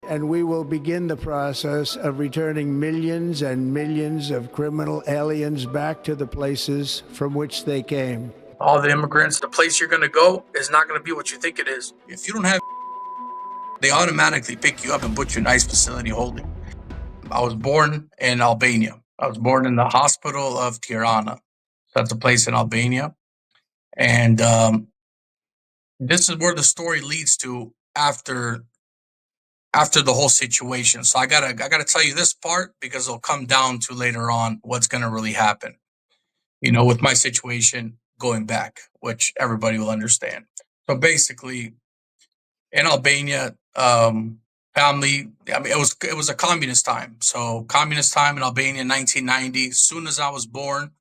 and we will begin the process of returning millions and millions of criminal aliens back to the places from which they came. All the immigrants, the place you're going to go is not going to be what you think it is. If you don't have, they automatically pick you up and put you in ICE facility holding. I was born in Albania. I was born in the hospital of Tirana. That's a place in Albania. And this is where the story leads to after the whole situation. So I gotta tell you this part because it'll come down to later on what's gonna really happen. With my situation going back, which everybody will understand. So basically, in Albania, family. I mean, it was a communist time. So communist time in Albania, 1990. As soon as I was born,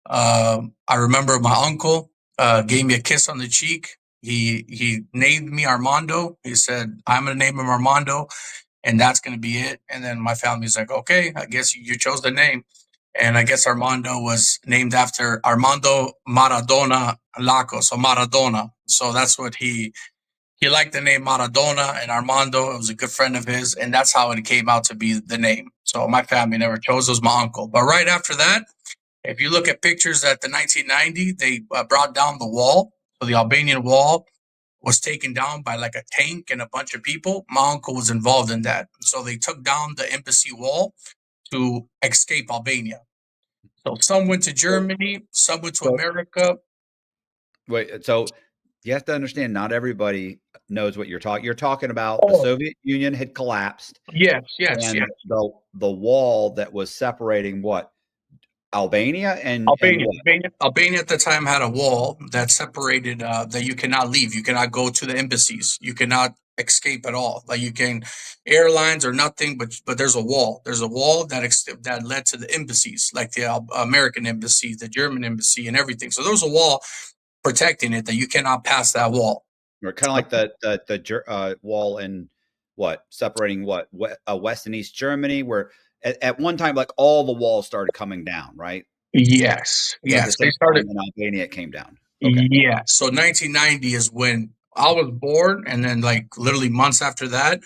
I remember my uncle gave me a kiss on the cheek. He named me Armando. He said, "I'm gonna name him Armando, and that's gonna be it." And then my family's like, "Okay, I guess you chose the name." And I guess Armando was named after Armando Maradona Laco, so Maradona. So that's what he liked the name Maradona, and Armando, it was a good friend of his, and that's how it came out to be the name. So my family never chose, it was my uncle. But right after that, if you look at pictures at the 1990, they brought down the wall. So the Albanian wall was taken down by like a tank and a bunch of people. My uncle was involved in that. So they took down the embassy wall to escape Albania. So some went to Germany, some went to America. Wait, so you have to understand, not everybody knows what you're talking. You're talking about the Soviet Union had collapsed. Yes. And the wall that was separating what? Albania and Albania at the time had a wall that separated that you cannot leave. You cannot go to the embassies. You cannot escape at all. Like you can airlines or nothing, but there's a wall. There's a wall that led to the embassies, like the American embassy, the German embassy, and everything. So there was a wall protecting it that you cannot pass that wall. Or kind of like the wall in separating West and East Germany, where at one time, like all the walls started coming down, right? Yes. They started in Albania. It came down. Okay. Yeah. So 1990 is when I was born, and then like literally months after that,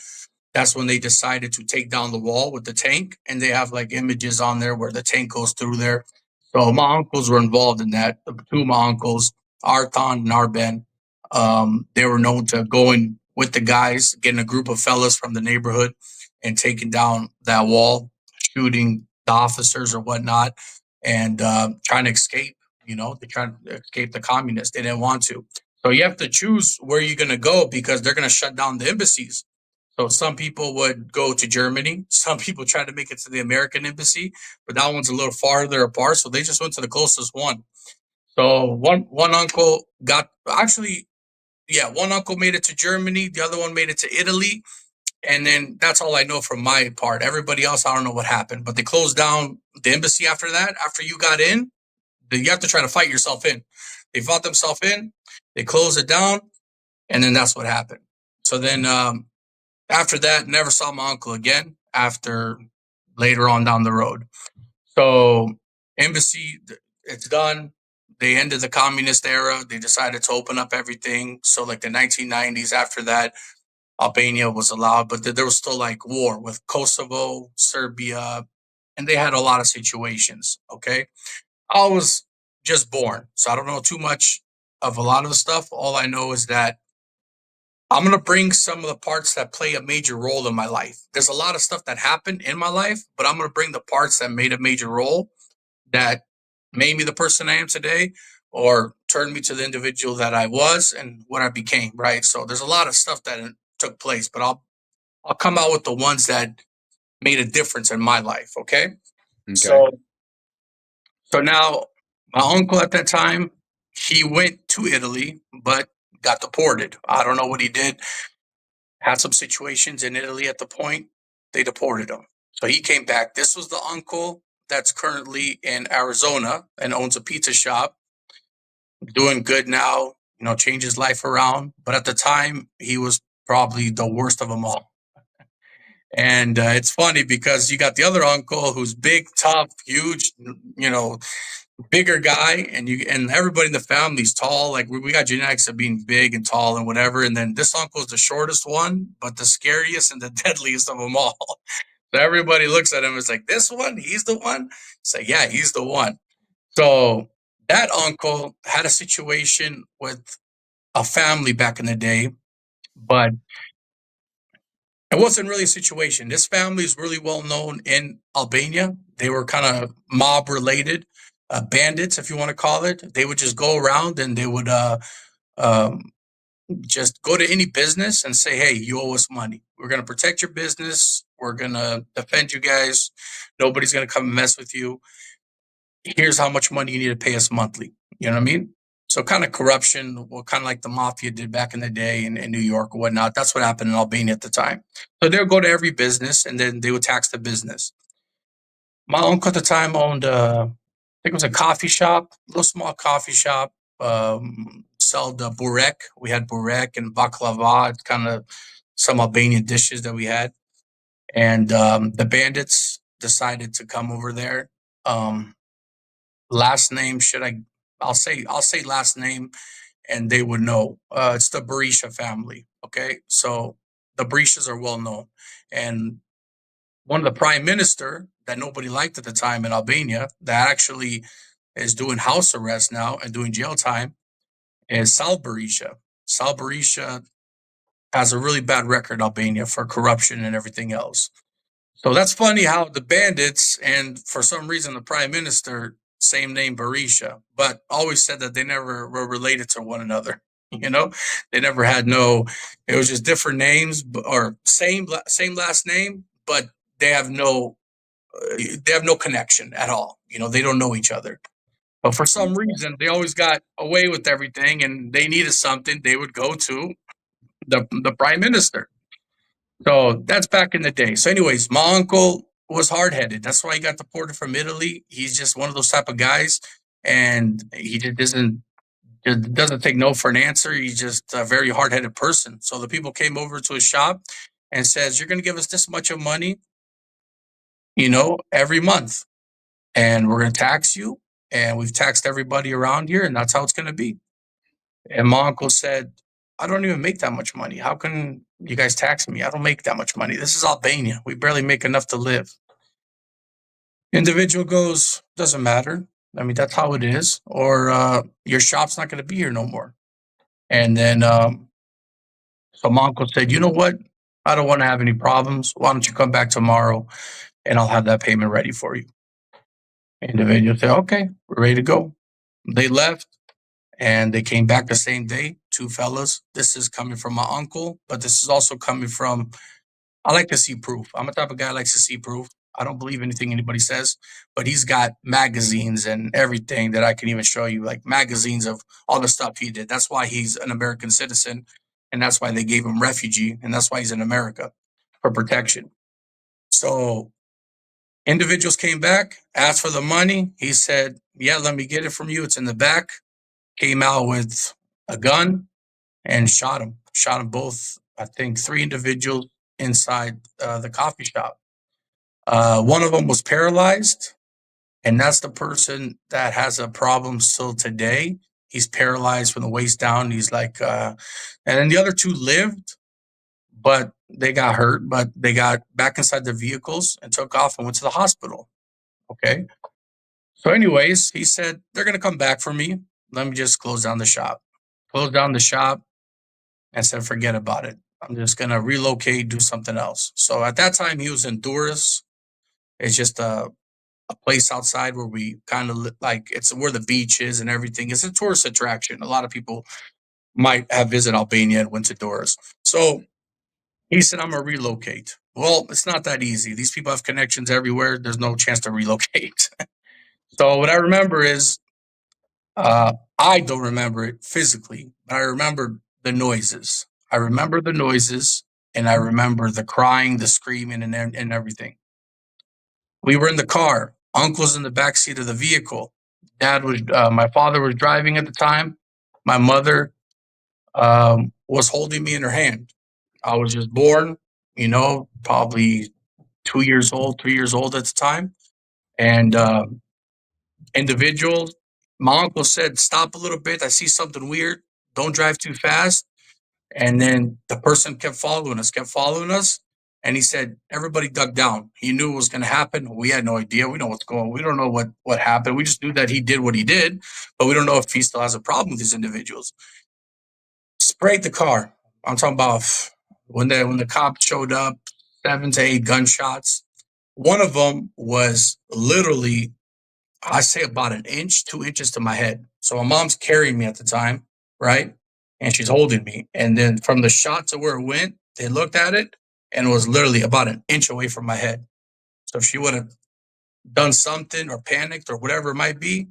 that's when they decided to take down the wall with the tank, and they have like images on there where the tank goes through there. So my uncles were involved in that. The two of my uncles, Arthon and Arben, they were known to going with the guys, getting a group of fellas from the neighborhood and taking down that wall, shooting the officers or whatnot, and trying to escape. They're trying to escape the communists. They didn't want to. So you have to choose where you're going to go because they're going to shut down the embassies. So some people would go to Germany. Some people tried to make it to the American embassy, but that one's a little farther apart. So they just went to the closest one. So one uncle one uncle made it to Germany. The other one made it to Italy. And then that's all I know from my part. Everybody else, I don't know what happened. But they closed down the embassy after that. After you got in, you have to try to fight yourself in. They fought themselves in. They closed it down. And then that's what happened. So then after that, never saw my uncle again after later on down the road. So embassy, it's done. They ended the communist era. They decided to open up everything. So like the 1990s, after that, Albania was allowed, but there was still like war with Kosovo, Serbia, and they had a lot of situations. Okay. I was just born, so I don't know too much of a lot of the stuff. All I know is that I'm going to bring some of the parts that play a major role in my life. There's a lot of stuff that happened in my life, but I'm going to bring the parts that made a major role that made me the person I am today or turned me to the individual that I was and what I became, right? So there's a lot of stuff that took place, but I'll come out with the ones that made a difference in my life, okay? So now my uncle at that time, he went to Italy, but got deported. I don't know what he did. Had some situations in Italy at the point. They deported him. So he came back. This was the uncle that's currently in Arizona and owns a pizza shop. Doing good now, changed his life around. But at the time, he was probably the worst of them all. And it's funny because you got the other uncle who's big, tough, huge, bigger guy, and everybody in the family's tall. Like we got genetics of being big and tall and whatever. And then this uncle's the shortest one, but the scariest and the deadliest of them all. So everybody looks at him. It's like, this one, he's the one. It's like, yeah, he's the one. So that uncle had a situation with a family back in the day, but it wasn't really a situation. This family is really well known in Albania. They were kind of mob related, bandits, if you want to call it. They would just go around and they would um, just go to any business and say, hey, you owe us money. We're going to protect your business. We're going to defend you guys. Nobody's going to come and mess with you. Here's how much money you need to pay us monthly. You know what I mean? So kind of corruption, well, kind of like the mafia did back in the day in New York or whatnot. That's what happened in Albania at the time. So they'll go to every business and then they would tax the business. My uncle at the time owned, I think it was a coffee shop, a little small coffee shop, sold burek. We had burek and baklava. It's kind of some Albanian dishes that we had. And the bandits decided to come over there. Last name, I'll say last name and they would know. It's the Berisha family. Okay. So the Berishas are well known. And one of the prime minister that nobody liked at the time in Albania that actually is doing house arrest now and doing jail time is Sal Berisha. Sal Berisha has a really bad record in Albania for corruption and everything else. So that's funny how the bandits and for some reason the prime minister, same name Berisha, but always said that they never were related to one another. You know, they never had it was just different names or same last name, but they have no connection at all. You know, they don't know each other. But for some reason, they always got away with everything, and they needed something. They would go to the prime minister. So that's back in the day. So, anyways, my uncle was hard headed. That's why he got deported from Italy. He's just one of those type of guys, and he just doesn't take no for an answer. He's just a very hard headed person. So the people came over to his shop and says, "You're going to give us this much of money, every month, and we're going to tax you, and we've taxed everybody around here, and that's how it's going to be." And my uncle said, "I don't even make that much money. How can you guys tax me? I don't make that much money. This is Albania. We barely make enough to live." Individual goes, "Doesn't matter. I mean, that's how it is. Or your shop's not going to be here no more." And then, so my uncle said, "You know what? I don't want to have any problems. Why don't you come back tomorrow and I'll have that payment ready for you?" Individual said, "Okay, we're ready to go." They left and they came back the same day. Two fellas. This is coming from my uncle, but this is also coming from, I like to see proof. I'm a type of guy that likes to see proof. I don't believe anything anybody says, but he's got magazines and everything that I can even show you, like magazines of all the stuff he did. That's why he's an American citizen, and that's why they gave him refugee, and that's why he's in America for protection. So individuals came back, asked for the money. He said, "Yeah, let me get it from you. It's in the back." Came out with a gun and shot him. Shot them both, I think, three individuals inside the coffee shop. One of them was paralyzed, and that's the person that has a problem still today. He's paralyzed from the waist down. He's like, and then the other two lived, but they got hurt, but they got back inside their vehicles and took off and went to the hospital. Okay. So, anyways, he said, "They're going to come back for me. Let me just close down the shop." Closed down the shop and said, "Forget about it. I'm just going to relocate, do something else." So at that time, he was in Duras. It's just a place outside where we kind of like, it's where the beach is and everything. It's a tourist attraction. A lot of people might have visited Albania and went to Duras. So he said, "I'm going to relocate." Well, it's not that easy. These people have connections everywhere. There's no chance to relocate. So what I remember is, I don't remember it physically, but I remember the noises. I remember the noises, and I remember the crying, the screaming, and everything. We were in the car. Uncle's in the back seat of the vehicle. My father was driving at the time. My mother was holding me in her hand. I was just born, probably 2 years old, 3 years old at the time, and individuals. My uncle said, "Stop a little bit. I see something weird. Don't drive too fast." And then the person kept following us. And he said, everybody dug down. He knew it was going to happen. We had no idea. We know what's going on. We don't know what happened. We just knew that he did what he did, but we don't know if he still has a problem with these individuals. Sprayed the car. I'm talking about when the cops showed up, 7 to 8 gunshots. One of them was literally, I say about an inch, 2 inches to my head. So my mom's carrying me at the time, right? And she's holding me. And then from the shot to where it went, they looked at it and it was literally about an inch away from my head. So if she would have done something or panicked or whatever it might be,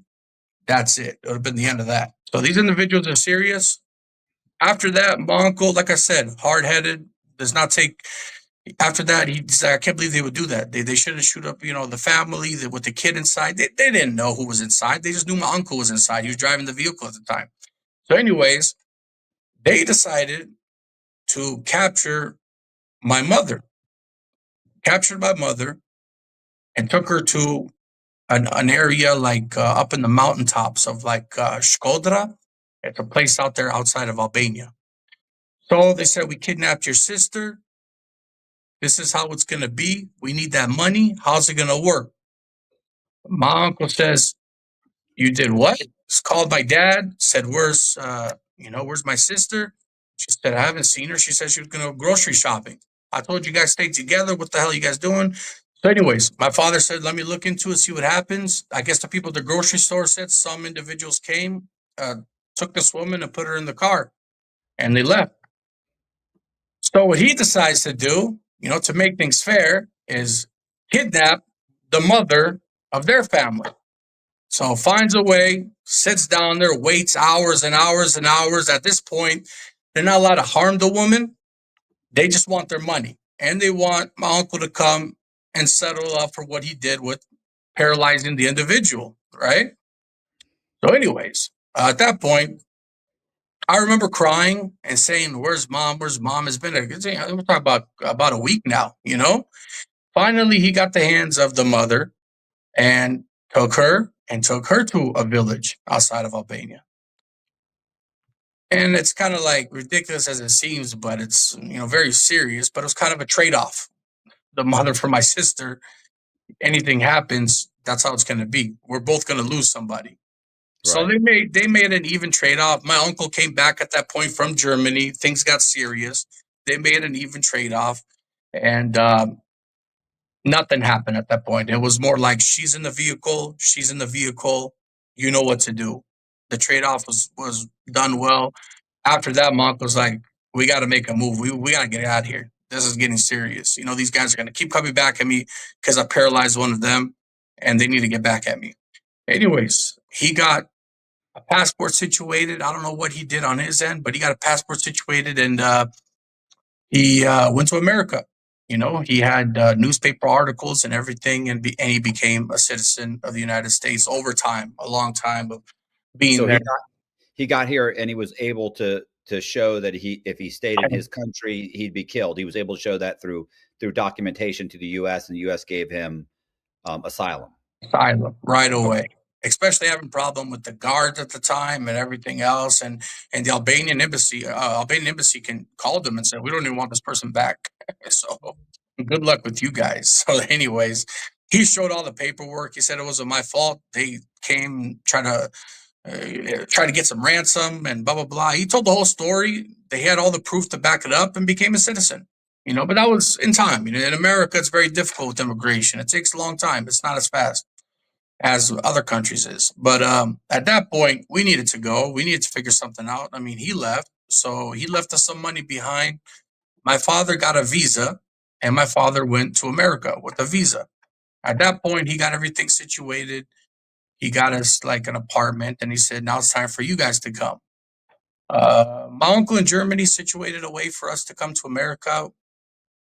that's it. It would have been the end of that. So these individuals are serious. After that, my uncle, like I said, hard-headed, does not take. After that, he said, I can't believe they would do that. They shouldn't shoot up, the family with the kid inside. They didn't know who was inside. They just knew my uncle was inside. He was driving the vehicle at the time. So anyways, they decided to capture my mother. Captured my mother and took her to an area like up in the mountaintops of like Shkodra. It's a place out there outside of Albania. So they said, we kidnapped your sister. This is how it's going to be. We need that money. How's it going to work? My uncle says, you did what? Just called my dad, said, where's my sister? She said, I haven't seen her. She said she was going to go grocery shopping. I told you guys stay together. What the hell are you guys doing? So anyways, my father said, let me look into it, see what happens. I guess the people at the grocery store said some individuals came, took this woman and put her in the car, and they left. So what he decides to do, to make things fair, is kidnap the mother of their family. So finds a way, sits down there, waits hours and hours and hours. At this point, they're not allowed to harm the woman. They just want their money. And they want my uncle to come and settle up for what he did with paralyzing the individual, right? So anyways, at that point, I remember crying and saying, where's mom? Where's mom? It's been we're talking about a week now, Finally, he got the hands of the mother and took her to a village outside of Albania. And it's kind of like ridiculous as it seems, but it's, very serious, but it was kind of a trade-off. The mother for my sister, anything happens, that's how it's going to be. We're both going to lose somebody. Right. So they made an even trade-off. My uncle came back at that point from Germany. Things got serious. They made an even trade-off. And nothing happened at that point. It was more like she's in the vehicle. You know what to do. The trade-off was done well. After that, my uncle was like, we got to make a move. We got to get out of here. This is getting serious. These guys are going to keep coming back at me because I paralyzed one of them, and they need to get back at me. Anyways, he got a passport situated. I don't know what he did on his end, but he got a passport situated, and he went to America. He had newspaper articles and everything, and he became a citizen of the United States over time, a long time of being there. He got here, and he was able to show that if he stayed in his country, he'd be killed. He was able to show that through documentation to the U.S., and the U.S. gave him asylum. Asylum right away. Especially having problem with the guards at the time and everything else, and the Albanian embassy called them and said, we don't even want this person back. So good luck with you guys. So anyways, he showed all the paperwork. He said it wasn't my fault. They came try to get some ransom and blah blah blah. He told the whole story. They had all the proof to back it up and became a citizen. But that was in time. In America, it's very difficult with immigration. It takes a long time. It's not as fast as other countries is. But at that point, we needed to go. We needed to figure something out. He left. So he left us some money behind. My father got a visa, and my father went to America with a visa. At that point, he got everything situated. He got us like an apartment, and he said, now it's time for you guys to come. My uncle in Germany situated a way for us to come to America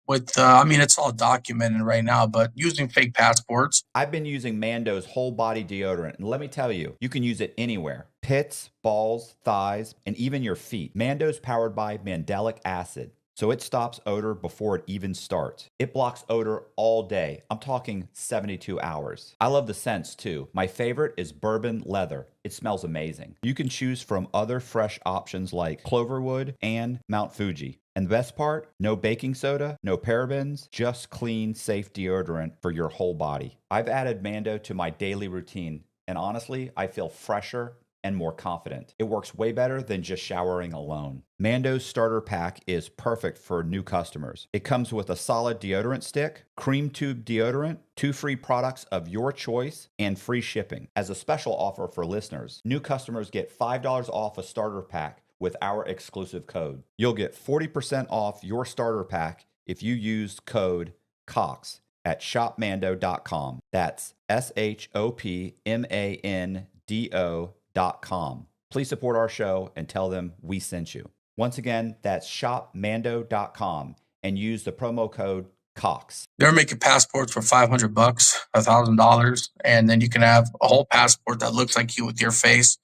with, it's all documented right now, but using fake passports. I've been using Mando's whole body deodorant, and let me tell you, you can use it anywhere. Pits, balls, thighs, and even your feet. Mando's powered by mandelic acid. so it stops odor before it even starts. It blocks odor all day. I'm talking 72 hours. I love the scents too. My favorite is bourbon leather. It smells amazing. You can choose from other fresh options like Cloverwood and Mount Fuji. And the best part, no baking soda, no parabens, just clean, safe deodorant for your whole body. I've added Mando to my daily routine, and honestly, I feel fresher and more confident. It works way better than just showering alone. Mando's starter pack is perfect for new customers. It comes with a solid deodorant stick, cream tube deodorant, 2 free products of your choice, and free shipping. As a special offer for listeners, new customers get $5 off a starter pack with our exclusive code. You'll get 40% off your starter pack if you use code COX at shopmando.com. That's shopmando.com. Please support our show and tell them we sent you. Once again, that's shopmando.com and use the promo code COX. They're making passports for $500, $1,000, and then you can have a whole passport that looks like you with your face,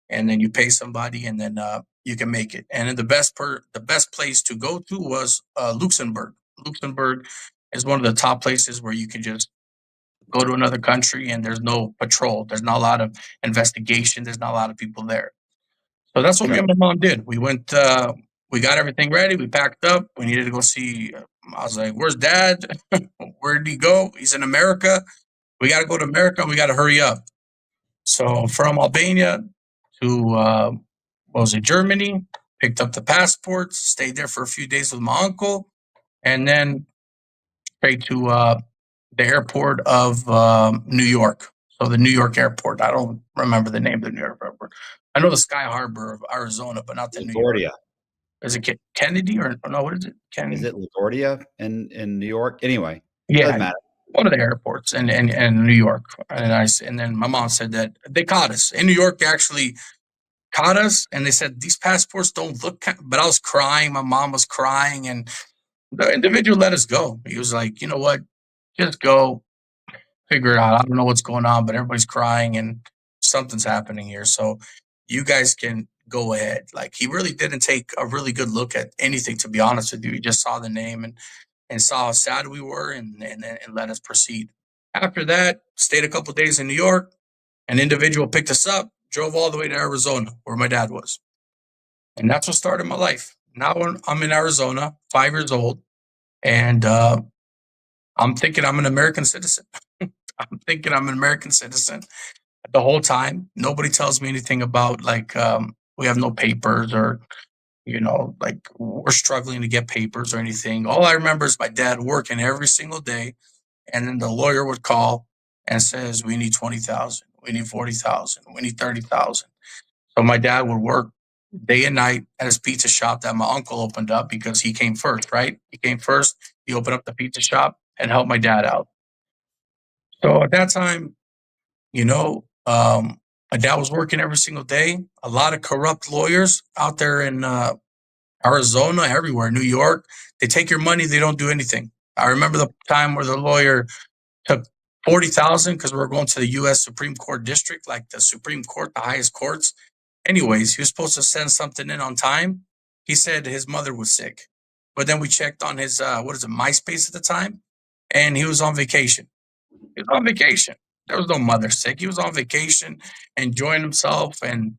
and then you pay somebody, and then you can make it. And then the best place to go to was Luxembourg. Luxembourg is one of the top places where you can just go to another country and there's no patrol. There's not a lot of investigation. There's not a lot of people there. So that's what me and my mom did. We went, we got everything ready. We packed up. We needed to go see. I was like, where's Dad? Where did he go? He's in America. We got to go to America and we got to hurry up. So from Albania to, Germany, picked up the passports, stayed there for a few days with my uncle, and then straight to the airport of New York. So the New York airport. I don't remember the name of the New York airport. I know the Sky Harbor of Arizona, but not the New York. Is it Kennedy or no? What is it? Kennedy? Is it LaGuardia in New York? Anyway, yeah, one of the airports in New York. And then my mom said that they caught us in New York. They actually caught us, and they said these passports don't look. But I was crying. My mom was crying, and the individual let us go. He was like, you know what? Just go, figure it out. I don't know what's going on, but everybody's crying and something's happening here. So you guys can go ahead. Like, he really didn't take a really good look at anything, to be honest with you. He just saw the name and saw how sad we were and let us proceed. After that, stayed a couple of days in New York. An individual picked us up, drove all the way to Arizona, where my dad was. And that's what started my life. Now I'm in Arizona, 5 years old, and I'm thinking I'm an American citizen. I'm thinking I'm an American citizen the whole time. Nobody tells me anything about, like, we have no papers or, like, we're struggling to get papers or anything. All I remember is my dad working every single day, and then the lawyer would call and says, we need 20,000, we need 40,000, we need 30,000. So my dad would work day and night at his pizza shop that my uncle opened up, because he came first, right? He came first. He opened up the pizza shop and helped my dad out. So at that time, my dad was working every single day. A lot of corrupt lawyers out there in Arizona, everywhere, New York. They take your money. They don't do anything. I remember the time where the lawyer took 40,000 because we were going to the U.S. Supreme Court district, like the Supreme Court, the highest courts. Anyways, he was supposed to send something in on time. He said his mother was sick. But then we checked on his, MySpace at the time, and he was on vacation. He was on vacation. There was no mother sick. He was on vacation, enjoying himself and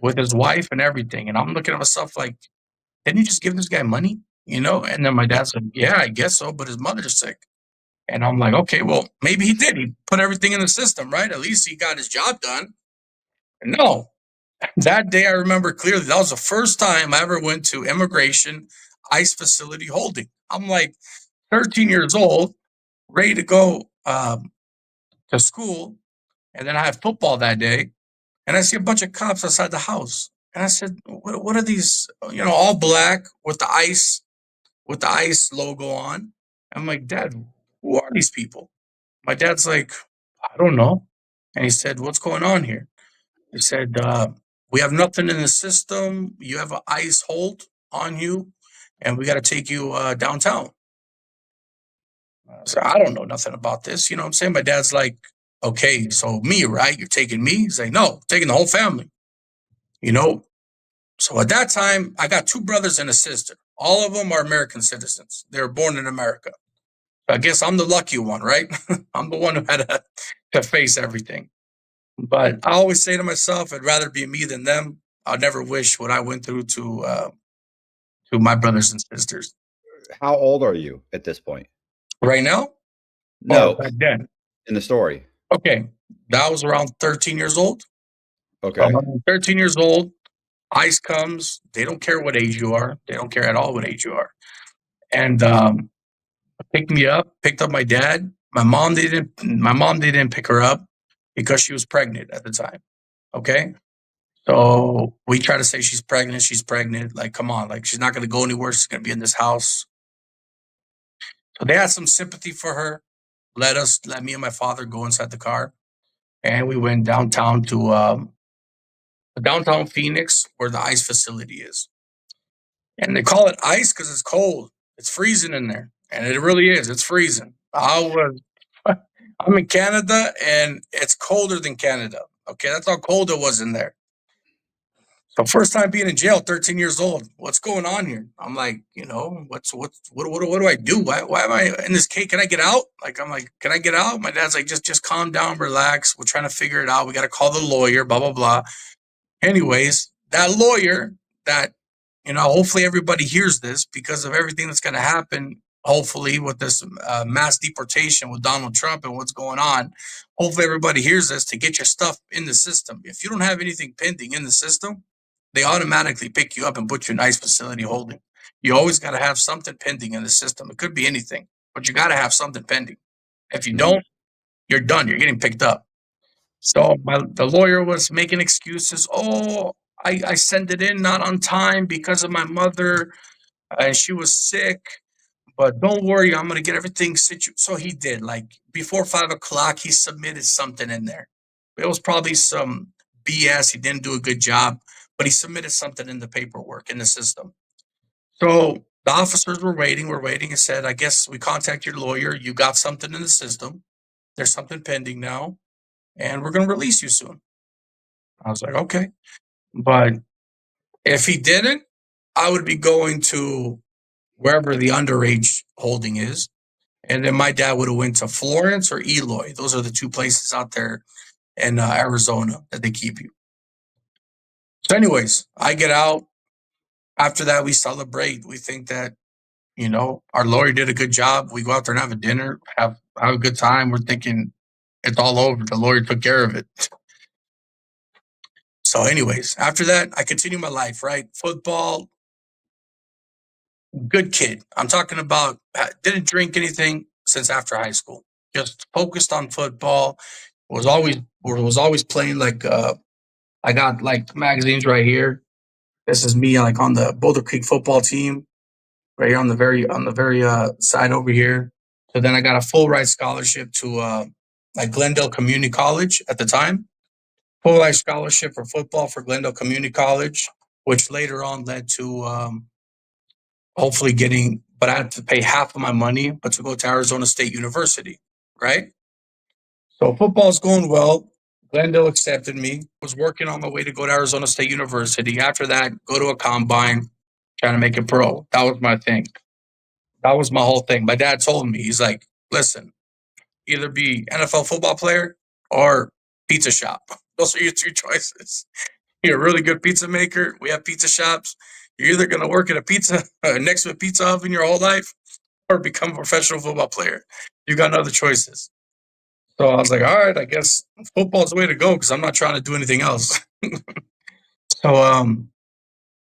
with his wife and everything. And I'm looking at myself like, didn't you just give this guy money? And then my dad said, yeah, I guess so, but his mother's sick. And I'm like, okay, well, maybe he did. He put everything in the system, right? At least he got his job done. And no, that day I remember clearly. That was the first time I ever went to immigration ICE facility holding. I'm like 13 years old, ready to go to school. And then I had football that day. And I see a bunch of cops outside the house. And I said, what are these, all black with the ICE logo on. I'm like, Dad, who are these people? My dad's like, I don't know. And he said, what's going on here? He said, we have nothing in the system. You have an ICE hold on you, and we got to take you downtown. I said, I don't know nothing about this. You know what I'm saying? My dad's like, okay, so me, right? You're taking me? He's like, no, taking the whole family. So at that time, I got 2 brothers and a sister. all of them are American citizens. They were born in America. I guess I'm the lucky one, right? I'm the one who had to face everything. But I always say to myself, I'd rather be me than them. I'll never wish what I went through to my brothers and sisters. How old are you at this point? Right now? No, back then. in the story. Okay, that was around 13 years old. Okay. 13 years old, ICE comes. They don't care what age you are. They don't care at all what age you are. And picked me up, picked up my dad. My mom didn't pick her up because she was pregnant at the time. Okay. So we try to say she's pregnant. She's pregnant. Like, come on. Like, she's not going to go anywhere. She's going to be in this house. So they had some sympathy for her. Let me and my father go inside the car. And we went downtown to downtown Phoenix, where the ICE facility is. And they call it ICE because it's cold. It's freezing in there. And it really is. It's freezing. I'm in Canada, and it's colder than Canada. Okay, that's how cold it was in there. So first time being in jail, 13 years old. What's going on here? I'm like, what do I do? Why am I in this cage? Can I get out? I'm like, can I get out? My dad's like, just calm down, relax. We're trying to figure it out. We got to call the lawyer, blah, blah, blah. Anyways, that lawyer that, hopefully everybody hears this because of everything that's going to happen, hopefully with this mass deportation with Donald Trump and what's going on. Hopefully everybody hears this to get your stuff in the system. If you don't have anything pending in the system, they automatically pick you up and put you in ICE facility holding. You always got to have something pending in the system. It could be anything, but you got to have something pending. If you don't, you're done. You're getting picked up. So the lawyer was making excuses. Oh, I sent it in not on time because of my mother, and she was sick. But don't worry, I'm going to get everything situated. So he did. Like before 5:00, he submitted something in there. It was probably some BS. He didn't do a good job, but he submitted something in the paperwork in the system. So the officers were waiting and said, I guess we contact your lawyer. You got something in the system. There's something pending now, and we're going to release you soon. I was like, okay. But if he didn't, I would be going to wherever the underage holding is. And then my dad would have went to Florence or Eloy. Those are the two places out there in Arizona that they keep you. So anyways, I get out. After that, we celebrate. We think that, our lawyer did a good job. We go out there and have a dinner, have a good time. We're thinking it's all over. The lawyer took care of it. So anyways, after that, I continue my life, right? Football, good kid. I'm talking about didn't drink anything since after high school. Just focused on football. Was always playing like I got like magazines right here. This is me like on the Boulder Creek football team, right here on the very side over here. So then I got a full ride scholarship to like Glendale Community College at the time. Full ride scholarship for football for Glendale Community College, which later on led to hopefully but I had to pay half of my money, but to go to Arizona State University, right? So football's going well. Glendale accepted me, was working on my way to go to Arizona State University. After that, go to a combine, trying to make it pro. That was my thing. That was my whole thing. My dad told me, he's like, listen, either be NFL football player or pizza shop. Those are your two choices. You're a really good pizza maker. We have pizza shops. You're either going to work at a pizza next to a pizza oven your whole life or become a professional football player. You got no other choices. So I was like, all right, I guess football's the way to go because I'm not trying to do anything else. So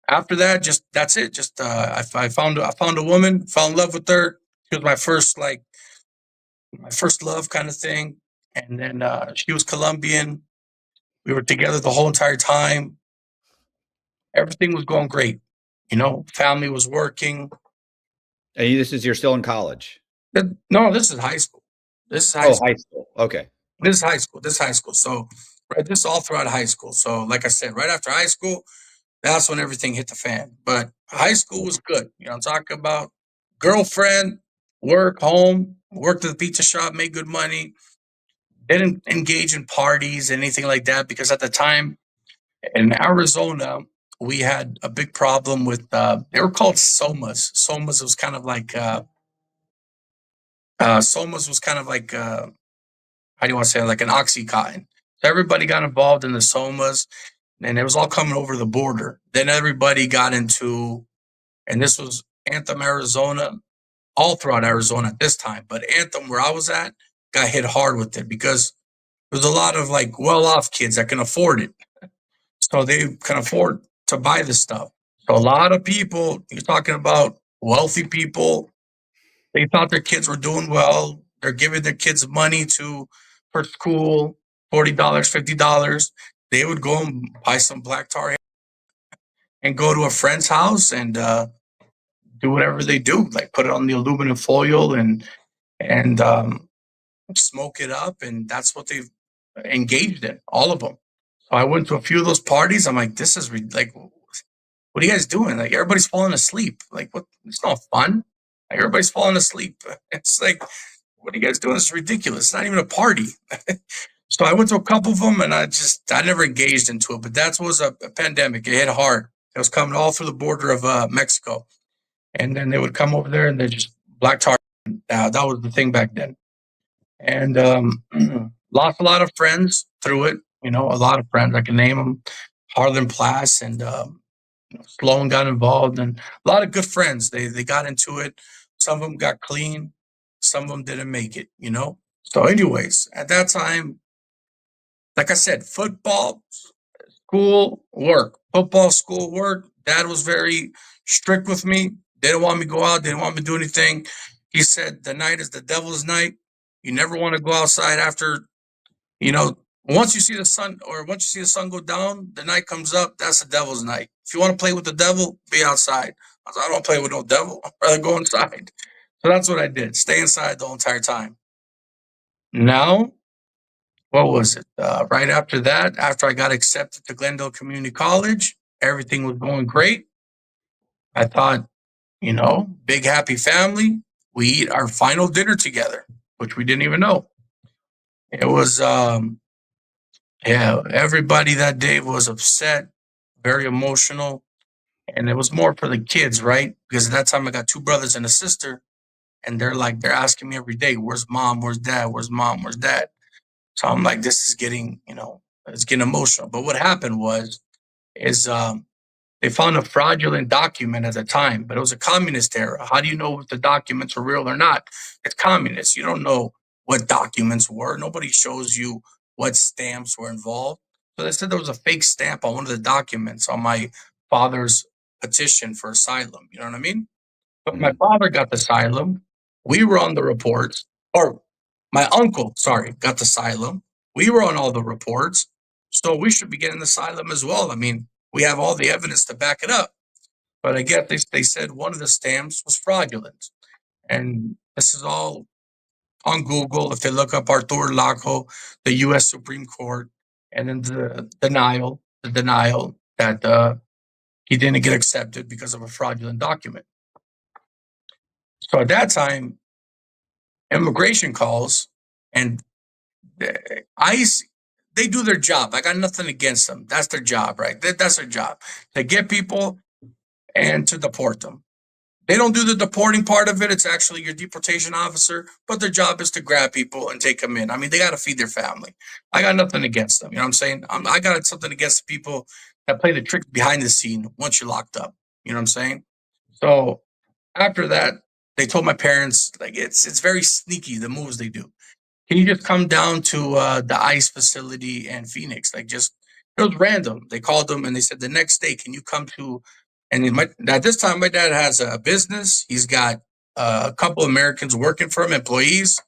after that, that's it. Just I found a woman, fell in love with her. She was my first love kind of thing. And then she was Colombian. We were together the whole entire time. Everything was going great. Family was working. And you're still in college? No, this is high school. High school. Okay. This is high school. So this is all throughout high school. So like I said, right after high school, that's when everything hit the fan. But high school was good. I'm talking about girlfriend, work, home, worked at the pizza shop, made good money. Didn't engage in parties, anything like that, because at the time in Arizona, we had a big problem with, they were called somas. Somas was kind of like, somas was kind of like, how do you want to say it? Like an Oxycontin. So everybody got involved in the somas, and it was all coming over the border. Then everybody got into, and this was Anthem, Arizona, all throughout Arizona at this time. But Anthem, where I was at, got hit hard with it because there's a lot of like well-off kids that can afford it. So they can afford to buy this stuff. So a lot of people, you're talking about wealthy people, they thought their kids were doing well. They're giving their kids money for school, $40, $50. They would go and buy some black tar and go to a friend's house and do whatever they do, like put it on the aluminum foil and smoke it up, and that's what they've engaged in, all of them. So I went to a few of those parties. I'm like, this is like, what are you guys doing? Like, everybody's falling asleep. Like, what? It's not fun. Like, everybody's falling asleep. It's like, what are you guys doing? It's ridiculous. It's not even a party. So I went to a couple of them, and I never engaged into it. But that was a pandemic. It hit hard. It was coming all through the border of Mexico, and then they would come over there and they just black tar. That was the thing back then, and lost a lot of friends through it. You know, a lot of friends. I can name them: Harlan Plass and Sloan got involved, and a lot of good friends. They got into it. Some of them got clean. Some of them didn't make it. You know. So, anyways, at that time, like I said, football, school, work. Football, school, work. Dad was very strict with me. They didn't want me to go out. They didn't want me to do anything. He said the night is the devil's night. You never want to go outside after, you know, once you see the sun go down, the night comes up, that's the devil's night. If you want to play with the devil, be outside. I don't play with no devil. I'd rather go inside. So that's what I did. Stay inside the whole entire time. Now, what was it? Right after that, after I got accepted to Glendale Community College, everything was going great. I thought, you know, big happy family. We eat our final dinner together, which we didn't even know. It was, everybody that day was upset, very emotional. And it was more for the kids, right? Because at that time I got two brothers and a sister. And they're asking me every day, where's mom? Where's dad? Where's mom? Where's dad? So I'm like, this is getting, it's getting emotional. But what happened is they found a fraudulent document at the time, but it was a communist era. How do you know if the documents are real or not? It's communist. You don't know what documents were. Nobody shows you what stamps were involved. So they said there was a fake stamp on one of the documents on my father's petition for asylum. You know what I mean? But my father got the asylum. We were on the reports, or my uncle, sorry, got the asylum. We were on all the reports. So we should be getting the asylum as well. I mean, we have all the evidence to back it up. But I guess they said one of the stamps was fraudulent. And this is all on Google. If they look up Artur Laco, the U.S. Supreme Court, and then the denial that he didn't get accepted because of a fraudulent document. So at that time, immigration calls, and ICE, they do their job. I got nothing against them. That's their job, right? That's their job, to get people and to deport them. They don't do the deporting part of it. It's actually your deportation officer, but their job is to grab people and take them in. I mean, they got to feed their family. I got nothing against them. You know what I'm saying? I got something against the people that play the tricks behind the scene once you're locked up. You know what I'm saying? So after that, they told my parents, like, it's very sneaky, the moves they do. Can you just come down to the ICE facility in Phoenix? Like, just, it was random. They called them and they said, the next day, can you come to, and at this time, my dad has a business. He's got a couple Americans working for him, employees.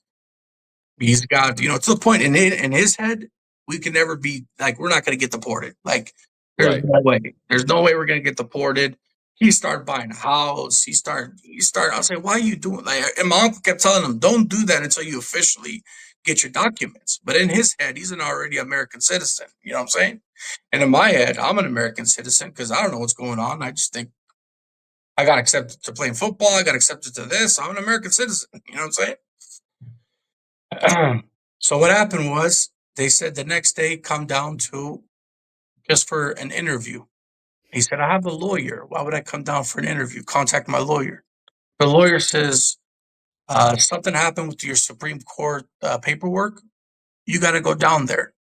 He's got, to the point in his head, we can never be, like, we're not going to get deported. Like, there's no way. There's no way we're going to get deported. He started buying a house. He started, I was like, why are you doing, like, and my uncle kept telling him, don't do that until you officially get your documents. But in his head, he's an already American citizen. You know what I'm saying? And in my head, I'm an American citizen because I don't know what's going on. I just think I got accepted to playing football. I got accepted to this. I'm an American citizen. You know what I'm saying? So what happened was they said the next day, come down to just for an interview. He said, I have a lawyer. Why would I come down for an interview? Contact my lawyer. The lawyer says, something happened with your Supreme Court paperwork. You got to go down there.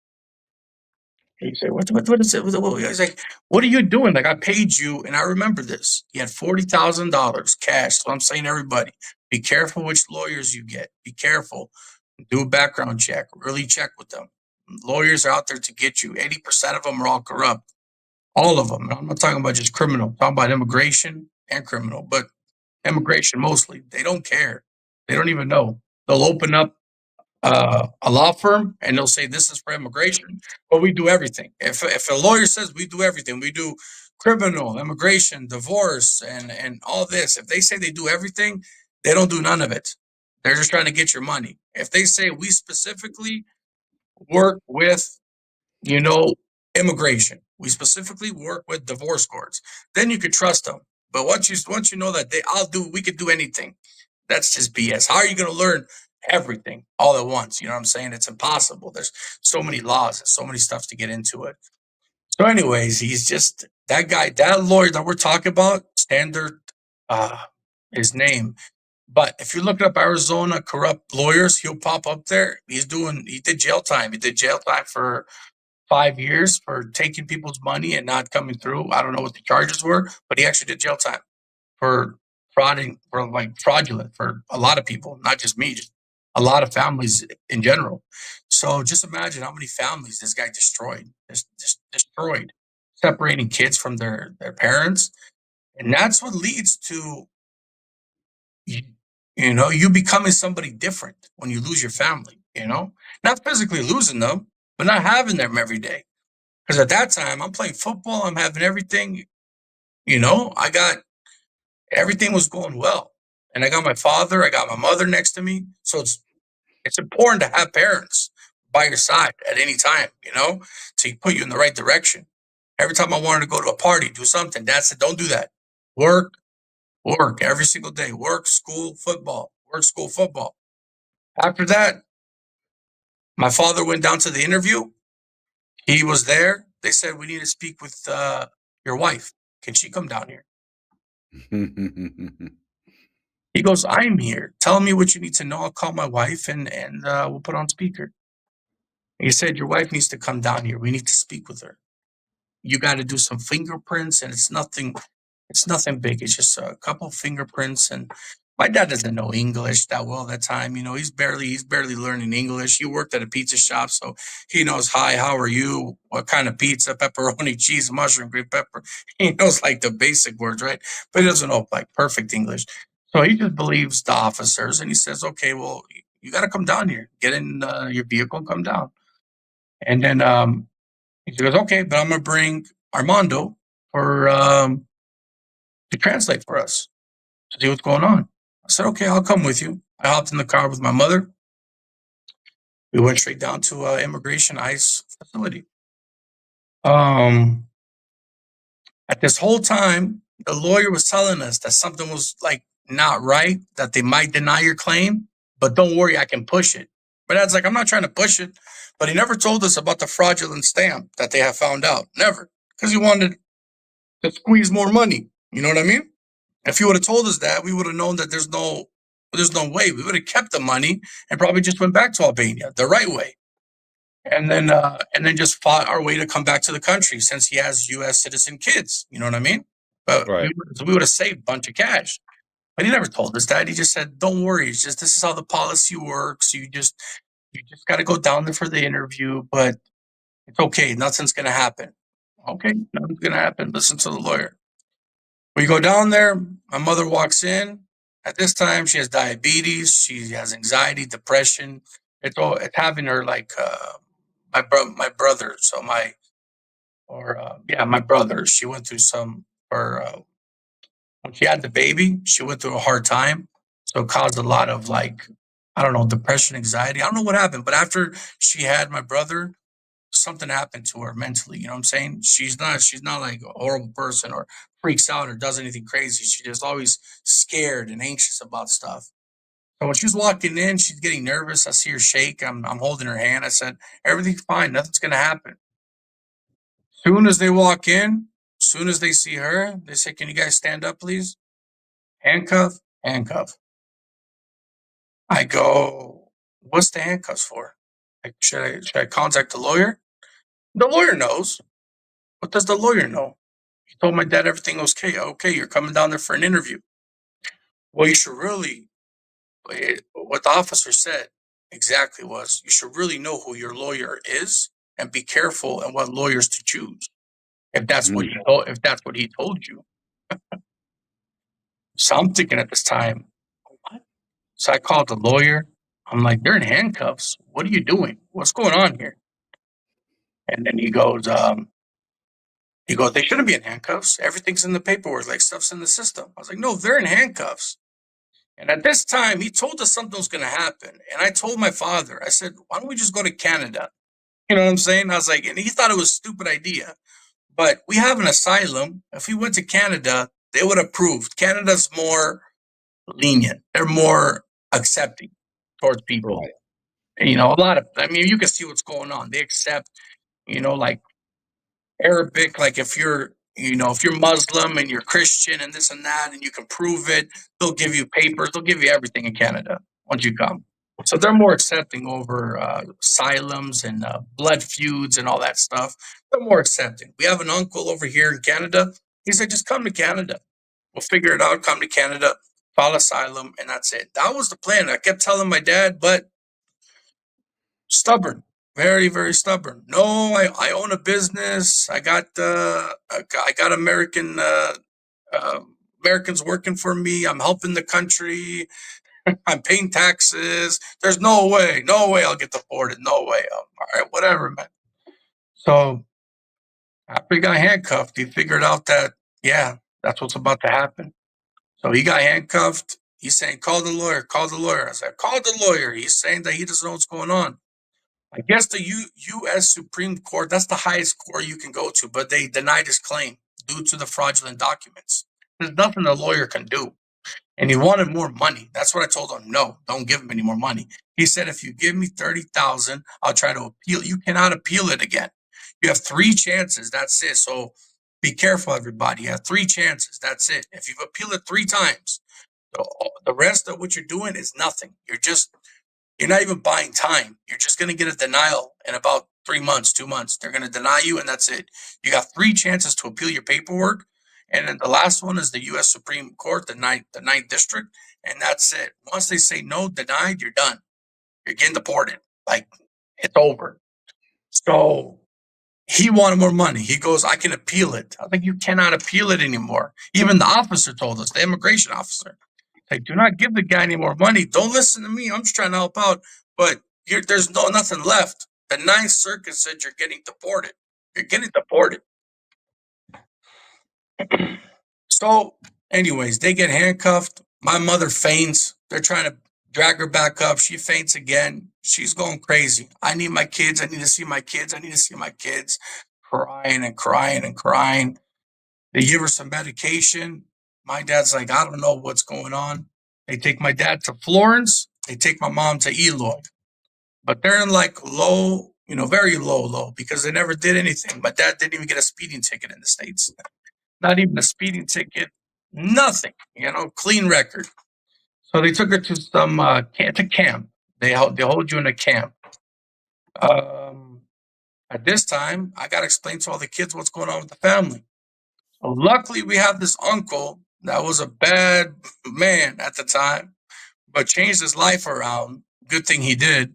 He said, what is it? He's like, what are you doing? Like, I paid you, and I remember this. He had $40,000 cash. So I'm saying, everybody, be careful which lawyers you get. Be careful. Do a background check. Really check with them. Lawyers are out there to get you. 80% of them are all corrupt. All of them. I'm not talking about just criminal. I'm talking about immigration and criminal, but immigration mostly. They don't care. They don't even know. They'll open up a law firm and they'll say this is for immigration, but we do everything. If a lawyer says we do everything, we do criminal, immigration, divorce, and all this. If they say they do everything, they don't do none of it. They're just trying to get your money. If they say we specifically work with, you know, immigration, we specifically work with divorce courts, then you could trust them. But once you know that we could do anything. That's just BS. How are you going to learn everything all at once? You know what I'm saying? It's impossible. There's so many laws and so many stuff to get into it. So, anyways, he's just that guy, that lawyer that we're talking about, Standard, his name. But if you look up Arizona corrupt lawyers, he'll pop up there. He did jail time. He did jail time for 5 years for taking people's money and not coming through. I don't know what the charges were, but he actually did jail time for fraudulent for a lot of people, not just me, just a lot of families in general. So just imagine how many families this guy destroyed, just destroyed, separating kids from their parents. And that's what leads to you becoming somebody different when you lose your family, not physically losing them, but not having them every day. Because at that time, I'm playing football, I'm having everything, I got everything was going well. And I got my father, I got my mother next to me. So it's important to have parents by your side at any time, to put you in the right direction. Every time I wanted to go to a party, do something, Dad said, don't do that. Work every single day. Work, school, football. Work, school, football. After that, my father went down to the interview. He was there. They said, we need to speak with your wife. Can she come down here? He goes, I'm here. Tell me what you need to know. I'll call my wife and we'll put on speaker. He said, your wife needs to come down here. We need to speak with her. You got to do some fingerprints, and it's nothing big. It's just a couple fingerprints. And my dad doesn't know English that well at that time. He's barely learning English. He worked at a pizza shop, so he knows, hi, how are you? What kind of pizza? Pepperoni, cheese, mushroom, green pepper. He knows like the basic words, right? But he doesn't know like perfect English. So he just believes the officers, and he says, okay, well, you got to come down here. Get in your vehicle and come down. And then he goes, okay, but I'm going to bring Armando to translate for us to see what's going on. I said, okay, I'll come with you. I hopped in the car with my mother. We went straight down to immigration ICE facility. At this whole time, the lawyer was telling us that something was like not right, that they might deny your claim, but don't worry, I can push it. But Dad's like, I'm not trying to push it. But he never told us about the fraudulent stamp that they have found out. Never. Because he wanted to squeeze more money. You know what I mean? If he would have told us that, we would have known that there's no way. We would have kept the money and probably just went back to Albania the right way. And then just fought our way to come back to the country since he has U.S. citizen kids. You know what I mean? But right. we would have saved a bunch of cash. But he never told us that. He just said, don't worry. It's just, this is how the policy works. You just got to go down there for the interview, but it's okay. Nothing's going to happen. Okay, nothing's going to happen. Listen to the lawyer. We go down there. My mother walks in. At this time, she has diabetes. She has anxiety, depression. It's having her like my brother. So my brother. She went through when she had the baby, she went through a hard time. So it caused a lot of depression, anxiety. I don't know what happened, but after she had my brother, something happened to her mentally. You know what I'm saying? She's not like a horrible person or freaks out or does anything crazy. She's just always scared and anxious about stuff. So when she's walking in, she's getting nervous. I see her shake. I'm holding her hand. I said, everything's fine. Nothing's going to happen. Soon as they walk in, As soon as they see her, they say, "Can you guys stand up, please? Handcuff, handcuff." I go, "What's the handcuffs for? Like, should I contact the lawyer?" The lawyer knows. What does the lawyer know? He told my dad everything was okay. Okay, you're coming down there for an interview. Well, you should really, what the officer said exactly was, you should really know who your lawyer is and be careful and what lawyers to choose. If that's what if that's what he told you. So I'm thinking at this time, what? So I called the lawyer. I'm like, they're in handcuffs. What are you doing? What's going on here? And then he goes, they shouldn't be in handcuffs. Everything's in the paperwork, like stuff's in the system. I was like, no, they're in handcuffs. And at this time, he told us something was going to happen. And I told my father, I said, why don't we just go to Canada? You know what I'm saying? I was like, and he thought it was a stupid idea. But we have an asylum. If we went to Canada, they would have proved Canada's more lenient. They're more accepting towards people. Right. And, a lot of, I mean, you can see what's going on. They accept, like Arabic, like if you're Muslim and you're Christian and this and that, and you can prove it, they'll give you papers, they'll give you everything in Canada once you come. So they're more accepting over asylums and blood feuds and all that stuff. They're more accepting. We have an uncle over here in Canada. He said, just come to Canada. We'll figure it out. Come to Canada, file asylum, and that's it. That was the plan. I kept telling my dad, but stubborn. Very, very stubborn. No, I own a business. I got Americans working for me. I'm helping the country. I'm paying taxes. There's no way I'll get deported. No way. All right, whatever, man. So after he got handcuffed, he figured out that, yeah, that's what's about to happen. So he got handcuffed. He's saying, call the lawyer, call the lawyer. I said, call the lawyer. He's saying that he doesn't know what's going on. I guess the U.S. Supreme Court, that's the highest court you can go to, but they denied his claim due to the fraudulent documents. There's nothing the lawyer can do. And he wanted more money. That's what I told him. No, don't give him any more money. He said, if you give me $30,000, I'll try to appeal. You cannot appeal it again. You have 3 chances. That's it. So be careful, everybody. You have 3 chances. That's it. If you've appealed it 3 times, the rest of what you're doing is nothing. You're not even buying time. You're just going to get a denial in about 3 months, 2 months. They're going to deny you, and that's it. You got 3 chances to appeal your paperwork. And then the last one is the U.S. Supreme Court, the ninth district, and that's it. Once they say no, denied, you're done. You're getting deported. Like, it's over. So he wanted more money. He goes, I can appeal it. I think you cannot appeal it anymore. Even the officer told us, the immigration officer. Like, do not give the guy any more money. Don't listen to me. I'm just trying to help out. But there's nothing left. The Ninth Circuit said you're getting deported. You're getting deported. So, anyways, they get handcuffed. My mother faints. They're trying to drag her back up. She faints again. She's going crazy. I need my kids. I need to see my kids. I need to see my kids. Crying and crying and crying. They give her some medication. My dad's like, I don't know what's going on. They take my dad to Florence. They take my mom to Eloy. But they're in like low, very low, because they never did anything. My dad didn't even get a speeding ticket in the States. Not even a speeding ticket. Nothing, clean record. So they took her to some camp. They hold you in a camp. At this time, I got to explain to all the kids what's going on with the family. So luckily, we have this uncle that was a bad man at the time, but changed his life around. Good thing he did.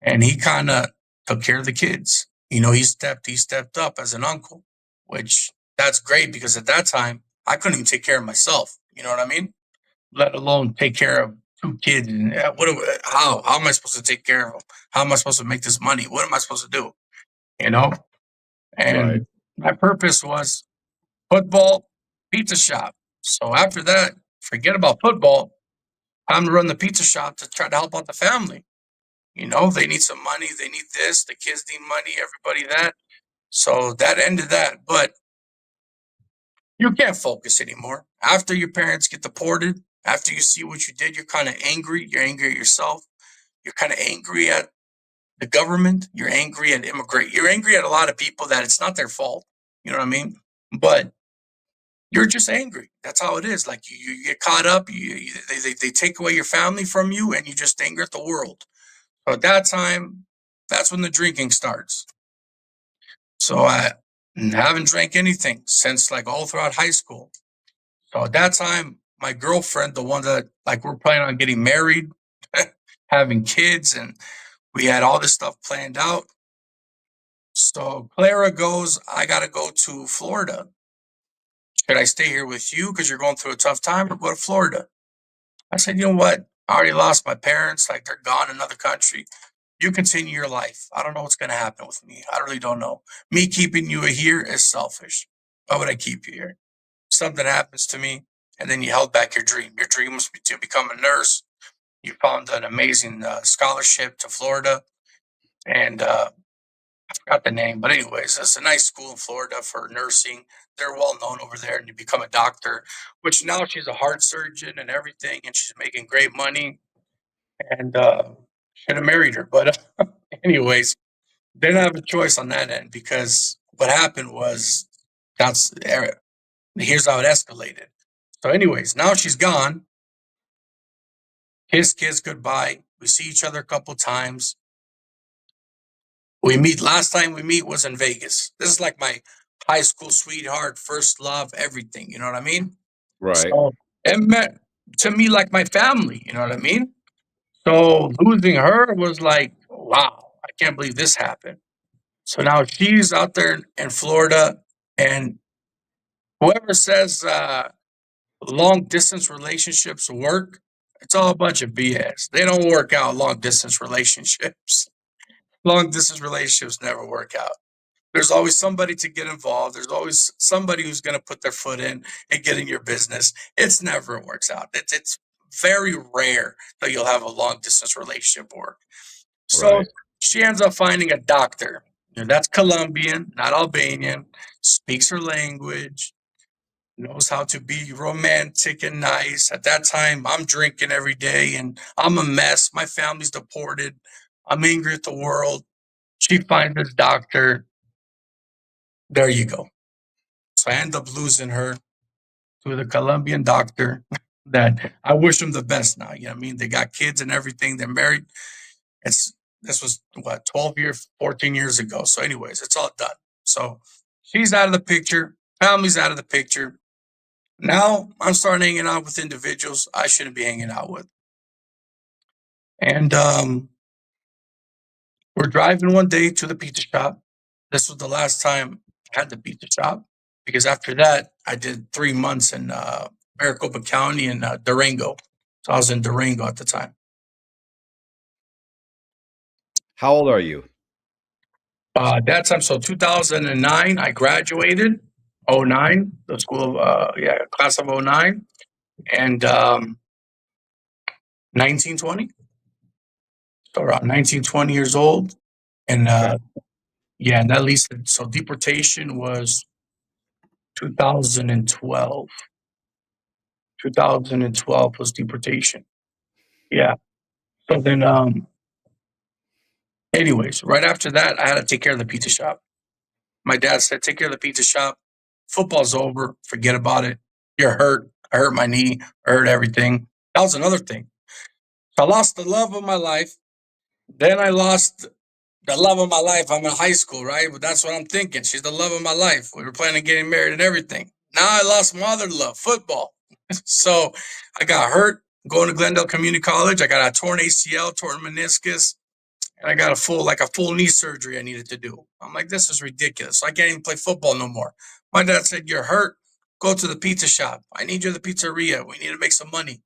And he kind of took care of the kids. He stepped up as an uncle, which that's great because at that time, I couldn't even take care of myself. You know what I mean? Let alone take care of 2 kids. And how am I supposed to take care of them? How am I supposed to make this money? What am I supposed to do? And Right. my purpose was football, pizza shop. So after that, forget about football. Time to run the pizza shop to try to help out the family. They need some money. They need this. The kids need money. Everybody that. So that ended that. But you can't focus anymore. After your parents get deported, after you see what you did, you're kind of angry. You're angry at yourself. You're kind of angry at the government. You're angry at immigrants. You're angry at a lot of people that it's not their fault. You know what I mean? but you're just angry. That's how it is. Like you get caught up. They take away your family from you, and you just anger at the world. So at that time, that's when the drinking starts. So I haven't drank anything since like all throughout high school. So at that time, my girlfriend, the one that like we're planning on getting married, having kids, and we had all this stuff planned out. So Clara goes, I got to go to Florida. Should I stay here with you because you're going through a tough time, or go to Florida? I said, you know what? I already lost my parents. Like they're gone in another country. You continue your life. I don't know what's going to happen with me. I really don't know. Me keeping you here is selfish. Why would I keep you here? Something happens to me, and then you held back your dream. Your dream was to become a nurse. You found an amazing scholarship to Florida, and I forgot the name, but anyways, it's a nice school in Florida for nursing. They're well known over there, and you become a doctor. Which now she's a heart surgeon and everything, and she's making great money. And should have married her, but anyways, they didn't have a choice on that end because what happened was here's how it escalated. So, anyways, now she's gone. Kiss goodbye. We see each other a couple times. We meet. Last time we meet was in Vegas. This is like my high school sweetheart, first love, everything. You know what I mean? Right. So it meant to me like my family. You know what I mean? So losing her was like, wow, I can't believe this happened. So now she's out there in Florida, and whoever says long distance relationships work, it's all a bunch of BS. They don't work out, long distance relationships. Long distance relationships never work out. There's always somebody to get involved. There's always somebody who's going to put their foot in and get in your business. It's never works out. It's very rare that you'll have a long distance relationship work. So Right. she ends up finding a doctor. And that's Colombian, not Albanian, speaks her language, knows how to be romantic and nice. At that time, I'm drinking every day and I'm a mess. My family's deported. I'm angry at the world. She finds this doctor. There you go. So I end up losing her to the Colombian doctor that I wish them the best now. You know what I mean? They got kids and everything. They're married. This was what, 12 years, 14 years ago. So anyways, it's all done. So she's out of the picture. Family's out of the picture. Now I'm starting hanging out with individuals I shouldn't be hanging out with. And we're driving one day to the pizza shop. This was the last time I had the pizza shop because after that, I did 3 months in Maricopa County and Durango. So I was in Durango at the time. How old are you? That time, so 2009, I graduated. 09, the school of, class of 09. And 1920. So around 19, 20 years old. And Okay. yeah, and at least, so deportation was 2012. 2012 was deportation. Yeah. So then, anyways, right after that, I had to take care of the pizza shop. My dad said, take care of the pizza shop. Football's over. Forget about it. You're hurt. I hurt my knee. I hurt everything. That was another thing. So I lost the love of my life. Then I lost the love of my life. I'm in high school, right? But that's what I'm thinking. She's the love of my life. We were planning on getting married and everything. Now I lost my other love, football. So I got hurt going to Glendale Community College. I got a torn ACL, torn meniscus, and I got a full knee surgery I needed to do. I'm like, this is ridiculous. I can't even play football no more. My dad said, you're hurt. Go to the pizza shop. I need you at the pizzeria. We need to make some money.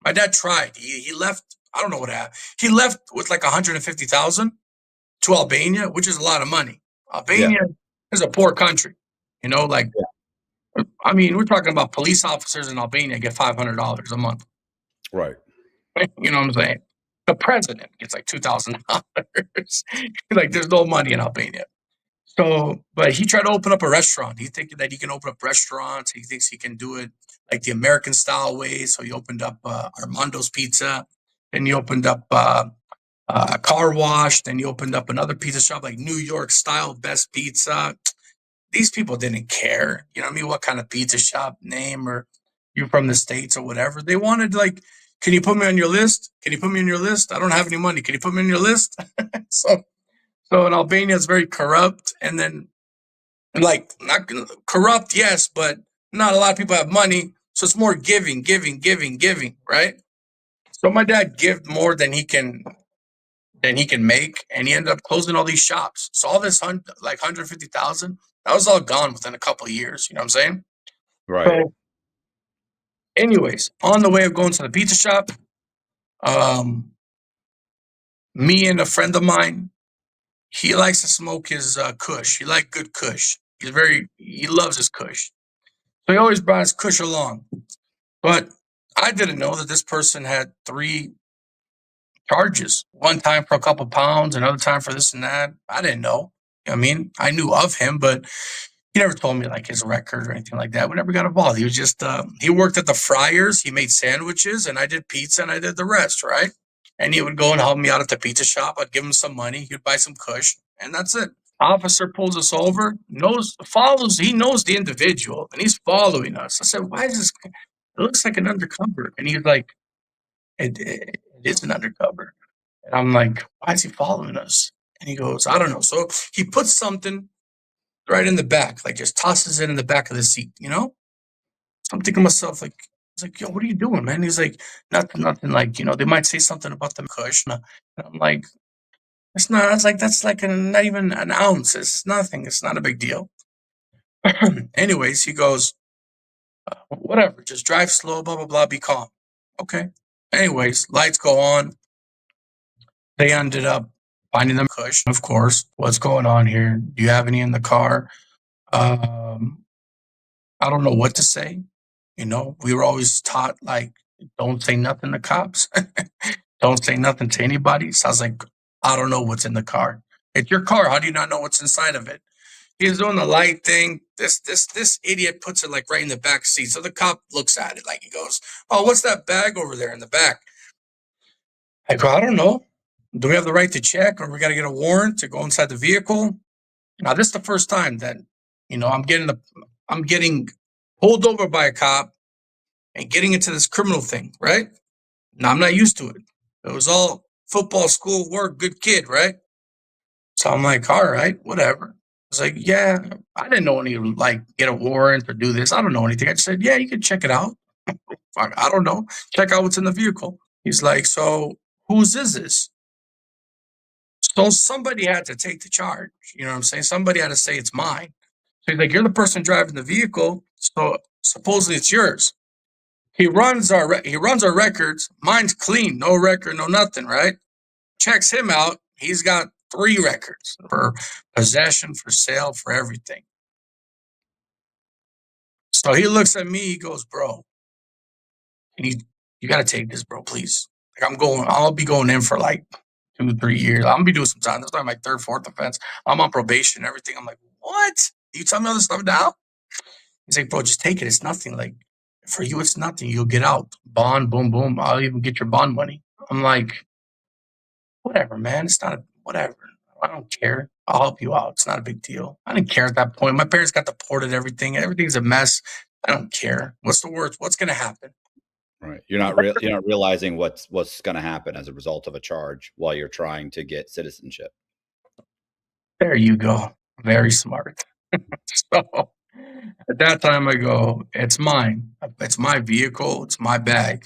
My dad tried. He left. I don't know what happened. He left with like 150,000 to Albania, which is a lot of money. Albania is a poor country. You know, like, I mean, we're talking about police officers in Albania get $500 a month. Right. You know what I'm saying? The president gets like $2,000. Like, there's no money in Albania. So, but he tried to open up a restaurant. He thinking that he can open up restaurants. He thinks he can do it like the American style way. So he opened up Armando's Pizza. Then he opened up a car wash. Then he opened up another pizza shop like New York style best pizza. these people didn't care. You know what I mean? What kind of pizza shop name, or you're from the States or whatever. They wanted, like, can you put me on your list? Can you put me on your list? I don't have any money. Can you put me on your list? So in Albania, it's very corrupt. And then, like, not corrupt, yes, but not a lot of people have money. So it's more giving, right? So my dad gave more than he can make, and he ended up closing all these shops. So all this like 150,000, that was all gone within a couple of years. You know what I'm saying? Right. So, anyways, on the way of going to the pizza shop, me and a friend of mine, he likes to smoke his Kush. He likes good Kush. He loves his Kush. So he always brought his Kush along. But I didn't know that this person had 3 charges. One time for a couple pounds, another time for this and that. I didn't know. I mean, I knew of him, but he never told me like his record or anything like that. We never got involved. He was just, he worked at the Friars. He made sandwiches, and I did pizza, and I did the rest, right? And he would go and help me out at the pizza shop. I'd give him some money. He'd buy some Kush, and that's it. Officer pulls us over, he knows the individual, and he's following us. I said, why is this? It looks like an undercover. And he's like, it is an undercover. And I'm like, why is he following us? And he goes, I don't know. So he puts something right in the back, like just tosses it in the back of the seat, you know? So I'm thinking to myself, like, he's like, yo, what are you doing, man? He's like, nothing, like, they might say something about the Kush. And I'm like, it's not, I was like, that's like not even an ounce. It's nothing. It's not a big deal. Anyways, he goes, whatever, just drive slow, blah, blah, blah, be calm. Okay. Anyways, lights go on. They ended up finding them Kush, of course. What's going on here? Do you have any in the car? I don't know what to say. We were always taught, like, don't say nothing to cops. Don't say nothing to anybody. So I was like, I don't know what's in the car. It's your car. How do you not know what's inside of it? He's doing the light thing. This idiot puts it like right in the back seat. So the cop looks at it, like, he goes, oh, what's that bag over there in the back? I go, I don't know. Do we have the right to check, or we got to get a warrant to go inside the vehicle? Now, this is the first time that, I'm getting pulled over by a cop and getting into this criminal thing, right? Now, I'm not used to it. It was all football, school, work, good kid, right? So I'm like, all right, whatever. I was like, yeah, I didn't know any, like, get a warrant or do this. I don't know anything. I just said, yeah, you can check it out. I don't know. Check out what's in the vehicle. He's like, so whose is this? So somebody had to take the charge. You know what I'm saying? Somebody had to say it's mine. So he's like, you're the person driving the vehicle, so supposedly it's yours. He runs our records. Mine's clean, no record, no nothing, right? Checks him out. He's got 3 records for possession, for sale, for everything. So he looks at me. He goes, bro, you got to take this, bro, please. Like, I'll be going in for like 2-3 years. I'm gonna be doing some time. This is like my 3rd, 4th offense. I'm on probation and everything. I'm like, what? You tell me all this stuff now? He's like, bro, just take it. It's nothing. Like, for you, it's nothing. You'll get out. Bond, boom, boom. I'll even get your bond money. I'm like, whatever, man. It's not whatever. I don't care. I'll help you out. It's not a big deal. I didn't care at that point. My parents got deported, everything. Everything's a mess. I don't care. What's the worst? What's going to happen? Right. You're not realizing what's going to happen as a result of a charge while you're trying to get citizenship. There you go. Very smart. So at that time, I go, it's mine. It's my vehicle. It's my bag.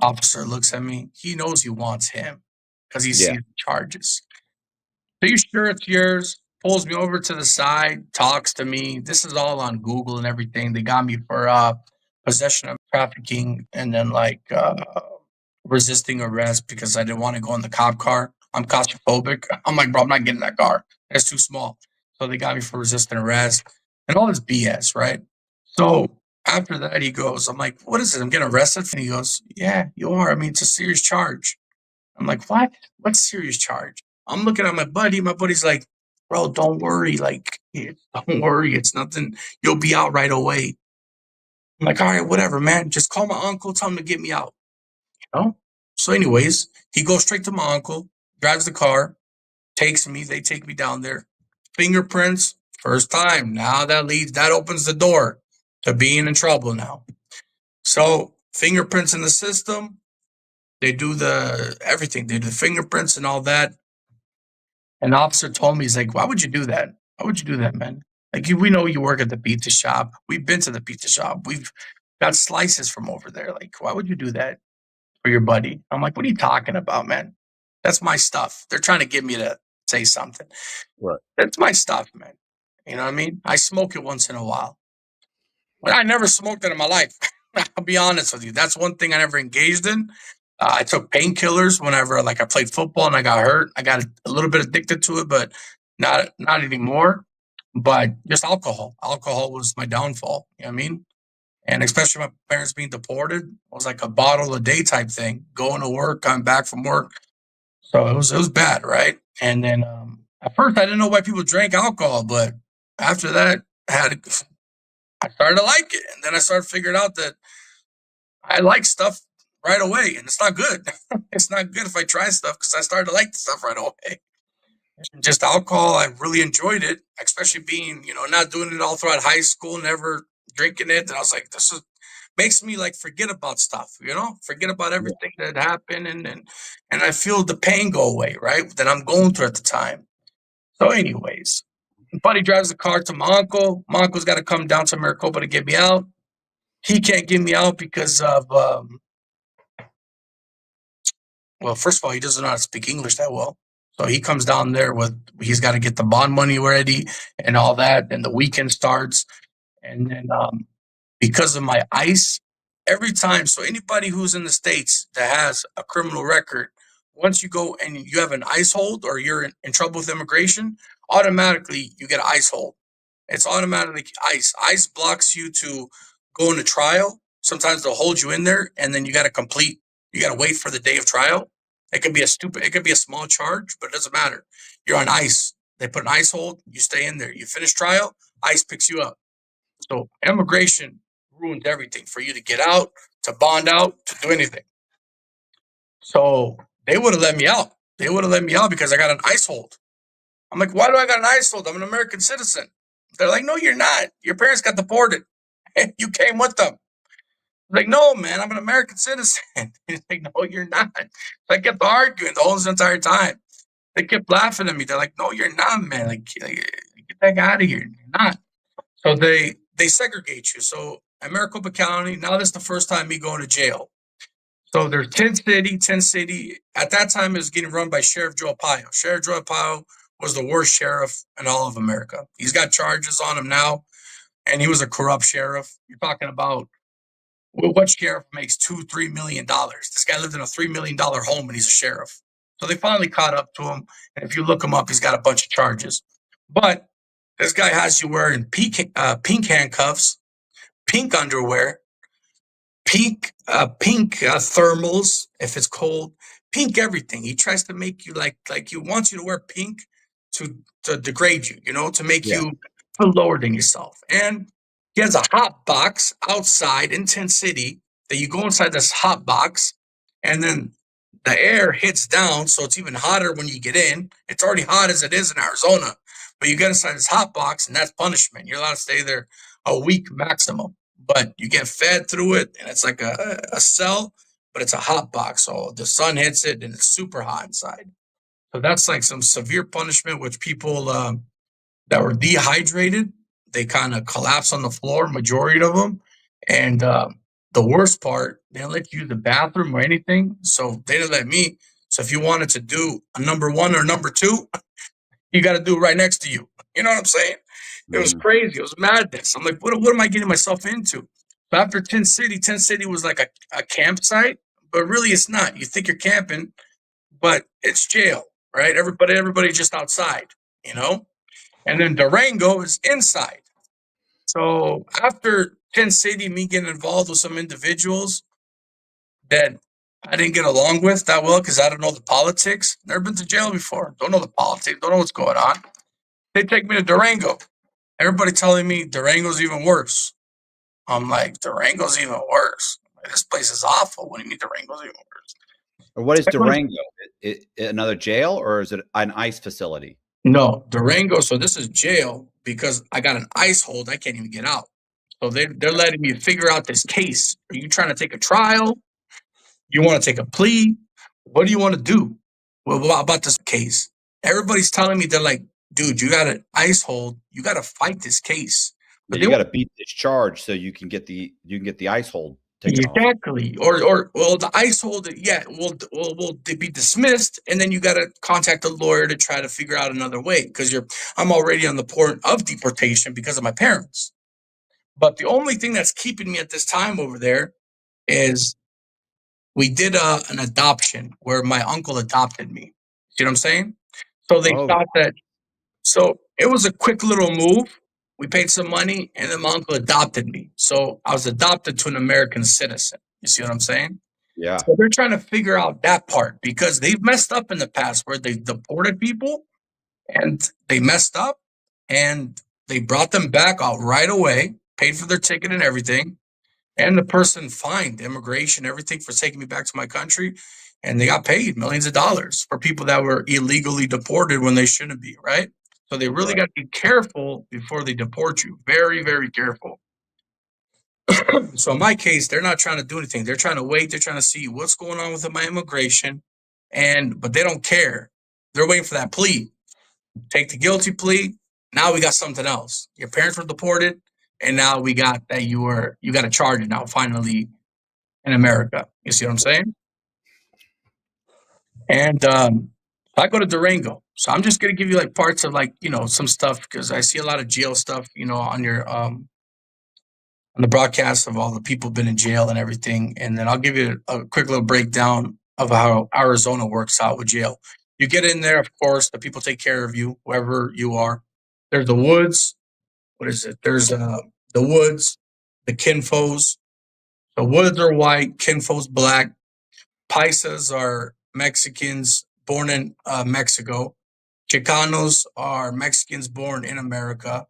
Officer looks at me. He knows he wants him because he sees the charges. Are you sure it's yours? Pulls me over to the side, talks to me. This is all on Google and everything. They got me for possession of trafficking, and then like resisting arrest because I didn't want to go in the cop car. I'm claustrophobic. I'm like, bro, I'm not getting that car. It's too small. So they got me for resisting arrest and all this BS, right? So after that, he goes, I'm like, what is this? I'm getting arrested? And he goes, yeah, you are. I mean, it's a serious charge. I'm like, what? What serious charge? I'm looking at my buddy. My buddy's like, bro, don't worry. Like, don't worry. It's nothing. You'll be out right away. I'm like, all right, whatever, man. Just call my uncle. Tell him to get me out. So anyways, he goes straight to my uncle, drives the car, takes me. They take me down there. Fingerprints First time. Now that opens the door to being in trouble now. So fingerprints in the system, they do everything. They do the fingerprints and all that. An officer told me, he's like, why would you do that? Why would you do that, man? Like, we know you work at the pizza shop. We've been to the pizza shop. We've got slices from over there. Like, why would you do that for your buddy? I'm like, what are you talking about, man? That's my stuff. They're trying to get me to say something. Right. That's my stuff, man. You know what I mean? I smoke it once in a while. I never smoked it in my life. I'll be honest with you. That's one thing I never engaged in. I took painkillers whenever, like, I played football and I got hurt. I got a little bit addicted to it, but not anymore. But just alcohol. Alcohol was my downfall. You know what I mean? And especially my parents being deported, it was like a bottle a day type thing. Going to work, coming back from work. So it was bad, right? And then at first I didn't know why people drank alcohol, but after that, I started to like it. And then I started figuring out that I like stuff right away, and it's not good. It's not good if I try stuff, because I started to like the stuff right away. Just alcohol, I really enjoyed it, especially being, not doing it all throughout high school, never drinking it. And I was like, makes me like forget about stuff, forget about everything that happened, and I feel the pain go away, right? That I'm going through at the time. So anyways, buddy drives the car to my uncle. My uncle's got to come down to Maricopa to get me out. He can't get me out because of, well, first of all, he doesn't know how to speak English that well. So he comes down there he's got to get the bond money ready and all that. And the weekend starts. And then because of my ICE, every time, so anybody who's in the States that has a criminal record, once you go and you have an ICE hold or you're in trouble with immigration, automatically you get an ICE hold. It's automatically ICE. ICE blocks you to go into trial. Sometimes they'll hold you in there, and then you got to wait for the day of trial. It could be a small charge, but it doesn't matter. You're on ICE. They put an ICE hold. You stay in there. You finish trial, ICE picks you up. So immigration ruins everything for you to get out, to bond out, to do anything. So they would have let me out. They would have let me out because I got an ICE hold. I'm like, why do I got an ICE hold? I'm an American citizen. They're like, no, you're not. Your parents got deported. You came with them. I'm like, no, man, I'm an American citizen. He's like, no, you're not. So I kept arguing the whole entire time. They kept laughing at me. They're like, no, you're not, man. Like, get that guy out of here. You're not. So they segregate you. So at Maricopa County, now this is the first time me going to jail. So there's 10 city. At that time, it was getting run by Sheriff Joe Arpaio. Sheriff Joe Arpaio was the worst sheriff in all of America. He's got charges on him now, and he was a corrupt sheriff. You're talking about, what sheriff makes $2-3 million? This guy lived in a $3 million home, and he's a sheriff. So they finally caught up to him, and if you look him up, he's got a bunch of charges. But this guy has you wearing pink handcuffs, pink underwear, pink thermals if it's cold, pink everything. He tries to make you like he wants you to wear pink to degrade you, to make you feel lower than yourself. And he has a hot box outside in Tent City that you go inside this hot box, and then the air hits down, so it's even hotter when you get in. It's already hot as it is in Arizona, but you get inside this hot box, and that's punishment. You're allowed to stay there a week maximum, but you get fed through it, and it's like a cell, but it's a hot box, so the sun hits it, and it's super hot inside. So that's like some severe punishment, which people that were dehydrated, they kind of collapse on the floor, majority of them. And the worst part, they didn't let you use the bathroom or anything. So they didn't let me. So if you wanted to do a number 1 or number 2, you got to do it right next to you. You know what I'm saying? It was crazy. It was madness. I'm like, what am I getting myself into? So after Tent City was like a campsite, but really it's not. You think you're camping, but it's jail, right? Everybody's just outside, And then Durango is inside. So after Tent City, me getting involved with some individuals that I didn't get along with that well because I don't know the politics. Never been to jail before. Don't know the politics. Don't know what's going on. They take me to Durango. Everybody telling me Durango's even worse. I'm like, Durango's even worse. This place is awful. What do you mean Durango's even worse? Or what is Durango? Another jail, or is it an ICE facility? No, Durango. So this is jail because I got an ICE hold. I can't even get out. So they're letting me figure out this case. Are you trying to take a trial? You want to take a plea? What do you want to do? Well, what about this case? Everybody's telling me, they're like, dude, you got an ICE hold. You got to fight this case. Yeah, But you got to beat this charge so you can get the ice hold taken off. exactly. Or well, the ICE hold, yeah, will be dismissed, and then you got to contact a lawyer to try to figure out another way because I'm already on the point of deportation because of my parents. But the only thing that's keeping me at this time over there is we did an adoption where my uncle adopted me. See what I'm saying? So they thought that. So it was a quick little move. We paid some money, and then my uncle adopted me. So I was adopted to an American citizen. You see what I'm saying? Yeah. So they're trying to figure out that part because they've messed up in the past where they deported people and they messed up and they brought them back out right away, paid for their ticket and everything. And the person fined immigration, everything for taking me back to my country. And they got paid millions of dollars for people that were illegally deported when they shouldn't be, right? So they really got to be careful before they deport you. Very, very careful. So in my case, they're not trying to do anything. They're trying to wait. They're trying to see what's going on with my immigration. But they don't care. They're waiting for that plea. Take the guilty plea. Now we got something else. Your parents were deported, and now we got that you got a charge now finally in America. You see what I'm saying? And I go to Durango. So I'm just gonna give you like parts of like, some stuff because I see a lot of jail stuff, on your on the broadcast of all the people been in jail and everything. And then I'll give you a quick little breakdown of how Arizona works out with jail. You get in there, of course, the people take care of you, wherever you are. There's the woods. What is it? There's the woods, the kinfos. The woods are white, kinfos black. Paisas are Mexicans born in Mexico. Chicanos are Mexicans born in America.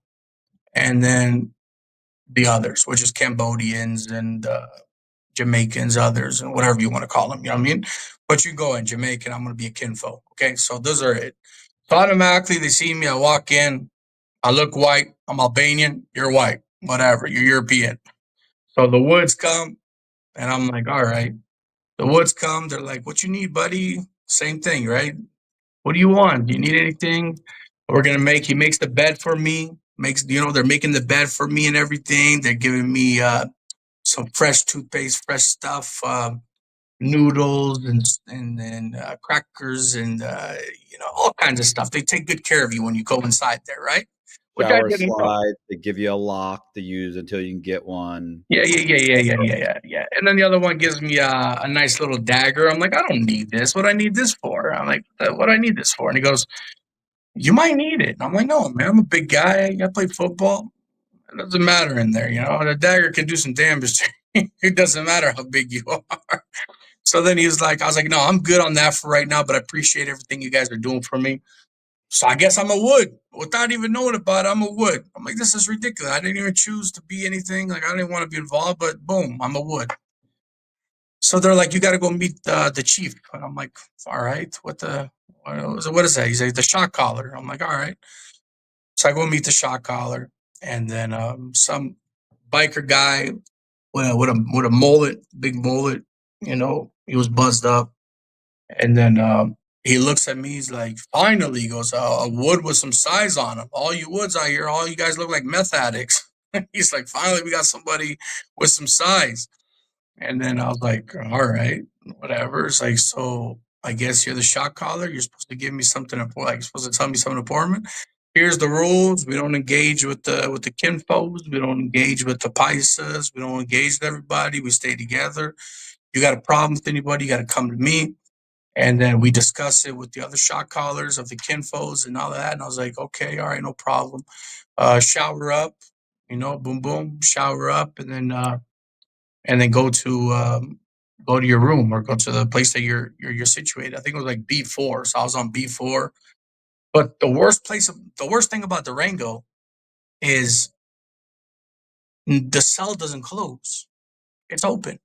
And then the others, which is Cambodians and Jamaicans, others, and whatever you want to call them. You know what I mean? But you go in Jamaican, I'm going to be a kinfo. Okay, so those are it. So automatically they see me, I walk in, I look white, I'm Albanian, you're white, whatever, you're European. So the woods come, and I'm like, all right. The woods come, they're like, what you need, buddy? Same thing, right? What do you want? Do you need anything? He makes the bed for me, they're making the bed for me and everything. They're giving me some fresh toothpaste, fresh stuff, noodles and crackers and all kinds of stuff. They take good care of you when you go inside there, right? Which I Shower didn't know. slide. They give you a lock to use until you can get one. Yeah. And then the other one gives me a nice little dagger. I'm like, I don't need this. What I need this for? I'm like, what do I need this for? And he goes, you might need it. And I'm like, no, man, I'm a big guy. I play football. It doesn't matter in there, The dagger can do some damage to you. It doesn't matter how big you are. So then I was like, no, I'm good on that for right now, but I appreciate everything you guys are doing for me. So I guess I'm a wood. Without even knowing about it, I'm a wood. I'm like, this is ridiculous. I didn't even choose to be anything. Like, I didn't want to be involved, but boom, I'm a wood. So they're like, you got to go meet the chief. And I'm like, all right, what is that? He's like, the shot caller. I'm like, all right. So I go meet the shot caller, and then some biker guy with a mullet, big mullet, he was buzzed up. And then he looks at me. He's like, finally, he goes, a wood with some size on him. All you woods out here, all you guys look like meth addicts. He's like, finally, we got somebody with some size. And then I was like, all right, whatever. It's like, so I guess you're the shot caller. You're supposed to give me something important. Like, you're supposed to tell me something important. Here's the rules. We don't engage with the kinfolks. We don't engage with the paisas. We don't engage with everybody. We stay together. You got a problem with anybody, you got to come to me. And then we discuss it with the other shot callers of the kinfos and all that. And I was like, okay, all right, no problem. Shower up, boom, boom, shower up, and then go to your room or go to the place that you're situated. I think it was like B4, so I was on B4. But the worst thing about Durango is the cell doesn't close; it's open.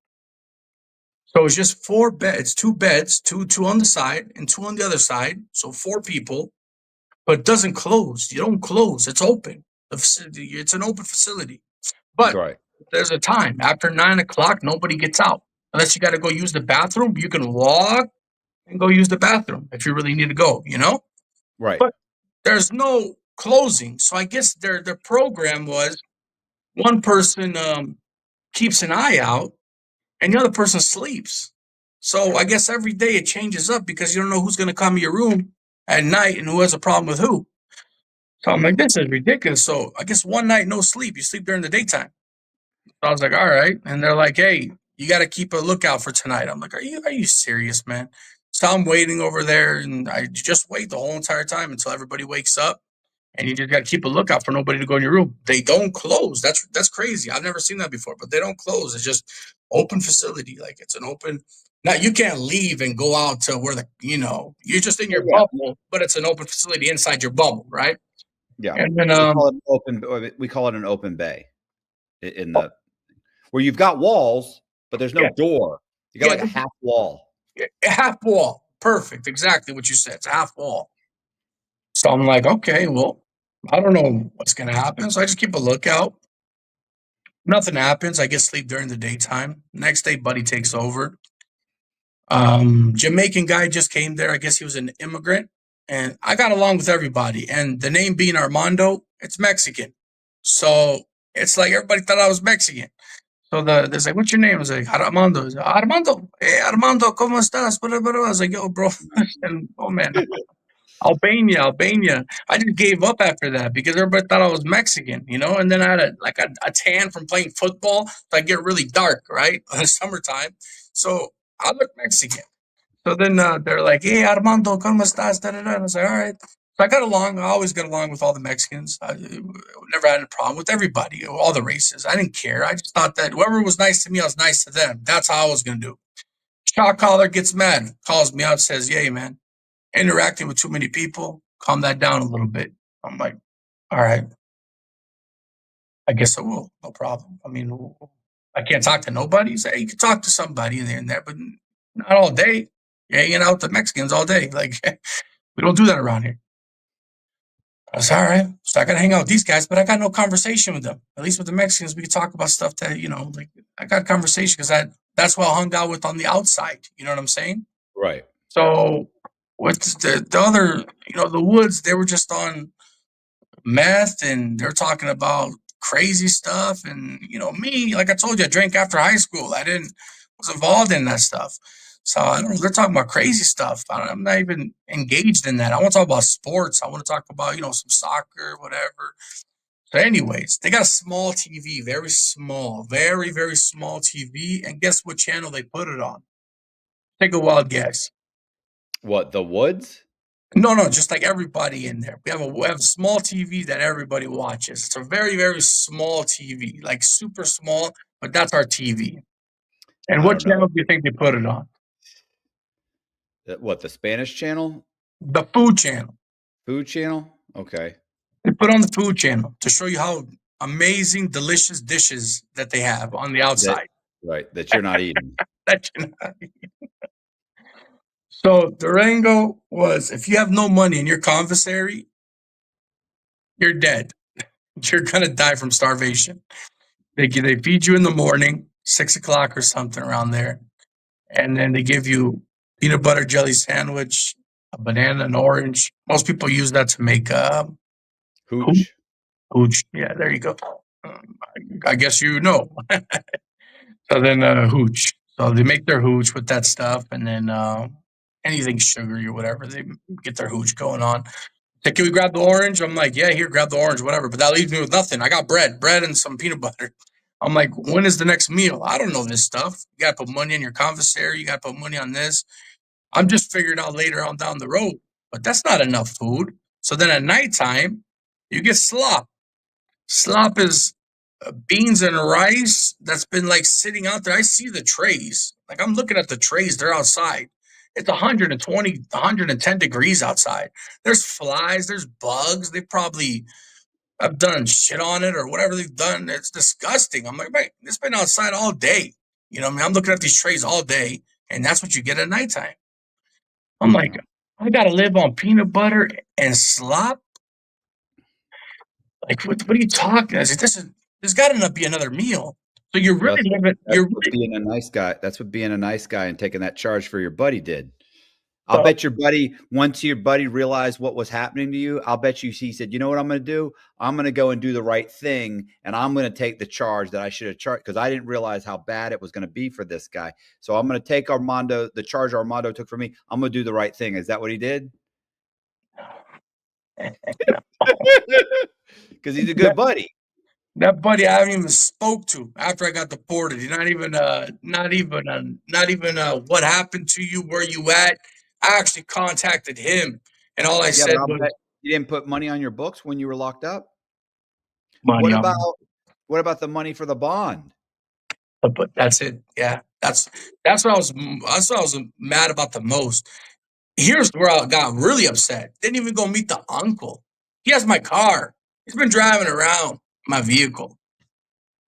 So it's just 4 beds, 2 beds, two on the side and 2 on the other side. So 4 people. but it doesn't close. You don't close. It's open. The facility, it's an open facility. But Right. there's a time. After 9 o'clock, nobody gets out. Unless you got to go use the bathroom, you can walk and go use the bathroom if you really need to go, you know? Right. But there's no closing. So I guess their program was one person keeps an eye out and the other person sleeps. So I guess every day it changes up because you don't know who's going to come to your room at night and who has a problem with who. So I'm like, this is ridiculous. So I guess one night, no sleep. You sleep during the daytime. So I was like, all right. And they're like, hey, you got to keep a lookout for tonight. I'm like, are you serious, man? So I'm waiting over there and I just wait the whole entire time until everybody wakes up. And you just got to keep a lookout for nobody to go in your room. They don't close. That's crazy. I've never seen that before, but they don't close. It's just open facility. Like it's an open. Now you can't leave and go out to where you're just in your bubble, but it's an open facility inside your bubble, right? Yeah. And then we call it an open bay in the where you've got walls, but there's no door. You got like a half wall. A half wall. Perfect. Exactly what you said. It's a half wall. So I'm like, okay, well, I don't know what's going to happen. So I just keep a lookout. Nothing happens. I get sleep during the daytime. Next day, buddy takes over. Jamaican guy just came there. I guess he was an immigrant. And I got along with everybody. And the name being Armando, it's Mexican. So it's like everybody thought I was Mexican. So they're like, what's your name? I was like, Armando. Like, Armando. Hey, Armando, ¿cómo estás? I was like, yo, bro. And, oh, man. Albania. I just gave up after that because everybody thought I was Mexican, and then I had a tan from playing football. So I get really dark, right? In the summertime. So I look Mexican. So then they're like, hey, Armando, ¿cómo estás? Da, da, da. And I was like, all right. So I got along. I always got along with all the Mexicans. I never had a problem with everybody, all the races. I didn't care. I just thought that whoever was nice to me, I was nice to them. That's how I was going to do. Shot caller gets mad, calls me out, says, yeah, man, interacting with too many people, calm that down a little bit. I'm like, all right. I guess I will. No problem. I mean, I can't talk to nobody. Say, you can talk to somebody in there and there, but not all day. You're hanging out with the Mexicans all day. Like, we don't do that around here. I was all right. So I got to hang out with these guys, but I got no conversation with them. At least with the Mexicans, we could talk about stuff that, like I got conversation because that's what I hung out with on the outside. You know what I'm saying? Right. So with the other, the Woods, they were just on meth and they're talking about crazy stuff. And, me, like I told you, I drank after high school. Was involved in that stuff. So I don't know. They're talking about crazy stuff. I'm not even engaged in that. I want to talk about sports. I want to talk about, some soccer, whatever. So anyways, they got a small TV, very small, very, very small TV. And guess what channel they put it on? Take a wild guess. What, the Woods? No, just like everybody in there. We have a small TV that everybody watches. It's a very, very small TV, like super small, but that's our TV. And what channel do you think they put it on? What, the Spanish channel? The food channel. Food channel? Okay. They put on the food channel to show you how amazing, delicious dishes that they have on the outside. That you're not eating. That you're not eating. So Durango was, if you have no money in your commissary, you're dead. You're going to die from starvation. They feed you in the morning, 6 o'clock or something around there. And then they give you peanut butter jelly sandwich, a banana, an orange. Most people use that to make hooch. Hooch. Yeah, there you go. I guess you know. So then hooch. So they make their hooch with that stuff. And then anything sugary or whatever, they get their hooch going on. Say, can we grab the orange? I'm like, yeah, here, grab the orange, whatever. But that leaves me with nothing. I got bread and some peanut butter. I'm like, when is the next meal? I don't know this stuff. You got to put money in your commissary. You got to put money on this. I'm just figuring out later on down the road. But that's not enough food. So then at nighttime, you get slop. Slop is beans and rice that's been like sitting out there. I see the trays. Like I'm looking at the trays. They're outside. It's 120, 110 degrees outside. There's flies. There's bugs. They probably have done shit on it or whatever they've done. It's disgusting. I'm like, wait, it's been outside all day. You know what I mean? I'm looking at these trays all day, and that's what you get at nighttime. I'm like, I gotta live on peanut butter and slop. Like, what are you talking? I said, there's got to be another meal. So you're Well, really living. that's You're what really. being a nice guy. That's what being a nice guy and taking that charge for your buddy did. I'll So, bet your buddy, once your buddy realized what was happening to you, I'll bet you he said, you know what I'm going to do? I'm going to go and do the right thing. And I'm going to take the charge that I should have charged because I didn't realize how bad it was going to be for this guy. So I'm going to take the charge Armando took from me. I'm going to do the right thing. Is that what he did? Because he's a good buddy. That buddy I haven't even spoke to after I got deported. He's not even what happened to you, where you at. I actually contacted him, and all I Yeah, said but I'll was bet you didn't put money on your books when you were locked up. money What on. about the money for the bond? But that's it. Yeah, that's what I was. That's what I was mad about the most. Here's where I got really upset. Didn't even go meet the uncle. He has my car. He's been driving around my vehicle.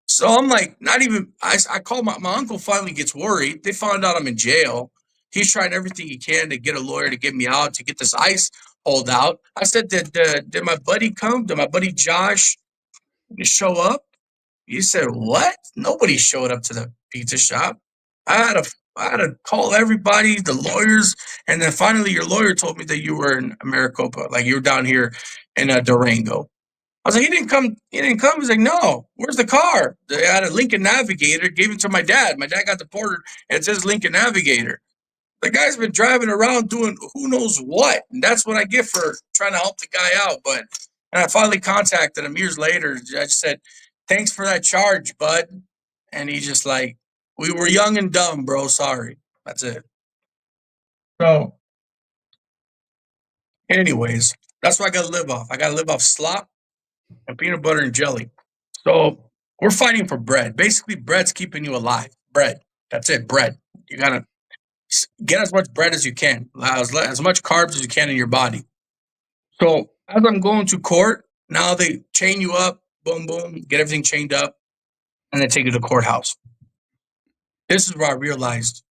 So I'm like, not even. I call my uncle. Finally gets worried. They found out I'm in jail. He's trying everything he can to get a lawyer to get me out, to get this ICE hold out. I said, did my buddy come? Did my buddy Josh show up? He said, what? Nobody showed up to the pizza shop. I had to call everybody, the lawyers, and then finally your lawyer told me that you were in Maricopa, like you were down here in Durango. I was like, he didn't come. He didn't come. He's like, no, where's the car? They had a Lincoln Navigator, gave it to my dad. My dad got deported, and it says Lincoln Navigator. The guy's been driving around doing who knows what. And that's what I get for trying to help the guy out. And I finally contacted him years later. I just said, thanks for that charge, bud. And he's just like, we were young and dumb, bro. Sorry. That's it. So, anyways, that's what I got to live off. I got to live off slop and peanut butter and jelly. So, we're fighting for bread. Basically, bread's keeping you alive. Bread. That's it. Bread. You got to get as much bread as you can, as much carbs as you can in your body. So as I'm going to court, now they chain you up, boom, boom, get everything chained up, and then take you to the courthouse. This is where I realized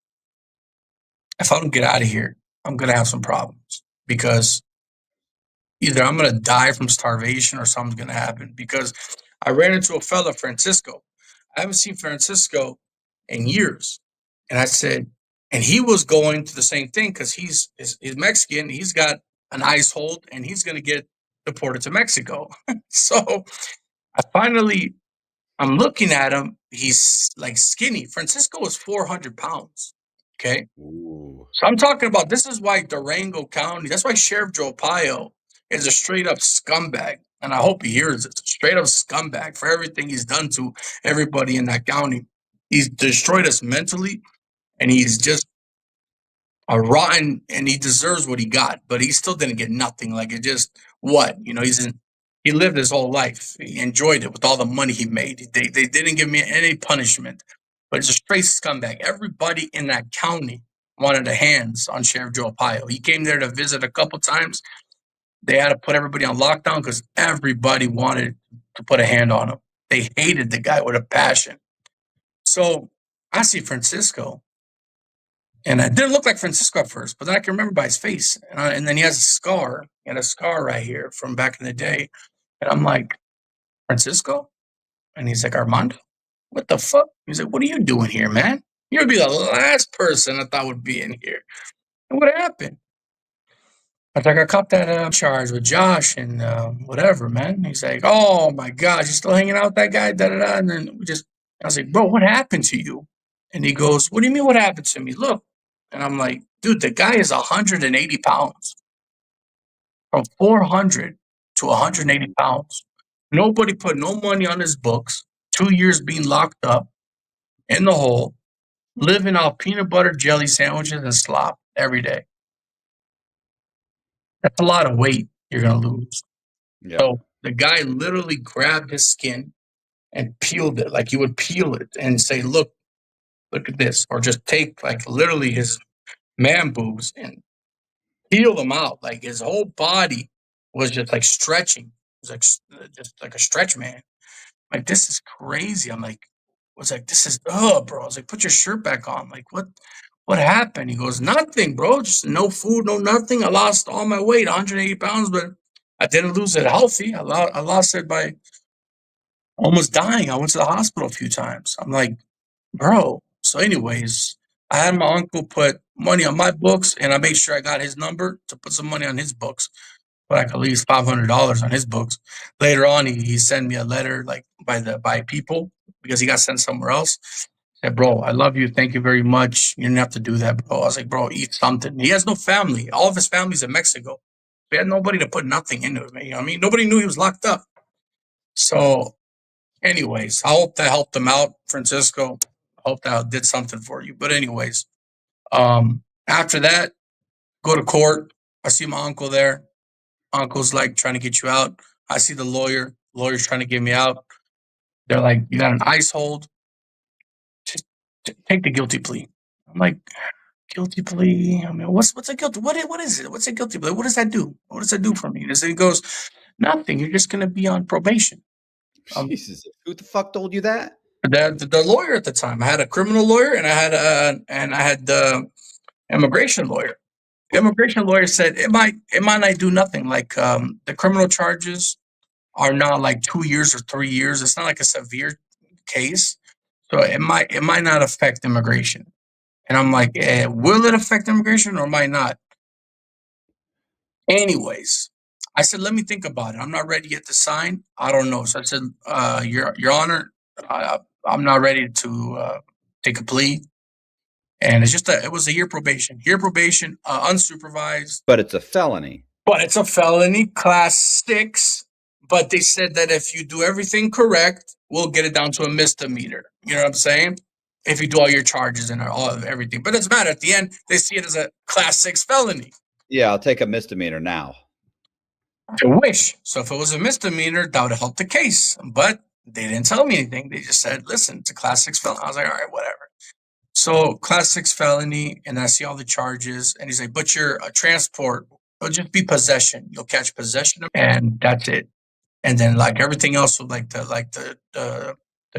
if I don't get out of here, I'm going to have some problems because either I'm going to die from starvation or something's going to happen. Because I ran into a fella, Francisco. I haven't seen Francisco in years. And I said, and he was going to the same thing because he's Mexican. He's got an ICE hold and he's going to get deported to Mexico. So I'm looking at him. He's like skinny. Francisco was 400 pounds. Okay. Ooh. So I'm talking about, this is why Durango County, that's why Sheriff Joe Pio is a straight up scumbag. And I hope he hears it. Straight up scumbag for everything he's done to everybody in that county. He's destroyed us mentally, and he's just a rotten, and he deserves what he got, but he still didn't get nothing. Like, it just, what? He lived his whole life. He enjoyed it with all the money he made. They didn't give me any punishment, but it's a straight scumbag. Everybody in that county wanted a hands on Sheriff Joe Pio. He came there to visit a couple times. They had to put everybody on lockdown because everybody wanted to put a hand on him. They hated the guy with a passion. So I see Francisco, and it didn't look like Francisco at first, but then I can remember by his face. And then he has a scar. He had a scar right here from back in the day. And I'm like, Francisco? And he's like, Armando? What the fuck? He's like, what are you doing here, man? You'll be the last person I thought would be in here. And what happened? I was like, I caught that charge with Josh and whatever, man. He's like, oh my gosh, you still hanging out with that guy? Da da da. And then I was like, bro, what happened to you? And he goes, what do you mean, what happened to me? Look. And I'm like, dude, the guy is 180 pounds. From 400 to 180 pounds. Nobody put no money on his books. 2 years being locked up in the hole, living off peanut butter jelly sandwiches and slop every day. That's a lot of weight you're going to lose. Yeah. So the guy literally grabbed his skin and peeled it, like he would peel it and say, look at this. Or just take like literally his man boobs and peel them out. Like his whole body was just like stretching. It was like just like a stretch man. Like, this is crazy. I'm like, this is, bro. I was like, put your shirt back on. Like, what what happened? He goes, nothing, bro. Just no food, no nothing. I lost all my weight, 180 pounds, but I didn't lose it healthy. I lost it by almost dying. I went to the hospital a few times. I'm like, bro. So anyways, I had my uncle put money on my books, and I made sure I got his number to put some money on his books, put like at least $500 on his books. Later on, he sent me a letter like by people because he got sent somewhere else. Said, bro, I love you. Thank you very much. You didn't have to do that, bro. I was like, bro, eat something. He has no family. All of his family's in Mexico. He had nobody to put nothing into it, man. You know what I mean? Nobody knew he was locked up. So anyways, I hope that helped him out, Francisco. I hope that did something for you. But anyways, after that, go to court. I see my uncle there. Uncle's like trying to get you out. I see the lawyer. Lawyer's trying to get me out. They're like, you got an ICE hold. Just take the guilty plea. I'm like, guilty plea? I mean, what's a guilty? What is it? What's a guilty plea? What does that do? What does that do for me? And he goes, nothing. You're just going to be on probation. Jesus, who the fuck told you that? The lawyer at the time. I had a criminal lawyer and I had the immigration lawyer. The immigration lawyer said it might not do nothing. Like the criminal charges are not like 2 years or 3 years. It's not like a severe case, so it might not affect immigration. And I'm like, will it affect immigration or might not? Anyways, I said, let me think about it. I'm not ready yet to sign. I don't know. So I said, Your Honor, I'm not ready to take a plea. And it's just it was a year probation, unsupervised. But it's a felony. But it's a felony, class 6. But they said that if you do everything correct, we'll get it down to a misdemeanor. You know what I'm saying? If you do all your charges and all of everything. But it doesn't matter. At the end, they see it as a class 6 felony. Yeah, I'll take a misdemeanor now. I wish. So if it was a misdemeanor, that would have helped the case. But they didn't tell me anything. They just said, listen, it's a class 6 felony. I was like, all right, whatever. So class 6 felony, and I see all the charges. And he's like, but your transport, it'll just be possession. You'll catch possession of it, and that's it. And then like everything else, like the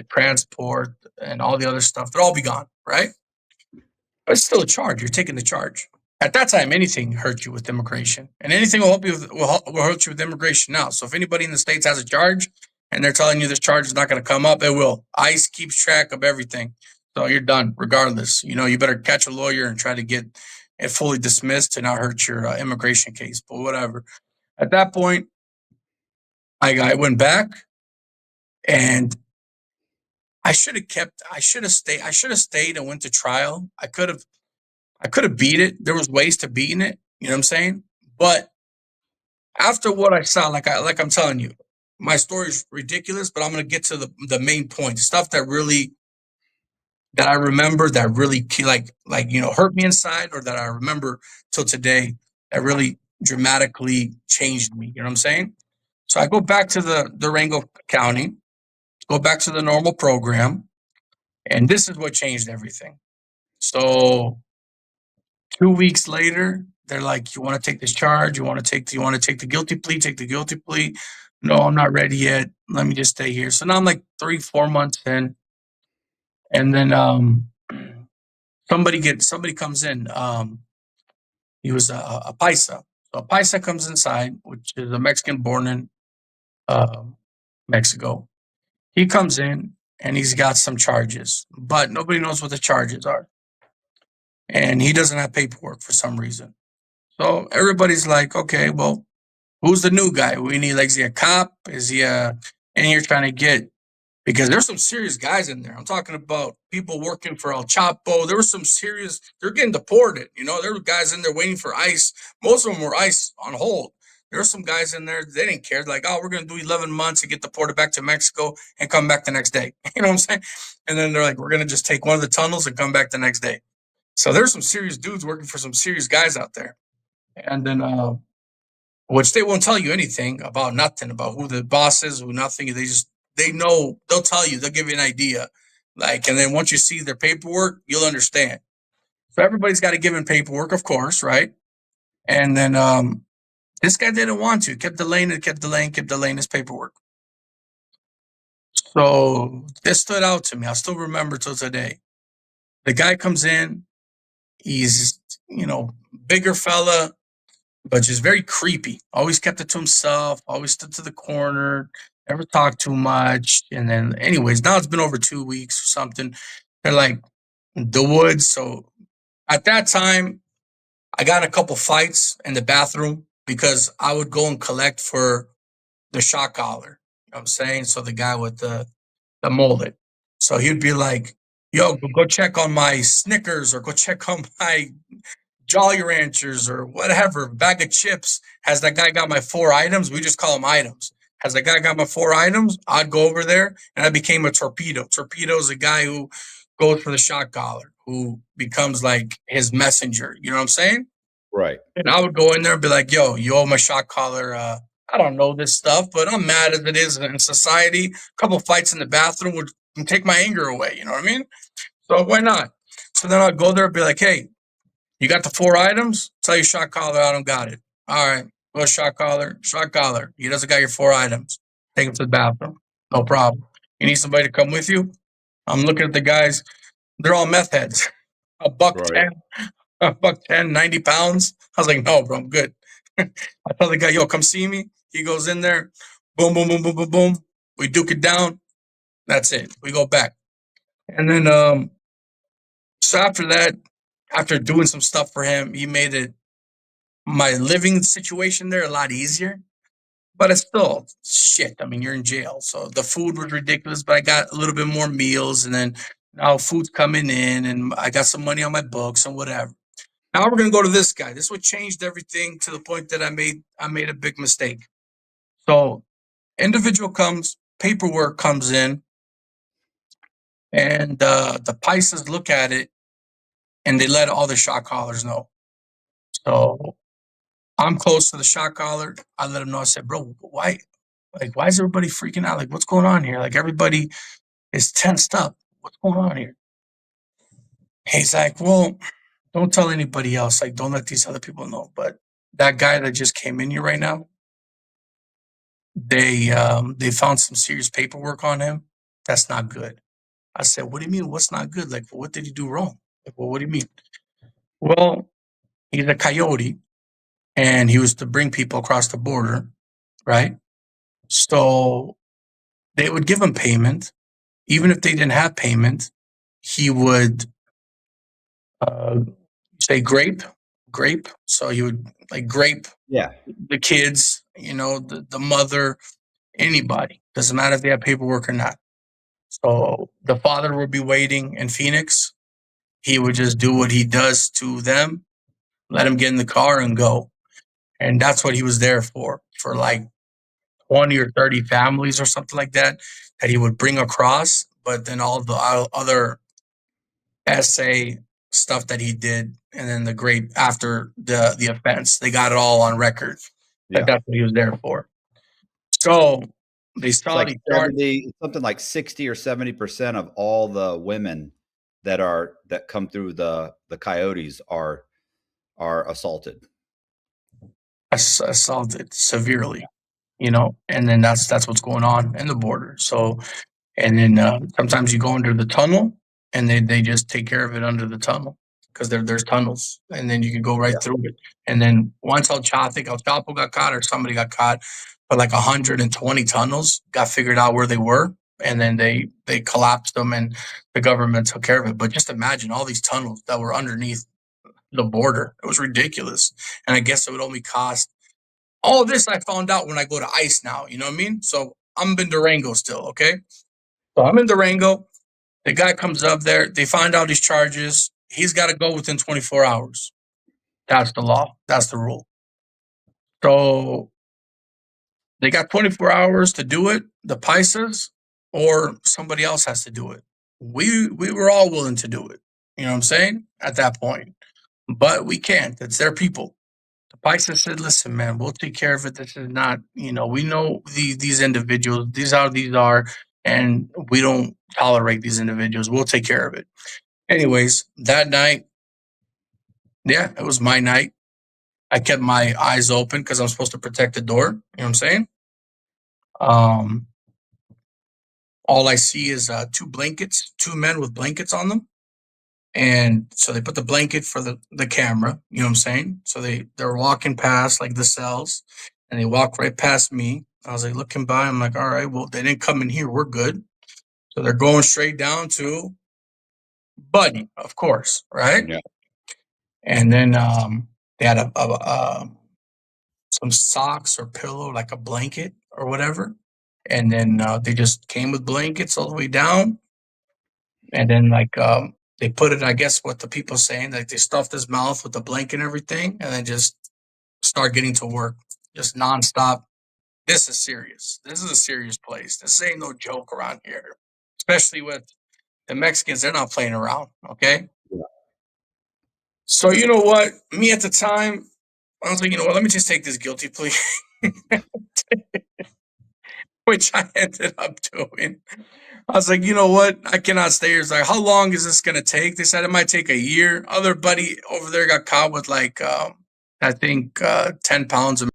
transport and all the other stuff, they'll all be gone, right? But it's still a charge. You're taking the charge. At that time, anything hurt you with immigration, and anything will help you will hurt you with immigration now. So if anybody in the States has a charge and they're telling you this charge is not going to come up, it will. ICE keeps track of everything. So you're done regardless. You know, you better catch a lawyer and try to get it fully dismissed to not hurt your immigration case, but whatever. At that point, I went back, and I should have stayed and went to trial. I could have beat it. There was ways to beating it. You know what I'm saying? But after what I saw, like I'm telling you, my story is ridiculous, but I'm going to get to the main point, stuff that I remember that really hurt me inside, or that I remember till today that really dramatically changed me. You know what I'm saying? So I go back to the Durango County, go back to the normal program, and this is what changed everything. So 2 weeks later, they're like, "You want to take this charge? You want to take the guilty plea? Take the guilty plea." No, I'm not ready yet. Let me just stay here. So now I'm like 3-4 months in, and then somebody comes in. He was a paisa. So a paisa comes inside, which is a Mexican born in Mexico. He comes in and he's got some charges, but nobody knows what the charges are. And he doesn't have paperwork for some reason. So everybody's like, okay, well, who's the new guy? We need, like, is he a cop? Is he and you're trying to get, because there's some serious guys in there. I'm talking about people working for El Chapo. There was some serious, they're getting deported. You know, there were guys in there waiting for ICE. Most of them were ICE on hold. There were some guys in there, they didn't care. Like, oh, we're going to do 11 months and get deported back to Mexico and come back the next day. You know what I'm saying? And then they're like, we're going to just take one of the tunnels and come back the next day. So there's some serious dudes working for some serious guys out there. And then, which they won't tell you anything about, nothing about who the boss is, who nothing. They know, they'll tell you, they'll give you an idea. Like, and then once you see their paperwork, you'll understand. So everybody's got to give in paperwork, of course, right? And then this guy didn't want to, kept delaying his paperwork. So this stood out to me. I still remember till today. The guy comes in, He's, bigger fella, but just very creepy. Always kept it to himself, always stood to the corner, never talked too much. And then, anyways, now it's been over 2 weeks or something. They're like, the woods. So at that time, I got in a couple fights in the bathroom because I would go and collect for the shot collar. You know what I'm saying? So the guy with the mullet. So he'd be like, yo, go check on my Snickers or go check on my Jolly Ranchers or whatever, bag of chips. Has that guy got my 4 items? We just call them items. Has that guy got my 4 items? I'd go over there and I became a torpedo. Torpedo is a guy who goes for the shot collar, who becomes like his messenger. You know what I'm saying? Right. And I would go in there and be like, yo, you owe my shot collar. I don't know this stuff, but I'm mad as it is in society. A couple fights in the bathroom would take my anger away. You know what I mean? So why not? So then I'd go there and be like, hey, you got the 4 items? Tell your shot caller I don't got it. All right. Well, shot caller. He doesn't got your 4 items. Take him to the bathroom. No problem. You need somebody to come with you? I'm looking at the guys. They're all meth heads. A buck Right. 10, a buck 10, 90 pounds. I was like, no, bro, I'm good. I tell the guy, yo, come see me. He goes in there. Boom, boom, boom, boom, boom, boom. We duke it down. That's it. We go back. And then, so after that, after doing some stuff for him, he made it my living situation there a lot easier. But it's still shit. I mean, you're in jail. So the food was ridiculous, but I got a little bit more meals, and then now food's coming in and I got some money on my books and whatever. Now we're gonna go to this guy. This what changed everything to the point that I made a big mistake. So individual comes, paperwork comes in, and the Pisces look at it and they let all the shot callers know. So I'm close to the shot caller. I let him know. I said, bro, why? Like, why is everybody freaking out? Like, what's going on here? Like, everybody is tensed up. What's going on here? He's like, well, don't tell anybody else. Like, don't let these other people know. But that guy that just came in here right now, they found some serious paperwork on him. That's not good. I said, what do you mean? What's not good? Like, what did he do wrong? Like, well, what do you mean? Well, he's a coyote, and he was to bring people across the border, right? So they would give him payment. Even if they didn't have payment, he would say grape. So he would like grape Yeah. the kids, the mother, anybody. Doesn't matter if they have paperwork or not. So the father would be waiting in Phoenix. He would just do what he does to them, let him get in the car and go. And that's what he was there for like 20 or 30 families or something like that he would bring across. But then all the other essay stuff that he did, and then the grape after the offense, they got it all on record. Yeah. That's what he was there for. So they It's saw like 70, something like 60 or 70% of all the women that come through the coyotes are assaulted. assaulted severely, and then that's what's going on in the border. So, and then sometimes you go under the tunnel, and they just take care of it under the tunnel because there's tunnels, and then you can go right through it. And then once El Chapo got caught, or somebody got caught, but like 120 tunnels got figured out where they were, and then they collapsed them, and the government took care of it. But just imagine all these tunnels that were underneath the border. It was ridiculous, and I guess it would only cost. All of this I found out when I go to ICE now. You know what I mean? So I'm in Durango still. Okay, so I'm in Durango. The guy comes up there. They find out his charges. He's got to go within 24 hours. That's the law. That's the rule. So they got 24 hours to do it, the Pisces, or somebody else has to do it. We were all willing to do it. You know what I'm saying? At that point. But we can't. It's their people. The Pisces said, listen, man, we'll take care of it. This is not, we know these individuals. These are, and we don't tolerate these individuals. We'll take care of it. Anyways, that night, yeah, it was my night. I kept my eyes open because I'm supposed to protect the door. You know what I'm saying? All I see is two men with blankets on them. And so they put the blanket for the camera, you know what I'm saying? So they're walking past like the cells, and they walk right past me. I was like looking by, I'm like, all right, well, they didn't come in here, we're good. So they're going straight down to Buddy, of course, right? Yeah. And then they had some socks or pillow, like a blanket or whatever. And then they just came with blankets all the way down. And then like they put it, I guess what the people saying, like they stuffed his mouth with the blanket and everything, and then just start getting to work, just nonstop. This is serious. This is a serious place. This ain't no joke around here, especially with the Mexicans. They're not playing around. Okay. Yeah. So you know what? Me at the time, I was like, you know what? Let me just take this guilty plea, which I ended up doing. I was like, you know what? I cannot stay here. It's like, how long is this gonna take? They said it might take a year. Other buddy over there got caught with like, I think 10 pounds of.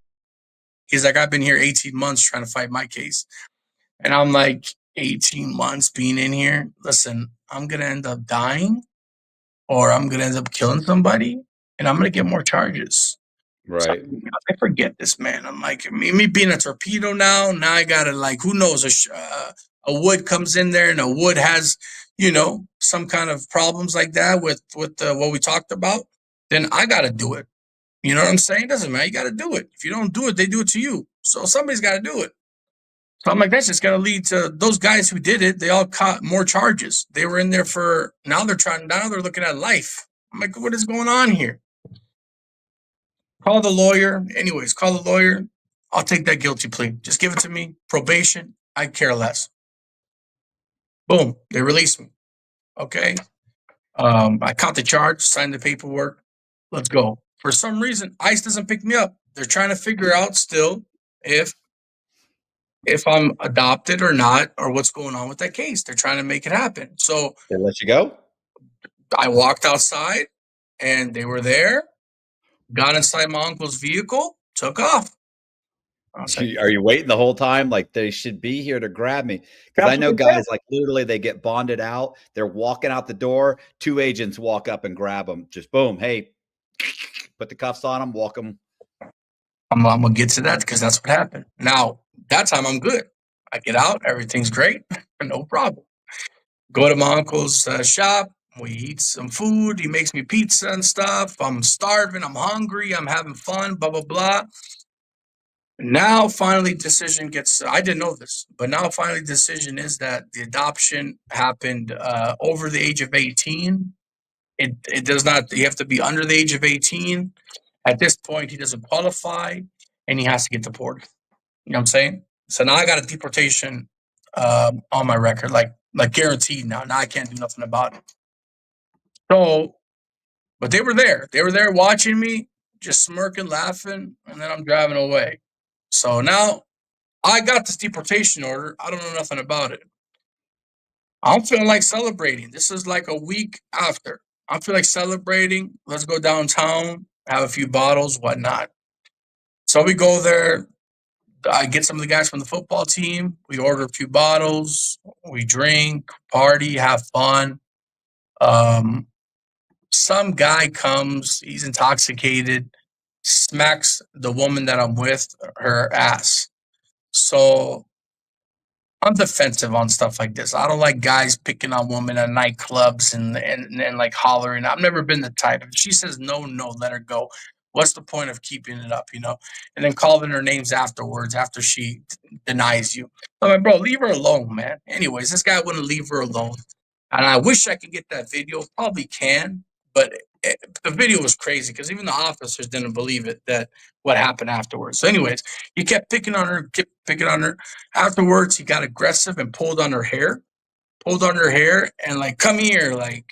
He's like, I've been here 18 months trying to fight my case, and I'm like, 18 months being in here. Listen, I'm gonna end up dying, or I'm gonna end up killing somebody, and I'm gonna get more charges. So Right. I forget this, man. I'm like, me being a torpedo now I gotta, like, who knows, a wood comes in there, and a wood has, some kind of problems like that with what we talked about, then I gotta do it. You know what I'm saying? Doesn't matter. You gotta do it. If you don't do it, they do it to you. So somebody's gotta do it. So I'm like, that's just gonna lead to those guys who did it. They all caught more charges. They were in there for, now they're looking at life. I'm like, what is going on here? Call the lawyer. Anyways, call the lawyer. I'll take that guilty plea. Just give it to me. Probation. I care less. Boom. They release me. Okay. I caught the charge, signed the paperwork. Let's go. For some reason, ICE doesn't pick me up. They're trying to figure out still if I'm adopted or not, or what's going on with that case. They're trying to make it happen. So They let you go? I walked outside, and they were there, got inside my uncle's vehicle, took off. I was like, Are you waiting the whole time? Like they should be here to grab me. Because I know guys like literally they get bonded out. They're walking out the door. 2 agents walk up and grab them. Just boom. Hey, put the cuffs on them. Walk them. I'm gonna get to that because that's what happened. Now that time I'm good. I get out, everything's great, no problem. Go to my uncle's shop. We eat some food. He makes me pizza and stuff. I'm starving. I'm hungry. I'm having fun. Blah blah blah. Now finally decision gets. I didn't know this, but now finally decision is that the adoption happened over the age of 18. It does not. You have to be under the age of 18. At this point, he doesn't qualify, and he has to get deported. You know what I'm saying? So now I got a deportation on my record, like guaranteed now. Now I can't do nothing about it. So, but they were there. They were there watching me, just smirking, laughing, and then I'm driving away. So now I got this deportation order. I don't know nothing about it. I'm feeling like celebrating. This is like a week after. I feel like celebrating. Let's go downtown, have a few bottles, whatnot. So we go there. I get some of the guys from the football team. We order a few bottles. We drink, party, have fun. Some guy comes. He's intoxicated, smacks the woman that I'm with, her ass. So I'm defensive on stuff like this. I don't like guys picking on women at nightclubs and like hollering. I've never been the type. If she says no, let her go. What's the point of keeping it up, And then calling her names afterwards after she denies you. I'm like, bro, leave her alone, man. Anyways, this guy wouldn't leave her alone. And I wish I could get that video. Probably can, but the video was crazy because even the officers didn't believe it, that what happened afterwards. So anyways, he kept picking on her. Afterwards, he got aggressive and pulled on her hair, and like, come here, like,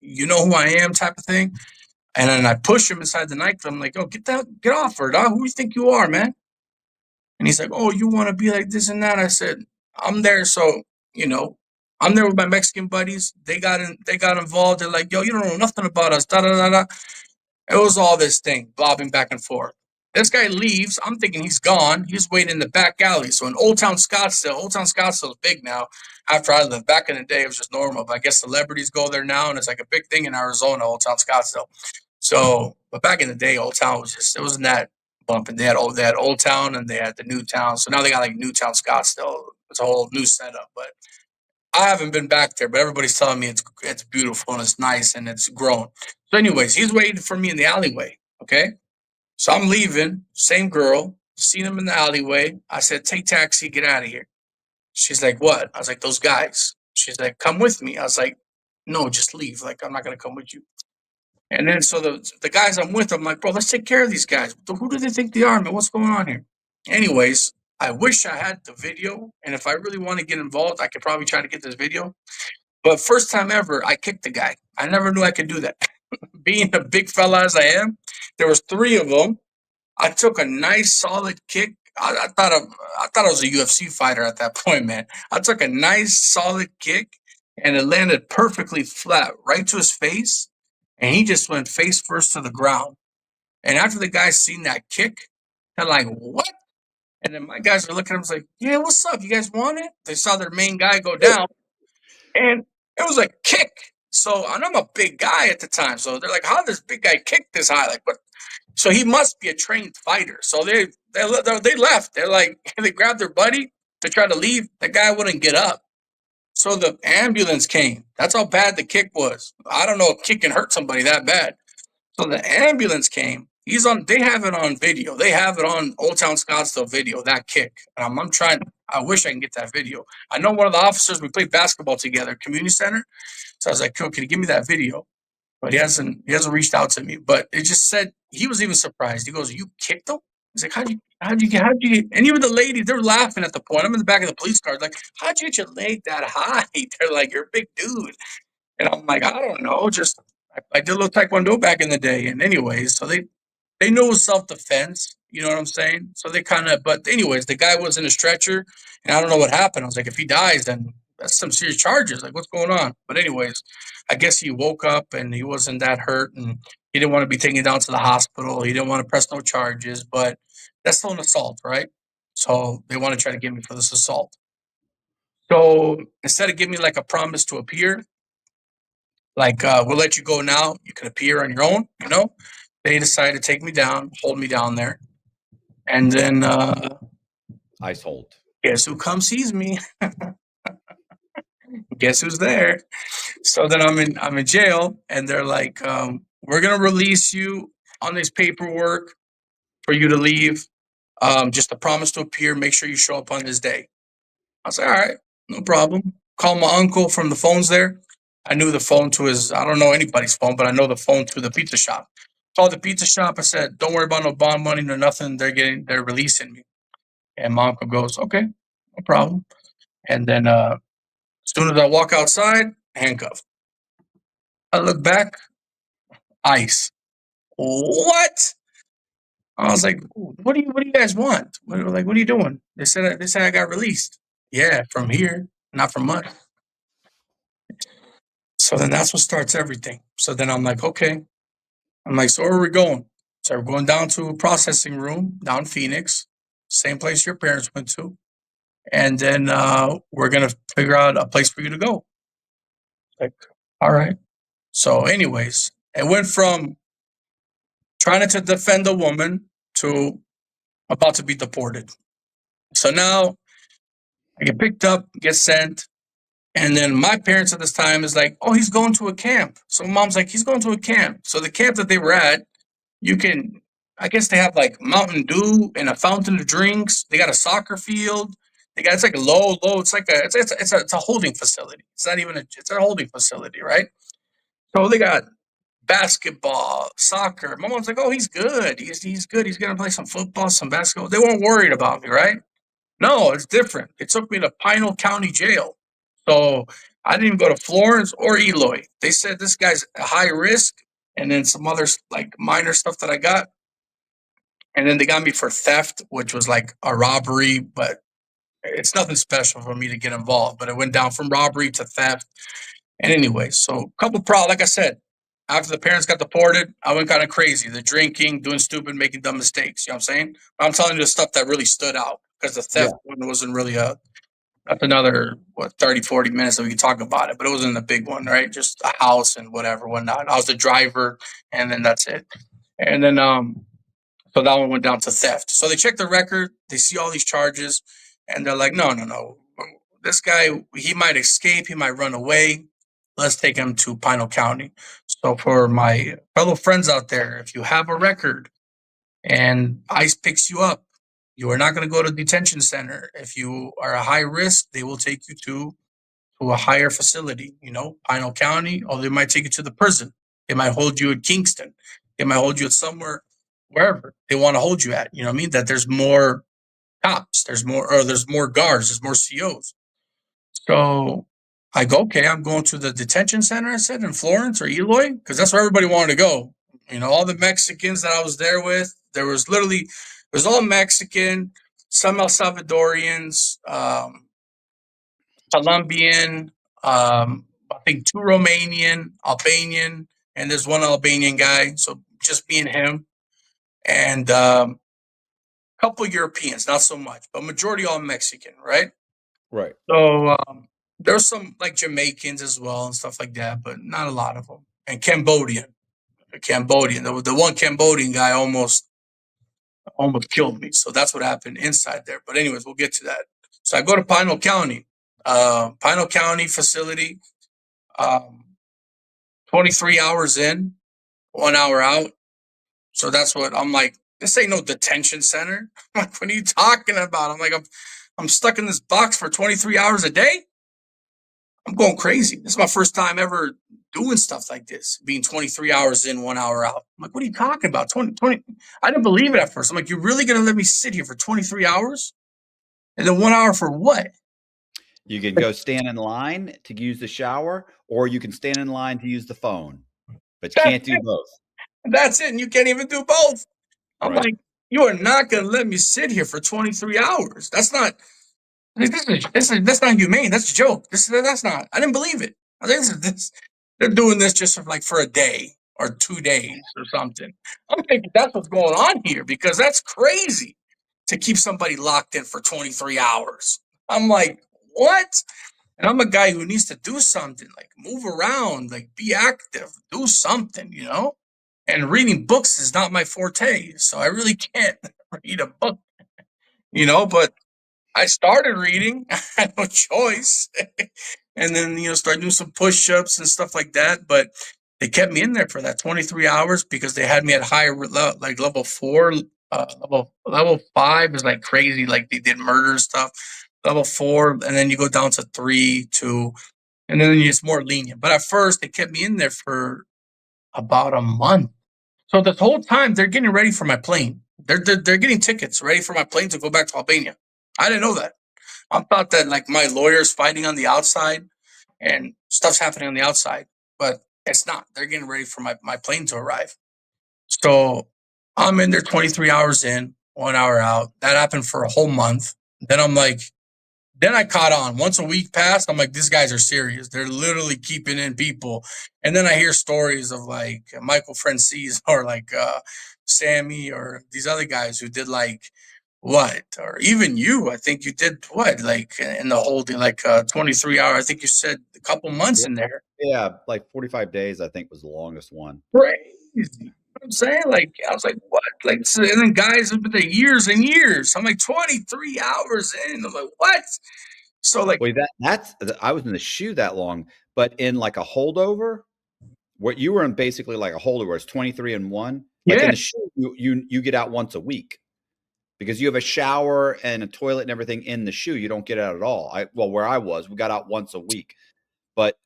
you know who I am type of thing. And then I push him inside the nightclub. I'm like, oh, get off her, dog. Who you think you are, man? And he's like, oh, you want to be like this and that. I said, I'm there. So, I'm there with my Mexican buddies. They got involved. They're like, yo, you don't know nothing about us. Da, da, da, da. It was all this thing, bobbing back and forth. This guy leaves. I'm thinking he's gone. He's waiting in the back alley. So in Old Town Scottsdale is big now. After I lived back in the day, it was just normal. But I guess celebrities go there now, and it's like a big thing in Arizona, Old Town Scottsdale. So, but back in the day, Old Town was just, it wasn't that bumping. They had Old Town and they had the New Town. So now they got like New Town Scottsdale. It's a whole new setup. But I haven't been back there, but everybody's telling me it's beautiful and it's nice and it's grown. So, anyways, he's waiting for me in the alleyway. Okay. So I'm leaving, same girl, seen him in the alleyway. I said, take taxi, get out of here. She's like, what? I was like, those guys. She's like, come with me. I was like, no, just leave. Like, I'm not going to come with you. And then so the guys I'm with, I'm like, bro, let's take care of these guys. Who do they think they are, man? What's going on here? Anyways, I wish I had the video. And if I really want to get involved, I could probably try to get this video. But first time ever, I kicked the guy. I never knew I could do that. Being a big fella as I am, there was 3 of them. I took a nice solid kick. I thought I was a UFC fighter at that point, man. I took a nice solid kick and it landed perfectly flat right to his face. And he just went face first to the ground. And after the guys seen that kick, they're like, what? And then my guys are looking at him like, yeah, what's up? You guys want it? They saw their main guy go down. And it was a kick. So, and I'm a big guy at the time. So they're like, how does this big guy kick this high? Like, what? So he must be a trained fighter. So they left. They're like, they grabbed their buddy to try to leave. The guy wouldn't get up. So the ambulance came. That's how bad the kick was. I don't know if kick can hurt somebody that bad. So the ambulance came. They have it on video. They have it on Old Town Scottsdale video, that kick. I'm trying, I wish I can get that video. I know one of the officers, we played basketball together, community center. So I was like, can you give me that video? But he hasn't reached out to me. But it just said, he was even surprised. He goes, you kicked him? He's like, how'd you get, and even the ladies, they're laughing at the point. I'm in the back of the police car, like, how'd you get your leg that high? They're like, you're a big dude. And I'm like, I don't know. Just, I did a little Taekwondo back in the day. And anyways, so they knew it was self-defense. You know what I'm saying? So they kind of, but anyways, the guy was in a stretcher and I don't know what happened. I was like, if he dies, then that's some serious charges. Like, what's going on? But anyways, I guess he woke up and he wasn't that hurt and he didn't want to be taken down to the hospital. He didn't want to press no charges, but that's still an assault, right? So they want to try to get me for this assault. So instead of giving me like a promise to appear, like, we'll let you go now. You can appear on your own, you know? They decided to take me down, hold me down there. And then Ice hold. Guess who comes sees me? Guess who's there? So then I'm in jail, and they're like, we're gonna release you on this paperwork for you to leave. Just a promise to appear. Make sure you show up on this day. I was like, all right, no problem. Call my uncle from the phones there. I knew the phone to his. I don't know anybody's phone, but I know the phone to the pizza shop. Called the pizza shop. I said, don't worry about no bond money, no nothing. They're releasing me. And my uncle goes, okay, no problem. And then as soon as I walk outside, handcuffed. I look back, ice. What? I was like, what do you guys want? What are you doing? They said I got released. Yeah, from here, not from us. So then that's what starts everything. So then I'm like, okay. I'm like, so where are we going? So we're going down to a processing room down Phoenix, same place your parents went to. And then we're going to figure out a place for you to go. Like, all right. So anyways, it went from trying to defend a woman to about to be deported. So now I get picked up, get sent. And then my parents at this time is like, oh, he's going to a camp. So mom's like, he's going to a camp. So the camp that they were at, I guess they have like Mountain Dew and a fountain of drinks. They got a soccer field. It's like low. It's like it's a holding facility. It's not even it's a holding facility, right? So they got basketball, soccer. My mom's like, oh, he's good. He's good. He's gonna play some football, some basketball. They weren't worried about me, right? No, it's different. They took me to Pinal County Jail. So I didn't even go to Florence or Eloy. They said this guy's a high risk, and then some other like minor stuff that I got. And then they got me for theft, which was like a robbery, but it's nothing special for me to get involved. But it went down from robbery to theft. And anyway, so like I said, After the parents got deported, I went kind of crazy. The drinking, doing stupid, making dumb mistakes. You know what I'm saying? But I'm telling you the stuff that really stood out because the Yeah. theft one wasn't really a. That's another, 30, 40 minutes that we could talk about it, but it wasn't a big one, right? Just a house and whatever, whatnot. I was the driver, and then that's it. And then, so that one went down to theft. So they check the record, they see all these charges, and they're like, no, no, no. This guy, he might escape, he might run away. Let's take him to Pinal County. So for my fellow friends out there, if you have a record and ICE picks you up, you are not going to go to detention center. If you are a high risk, they will take you to a higher facility, Pinal County, or they might take you to the prison. They might hold you at Kingston. They might hold you at somewhere, wherever they want to hold you at. You know what I mean? That there's more cops, there's more guards, there's more COs. So I go, okay, I'm going to the detention center, I said, in Florence or Eloy, because that's where everybody wanted to go. All the Mexicans that I was there with, it was all Mexican, some El Salvadorians, Colombian, I think 2 Romanian, Albanian, and there's 1 Albanian guy. So just me and him, and a couple Europeans, not so much, but majority all Mexican, right? Right. So there's some like Jamaicans as well and stuff like that, but not a lot of them. And Cambodian, the one Cambodian guy almost killed me. So that's what happened inside there. But anyways, we'll get to that. So I go to Pinal County facility, 23 hours in, 1 hour out. So that's what I'm like. This ain't no detention center. I'm like, what are you talking about? I'm like, I'm stuck in this box for 23 hours a day. I'm going crazy. This is my first time ever doing stuff like this, being 23 hours in, 1 hour out. I'm like, what are you talking about? 20. I didn't believe it at first. I'm like, you're really going to let me sit here for 23 hours? And then 1 hour for what? You can go stand in line to use the shower, or you can stand in line to use the phone, but you can't do both. That's it. And you can't even do both. I'm Right. like, you are not going to let me sit here for 23 hours. That's not, that's not humane. That's a joke. That's not, I didn't believe it. I think they're doing this just for a day or 2 days or something. I'm thinking that's what's going on here, because that's crazy to keep somebody locked in for 23 hours. I'm like, what? And I'm a guy who needs to do something, like move around, like be active, do something, And reading books is not my forte, so I really can't read a book, But I started reading. I had no choice. And then, start doing some push-ups and stuff like that. But they kept me in there for that 23 hours because they had me at higher, like level 4. Level 5 is like crazy. Like they did murder stuff. Level 4, and then you go down to 3, 2, and then it's more lenient. But at first, they kept me in there for about a month. So the whole time they're getting ready for my plane. They're getting tickets ready for my plane to go back to Albania. I didn't know that. I thought that like my lawyer's fighting on the outside and stuff's happening on the outside, but it's not. They're getting ready for my plane to arrive. So I'm in there 23 hours in, 1 hour out. That happened for a whole month. Then I'm like, then I caught on. Once a week passed, I'm like, these guys are serious. They're literally keeping in people. And then I hear stories of like Michael Francis or like Sammy or these other guys who did like what? Or even you, I think you did what? Like in the holding, like 23 hour, I think you said a couple months in there. Yeah, like 45 days, I think, was the longest one. Crazy. You know what I'm saying? Like, I was like, what? Like, so, and then guys have been there years and years. I'm like 23 hours in. I'm like, what? So like, Wait, that's I was in the shoe that long, but in like a holdover, what you were in basically like a holdover, it's 23 and 1. Like yeah. in the shoe, you get out once a week because you have a shower and a toilet and everything in the shoe. You don't get out at all. Where I was, we got out once a week, but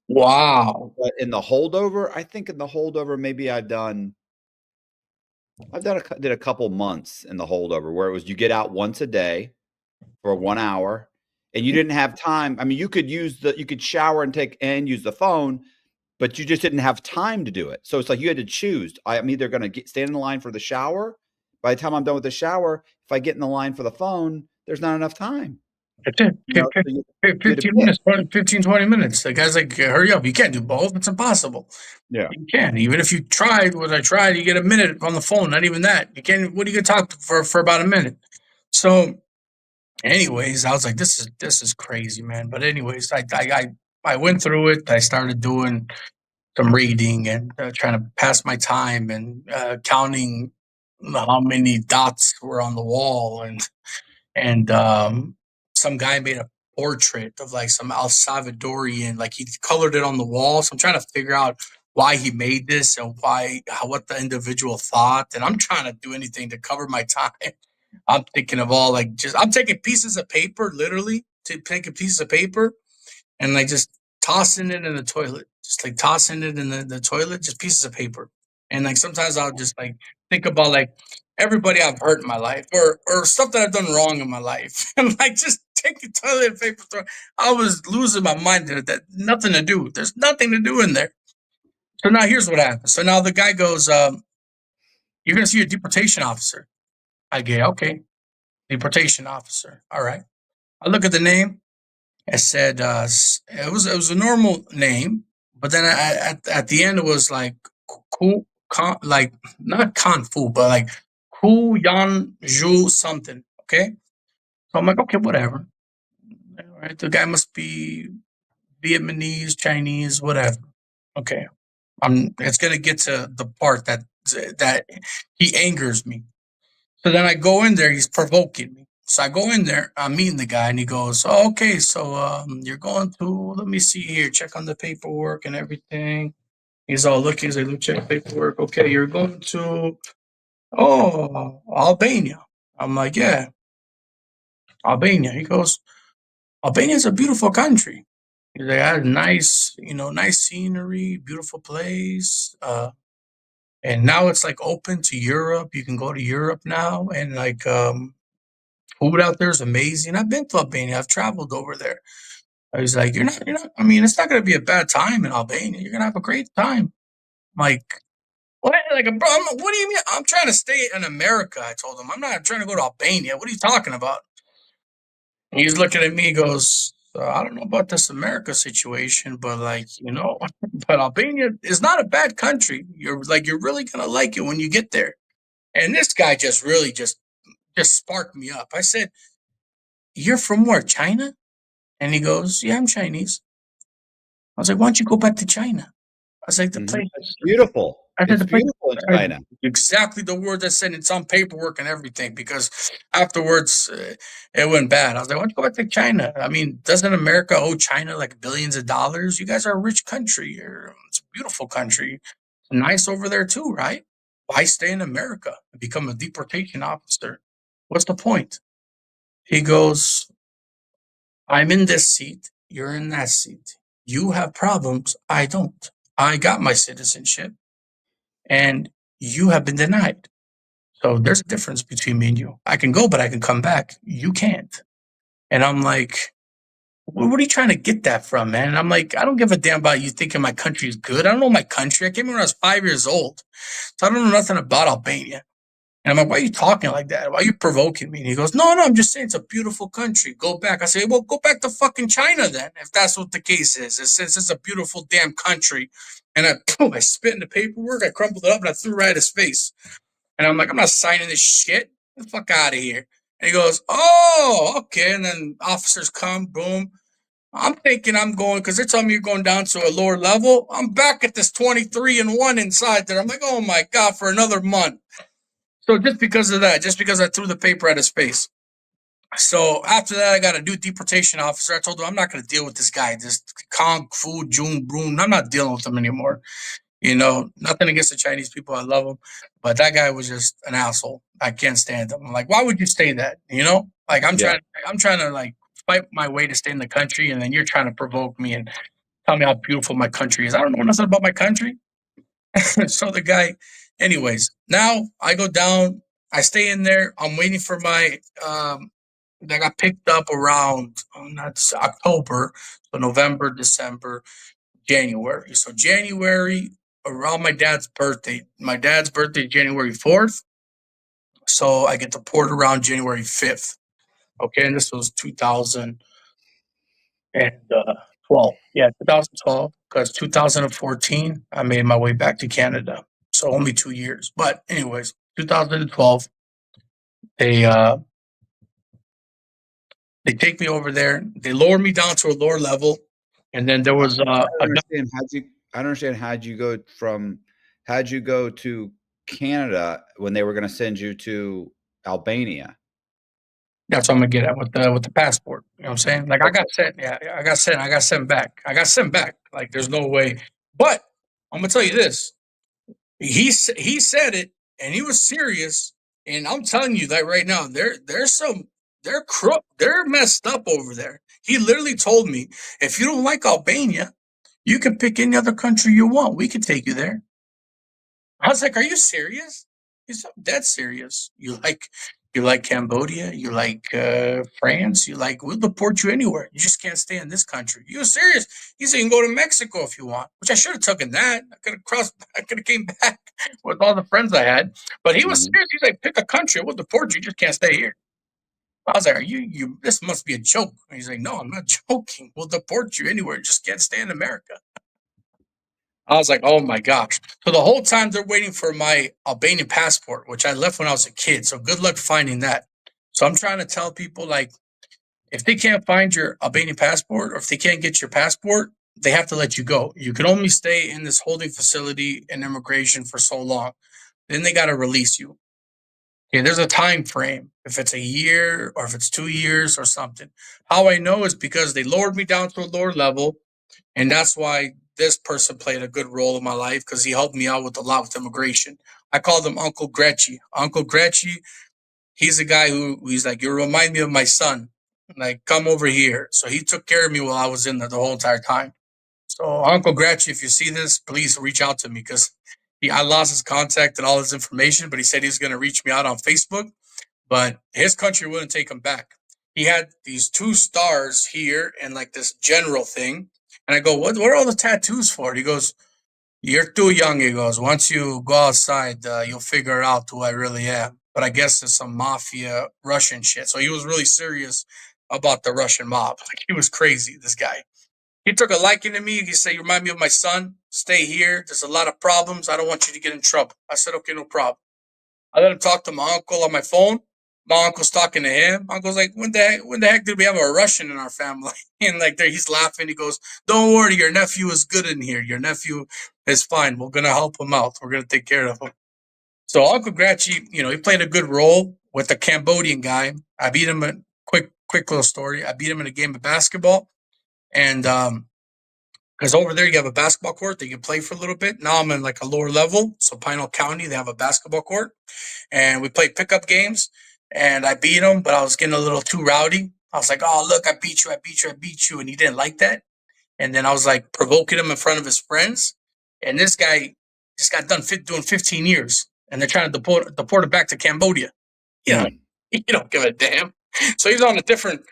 Wow. But in the holdover, I think in the holdover, maybe did a couple months in the holdover where it was you get out once a day for 1 hour and you didn't have time. I mean, you could shower and use the phone, but you just didn't have time to do it. So it's like you had to choose. I'm either going to stand in the line for the shower. By the time I'm done with the shower, if I get in the line for the phone, there's not enough time. That's it. You know, so you had to 15 pick. minutes, 20 minutes. The guy's like, hurry up. You can't do both. It's impossible. Yeah. You can't. Even if you tried what I tried, you get a minute on the phone. Not even that. You can't. What are you going to talk for about a minute? So, anyways, I was like, this is crazy, man. But anyways, I went through it. I started doing some reading and trying to pass my time and counting how many dots were on the wall and some guy made a portrait of like some El Salvadorian, like he colored it on the wall. So I'm trying to figure out why he made this and what the individual thought. And I'm trying to do anything to cover my time. I'm thinking of all like I'm taking pieces of paper, literally, to take a piece of paper and like just tossing it in the toilet, just like tossing it in the toilet, just pieces of paper. And like sometimes I'll just like think about like everybody I've hurt in my life or stuff that I've done wrong in my life. And like just taking toilet paper throw. I was losing my mind that nothing to do. There's nothing to do in there. So now here's what happens. So now the guy goes, you're gonna see a deportation officer. I get okay, deportation officer. All right. I look at the name. I said it was a normal name, but then at the end it was like cool, like not kung fu, but like Ku Yan Zhu something. Okay, so I'm like, okay, whatever. All right, the guy must be Vietnamese, Chinese, whatever. Okay, It's gonna get to the part that he angers me. So then I go in there, he's provoking me. So I go in there, I'm meeting the guy, and he goes, oh, okay, so you're going to, let me see here, check on the paperwork and everything. He's all looking, he's like, look, check paperwork. Okay, you're going to, Albania. I'm like, yeah, Albania. He goes, Albania's a beautiful country. He's like, I had nice, nice scenery, beautiful place. And now it's like open to Europe. You can go to Europe now. And like, food out there is amazing. I've been to Albania. I've traveled over there. I was like, you're not. I mean, it's not going to be a bad time in Albania. You're going to have a great time. I'm like, what? Like, bro, what do you mean? I'm trying to stay in America. I told him, I'm not trying to go to Albania. What are you talking about? And he's looking at me. He goes, I don't know about this America situation, but like, but Albania is not a bad country. You're really going to like it when you get there. And this guy just really just sparked me up. I said, you're from where? China? And he goes, yeah, I'm Chinese. I was like, why don't you go back to China? I was like, the place. It's beautiful. I said, It's the place. beautiful in China. Exactly the words I said. It's on paperwork and everything because afterwards it went bad. I was like, why don't you go back to China? I mean, doesn't America owe China like billions of dollars? You guys are a rich country. It's a beautiful country. Nice over there too, right? Why stay in America and become a deportation officer? What's the point? He goes, I'm in this seat. You're in that seat. You have problems. I don't. I got my citizenship and you have been denied. So there's a difference between me and you. I can go, but I can come back. You can't. And I'm like, what are you trying to get that from, man? And I'm like, I don't give a damn about you thinking my country is good. I don't know my country. I came here when I was 5 years old. So I don't know nothing about Albania. And I'm like, why are you talking like that? Why are you provoking me? And he goes, no, I'm just saying it's a beautiful country. Go back. I say, well, go back to fucking China then, if that's what the case is. Since it's a beautiful damn country. And I spit in the paperwork, I crumpled it up, and I threw it right at his face. And I'm like, I'm not signing this shit. Get the fuck out of here. And he goes, oh, okay. And then officers come, boom. I'm thinking I'm going, because they're telling me you're going down to a lower level. I'm back at this 23-1 inside there. I'm like, oh my God, for another month. So just because of that, just because I threw the paper at his face. So after that, I got a new deportation officer. I told him I'm not going to deal with this guy, this Kung Fu Jun Brun. I'm not dealing with him anymore. Nothing against the Chinese people. I love them. But that guy was just an asshole. I can't stand him. I'm like, why would you say that? Like I'm trying to like fight my way to stay in the country. And then you're trying to provoke me and tell me how beautiful my country is. I don't know nothing about my country. So the guy, anyways, now I go down, I stay in there. I'm waiting for my, I got picked up around, that's October, so November, December, January. So January, around my dad's birthday. My dad's birthday, January 4th. So I get deported around January 5th. Okay, and this was 2012. Yeah, 2012. Because 2014, I made my way back to Canada. So only 2 years. But anyways, 2012, they they take me over there. They lower me down to a lower level, and then there was I don't a understand I don't understand how'd you go to Canada when they were going to send you to Albania? That's what I'm gonna get at with the passport. You know what I'm saying? Like I Okay. got sent, yeah, I got sent back. I got sent back. Like there's no way. But I'm gonna tell you this. He said it, and he was serious. And I'm telling you that right now, they're crook, they're messed up over there. He literally told me, if you don't like Albania, you can pick any other country you want. We can take you there. I was like, "Are you serious?" He's dead serious. You like Cambodia, you like France, you like we'll deport you anywhere. You just can't stay in this country. You serious? He said you can go to Mexico if you want, which I should have taken that. I could have crossed. I could have came back with all the friends I had. But he was Mhm. serious. He's like, pick a country, we'll deport you. You just can't stay here. I was like, you? This must be a joke. And he's like, no, I'm not joking. We'll deport you anywhere. You just can't stay in America. I was like, oh my gosh. So the whole time they're waiting for my Albanian passport, which I left when I was a kid. So good luck finding that. So I'm trying to tell people like, if they can't find your Albanian passport or if they can't get your passport, they have to let you go. You can only stay in this holding facility in immigration for so long. Then they got to release you. Okay, there's a time frame. If it's a year or if it's 2 years or something. How I know is because they lowered me down to a lower level. And that's why this person played a good role in my life because he helped me out with a lot with immigration. I called him Uncle Gretchy. Uncle Gretchy, he's a guy he's like, you remind me of my son. Like, come over here. So he took care of me while I was in there the whole entire time. So Uncle Gretchy, if you see this, please reach out to me because I lost his contact and all his information, but he said he's going to reach me out on Facebook. But his country wouldn't take him back. He had these 2 stars here and like this general thing. And I go, what are all the tattoos for? He goes, you're too young. He goes, once you go outside, you'll figure out who I really am. But I guess it's some mafia Russian shit. So he was really serious about the Russian mob. Like he was crazy, this guy. He took a liking to me. He said, you remind me of my son. Stay here. There's a lot of problems. I don't want you to get in trouble. I said, okay, no problem. I let him talk to my uncle on my phone. My uncle's talking to him. Uncle's like, when the heck did we have a Russian in our family? And like there, he's laughing. He goes, don't worry, your nephew is good in here. Your nephew is fine. We're gonna help him out. We're gonna take care of him. So Uncle Gratchy, he played a good role with the Cambodian guy. I beat him. Quick little story. I beat him in a game of basketball, and because over there you have a basketball court that you can play for a little bit. Now I'm in like a lower level, so Pinal County they have a basketball court, and we played pickup games. And I beat him, but I was getting a little too rowdy. I was like, "Oh, look, I beat you, I beat you, I beat you," and he didn't like that. And then I was like provoking him in front of his friends, and this guy just got done doing 15 years, and they're trying to deport him back to Cambodia. You know, you don't give a damn. So he's on a different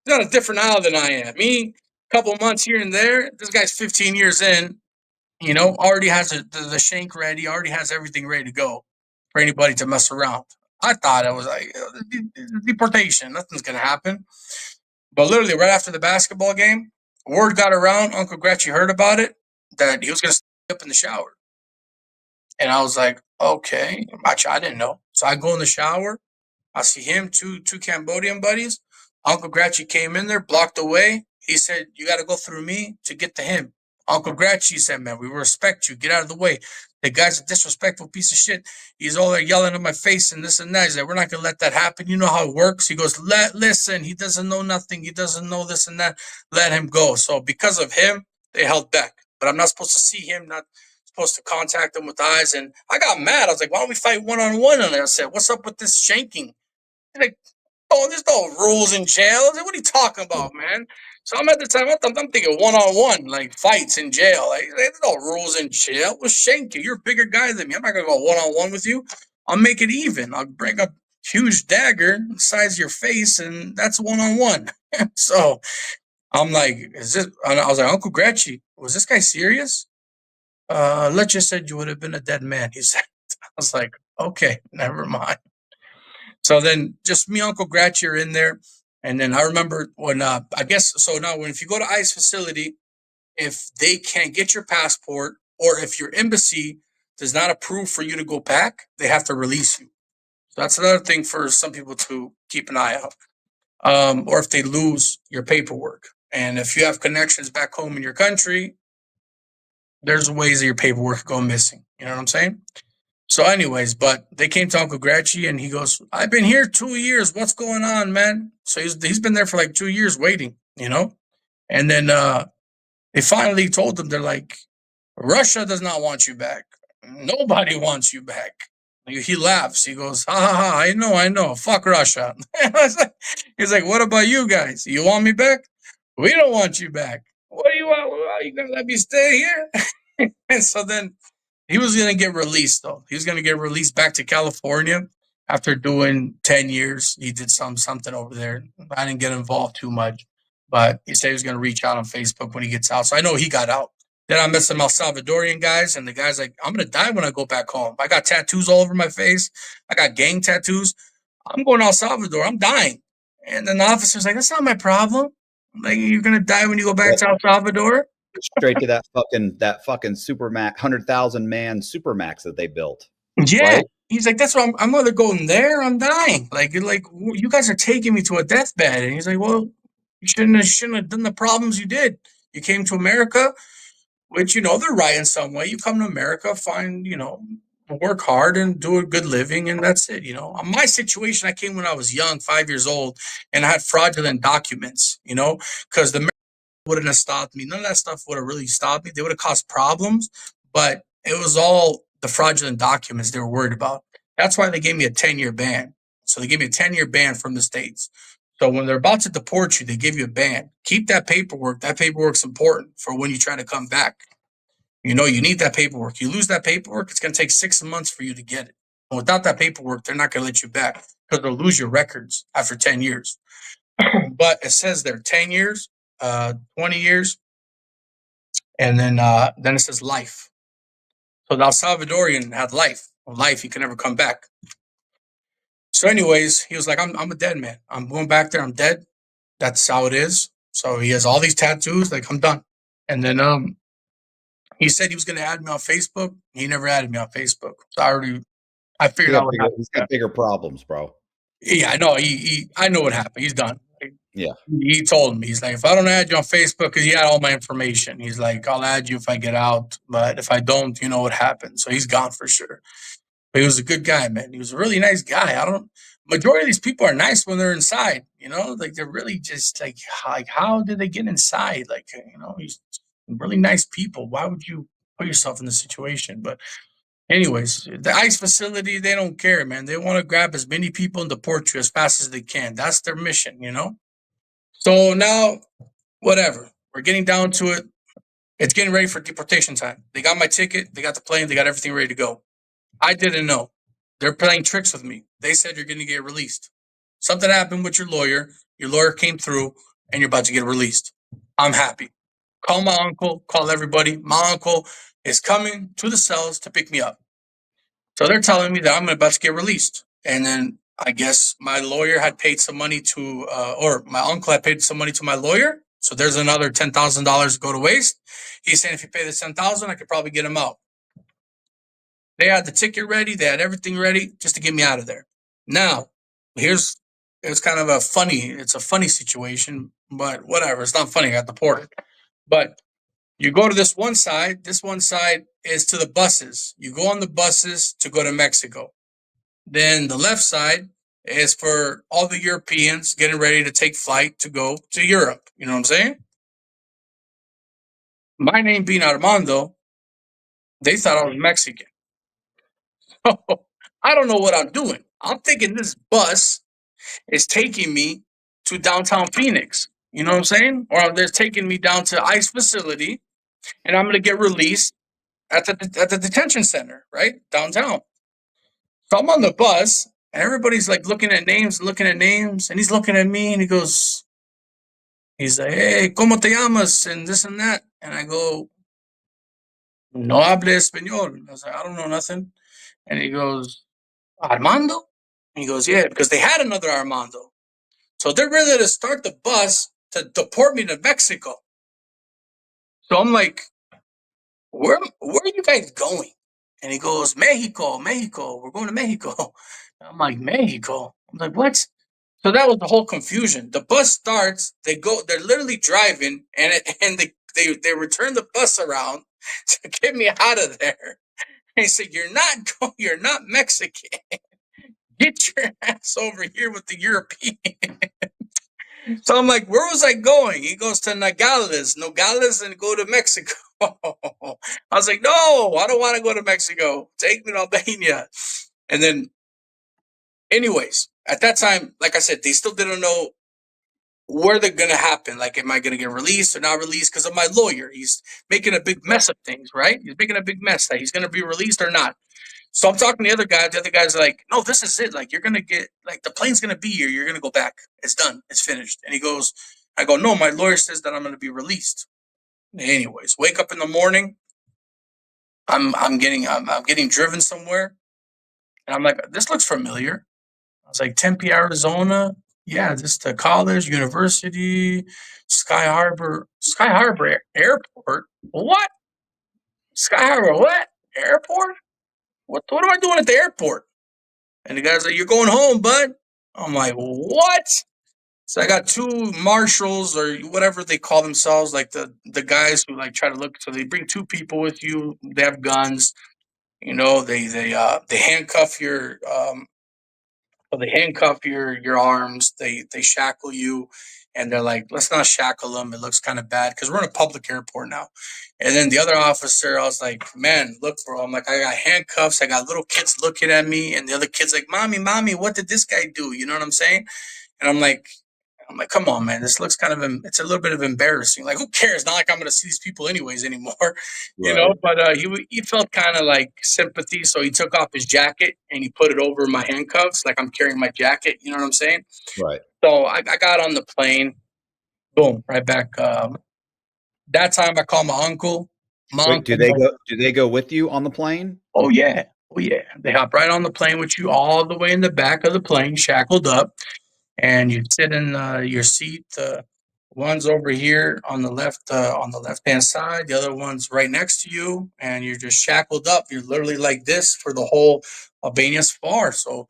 island than I am. Me, a couple months here and there. This guy's 15 years in. Already has the shank ready. Already has everything ready to go for anybody to mess around. I thought it was like deportation. Nothing's gonna happen. But literally, right after the basketball game, word got around. Uncle Gretchy heard about it that he was gonna stay up in the shower, and I was like, okay, I didn't know. So I go in the shower. I see him, two Cambodian buddies. Uncle Gratchy came in there, blocked away. He said, you got to go through me to get to him. Uncle Gratchy said, man, we respect you. Get out of the way. The guy's a disrespectful piece of shit. He's all there yelling in my face and this and that. He's like, we're not going to let that happen. You know how it works. He goes, listen, he doesn't know nothing. He doesn't know this and that. Let him go. So because of him, they held back. But I'm not supposed to see him, not supposed to contact him with eyes. And I got mad. I was like, why don't we fight one-on-one? And I said, what's up with this shanking? Like, oh, there's no rules in jail. What are you talking about, man? So I'm at the time, I'm thinking one-on-one, like fights in jail. Like, there's no rules in jail. We'll shank you. You're a bigger guy than me. I'm not going to go one-on-one with you. I'll make it even. I'll bring a huge dagger the size of your face, and that's one-on-one. So I'm like, is this? And I was like, Uncle Gretchy, was this guy serious? Let's just say you would have been a dead man, he said. I was like, okay, never mind. So then just me, Uncle Gratchy are in there. And then I remember when I guess so now when if you go to ICE facility, if they can't get your passport or if your embassy does not approve for you to go back, they have to release you. So that's another thing for some people to keep an eye out. Or if they lose your paperwork. And if you have connections back home in your country, there's ways that your paperwork could go missing. You know what I'm saying? So, anyways, but they came to Uncle Gratchy and he goes, I've been here 2 years. What's going on, man? So he's been there for like 2 years waiting, you know? And then they finally told him, they're like, Russia does not want you back. Nobody wants you back. He laughs. He goes, ha ha ha, I know. Fuck Russia. He's like, what about you guys? You want me back? We don't want you back. What do you want? Are you going to let me stay here? And so then he was going to get released, though. He was going to get released back to California after doing 10 years. He did something over there. I didn't get involved too much, but he said he was going to reach out on Facebook when he gets out. So I know he got out. Then I met some El Salvadorian guys, and the guy's like, I'm going to die when I go back home. I got tattoos all over my face. I got gang tattoos. I'm going to El Salvador. I'm dying. And then the officer's like, that's not my problem. I'm like, you're going to die when you go back to El Salvador? Straight to that fucking Supermax, 100,000 man Supermax that they built. Yeah. Right? He's like, that's what I'm going to go in there. I'm dying. Like, you guys are taking me to a deathbed. And he's like, well, you shouldn't have done the problems you did. You came to America, which, they're right in some way. You come to America, find, work hard and do a good living, and that's it. My situation, I came when I was young, 5 years old, and I had fraudulent documents, because the wouldn't have stopped me. None of that stuff would have really stopped me. They would have caused problems, but it was all the fraudulent documents they were worried about. That's why they gave me a 10-year ban. So they gave me a 10-year ban from the States. So when they're about to deport you, they give you a ban. Keep that paperwork. That paperwork's important for when you try to come back. You need that paperwork. You lose that paperwork, it's going to take 6 months for you to get it. And without that paperwork, they're not going to let you back because they'll lose your records after 10 years. But it says there 10 years, 20 years, and then it says life. So the El Salvadorian had life. Life, he can never come back. So anyways, he was like, I'm a dead man. I'm going back there. I'm dead. That's how it is. So he has all these tattoos. Like, I'm done. And then he said he was going to add me on Facebook. He never added me on Facebook. So I figured out what happened. He's got bigger problems, bro. Yeah, I know. I know what happened. He's done. Yeah. He told me, he's like, if I don't add you on Facebook, because he had all my information, he's like, I'll add you if I get out. But if I don't, you know what happened. So he's gone for sure. But he was a good guy, man. He was a really nice guy. Majority of these people are nice when they're inside, like they're really just like how did they get inside? Like, he's really nice people. Why would you put yourself in this situation? But anyways, the ICE facility, they don't care, man. They want to grab as many people and deport you as fast as they can. That's their mission, So now, whatever. We're getting down to it. It's getting ready for deportation time. They got my ticket. They got the plane. They got everything ready to go. I didn't know. They're playing tricks with me. They said you're going to get released. Something happened with your lawyer. Your lawyer came through, and you're about to get released. I'm happy. Call my uncle. Call everybody. My uncle is coming to the cells to pick me up. So they're telling me that I'm about to get released. And then I guess my lawyer had paid some money to, or my uncle had paid some money to my lawyer. So there's another $10,000 to go to waste. He's saying if you pay the $10,000, I could probably get him out. They had the ticket ready. They had everything ready just to get me out of there. Now, it's kind of a funny situation, but whatever. It's not funny. I got deported. But you go to this one side. This one side is to the buses. You go on the buses to go to Mexico. Then the left side is for all the Europeans getting ready to take flight to go to Europe. You know what I'm saying? My name being Armando, they thought I was Mexican. I don't know what I'm doing. I'm thinking this bus is taking me to downtown Phoenix. You know what I'm saying? Or they're taking me down to ICE facility, and I'm going to get released at the detention center, right? Downtown. So I'm on the bus, and everybody's like looking at names, and he's looking at me, and he's like, hey, ¿cómo te llamas? And this and that. And I go, no hable español. I was like, I don't know nothing. And he goes, Armando? And he goes, yeah, because they had another Armando. So they're ready to start the bus to deport me to Mexico. So I'm like, where are you guys going? And he goes, Mexico, Mexico. We're going to Mexico. I'm like, Mexico? I'm like, what? So that was the whole confusion. The bus starts, they're literally driving, and they return the bus around to get me out of there. And he said, you're not Mexican. Get your ass over here with the European. So I'm like, where was I going? He goes to Nogales, and go to Mexico. I was like, no, I don't want to go to Mexico. Take me to Albania. And then, anyways, at that time, like I said, they still didn't know where they're going to happen. Like, am I going to get released or not released? Because of my lawyer. He's making a big mess of things, right? He's making a big mess that he's going to be released or not. So I'm talking to the other guy. The other guy's like, no, this is it. Like, you're going to get, like, the plane's going to be here. You're going to go back. It's done. It's finished. And he goes, I go, no, my lawyer says that I'm going to be released. Anyways, wake up in the morning. I'm getting driven somewhere. And I'm like, this looks familiar. I was like, Tempe, Arizona. Yeah, this the college, university, Sky Harbor Airport. What? Sky Harbor what? Airport? What am I doing at the airport? And the guy's like, you're going home, bud. I'm like, what? So I got two marshals or whatever they call themselves, like the guys who like try to look. So they bring two people with you. They have guns. You know, they handcuff your arms. They shackle you, and they're like, let's not shackle them. It looks kind of bad because we're in a public airport now. And then the other officer, I was like, man, look, bro. I'm like, I got handcuffs. I got little kids looking at me, and the other kid's like, mommy, what did this guy do? You know what I'm saying? And I'm like, come on, man. This looks it's a little bit of embarrassing. Like, who cares? Not like I'm going to see these people anyways anymore, you know? But he felt kind of like sympathy. So he took off his jacket and he put it over my handcuffs. Like I'm carrying my jacket. You know what I'm saying? Right. So I got on the plane. Boom, right back. That time I called my uncle. Wait, do they go with you on the plane? Oh, yeah. Oh, yeah. They hop right on the plane with you all the way in the back of the plane, shackled up. And you sit in your seat. One's over here on the left-hand side. The other one's right next to you, and you're just shackled up. You're literally like this for the whole Albania Safar. So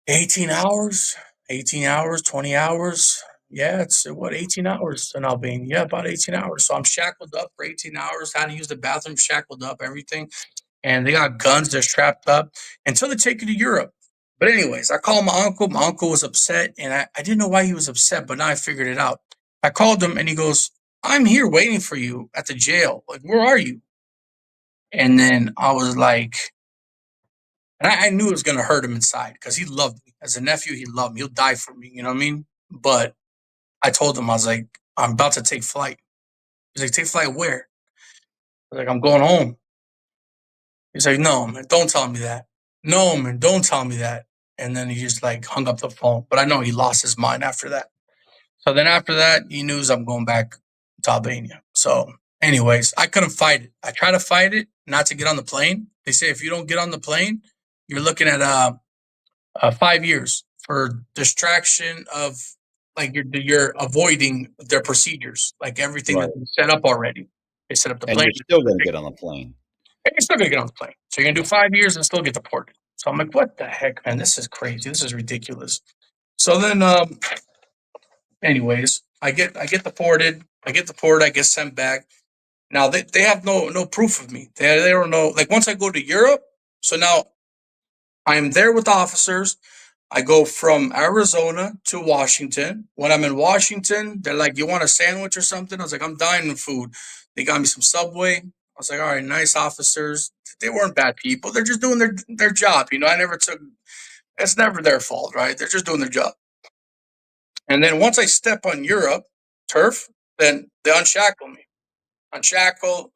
18 hours, 20 hours. Yeah, it's 18 hours in Albania? Yeah, about 18 hours. So I'm shackled up for 18 hours. How to use the bathroom, shackled up, everything. And they got guns. They're strapped up until they take you to Europe. But anyways, I called my uncle. My uncle was upset, and I didn't know why he was upset, but now I figured it out. I called him, and he goes, I'm here waiting for you at the jail. Like, where are you? And then I was like, and I knew it was going to hurt him inside because he loved me. As a nephew, he loved me. He'll die for me, you know what I mean? But I told him, I was like, I'm about to take flight. He's like, take flight where? I was like, I'm going home. He's like, no, man, don't tell me that. No, man, don't tell me that. And then he just like hung up the phone. But I know he lost his mind after that. So then after that, he knew I'm going back to Albania. So anyways, I couldn't fight it. I tried to fight it not to get on the plane. They say if you don't get on the plane, you're looking at 5 years for distraction of like you're avoiding their procedures, like everything Right. that's set up already. They set up the And plane. you're still going to get on the plane. And you're still going to get on the plane. So you're going to do 5 years and still get deported. So I'm like, what the heck, man? This is crazy. This is ridiculous. So then, anyways, I get deported. I get sent back. Now they have no proof of me. They don't know. Like once I go to Europe, so now I'm there with officers. I go from Arizona to Washington. When I'm in Washington, they're like, you want a sandwich or something? I was like, I'm dying of food. They got me some Subway. I was like, all right, nice officers. They weren't bad people. They're just doing their job. You know, it's never their fault, right? They're just doing their job. And then once I step on Europe turf, then they unshackle me. Unshackle,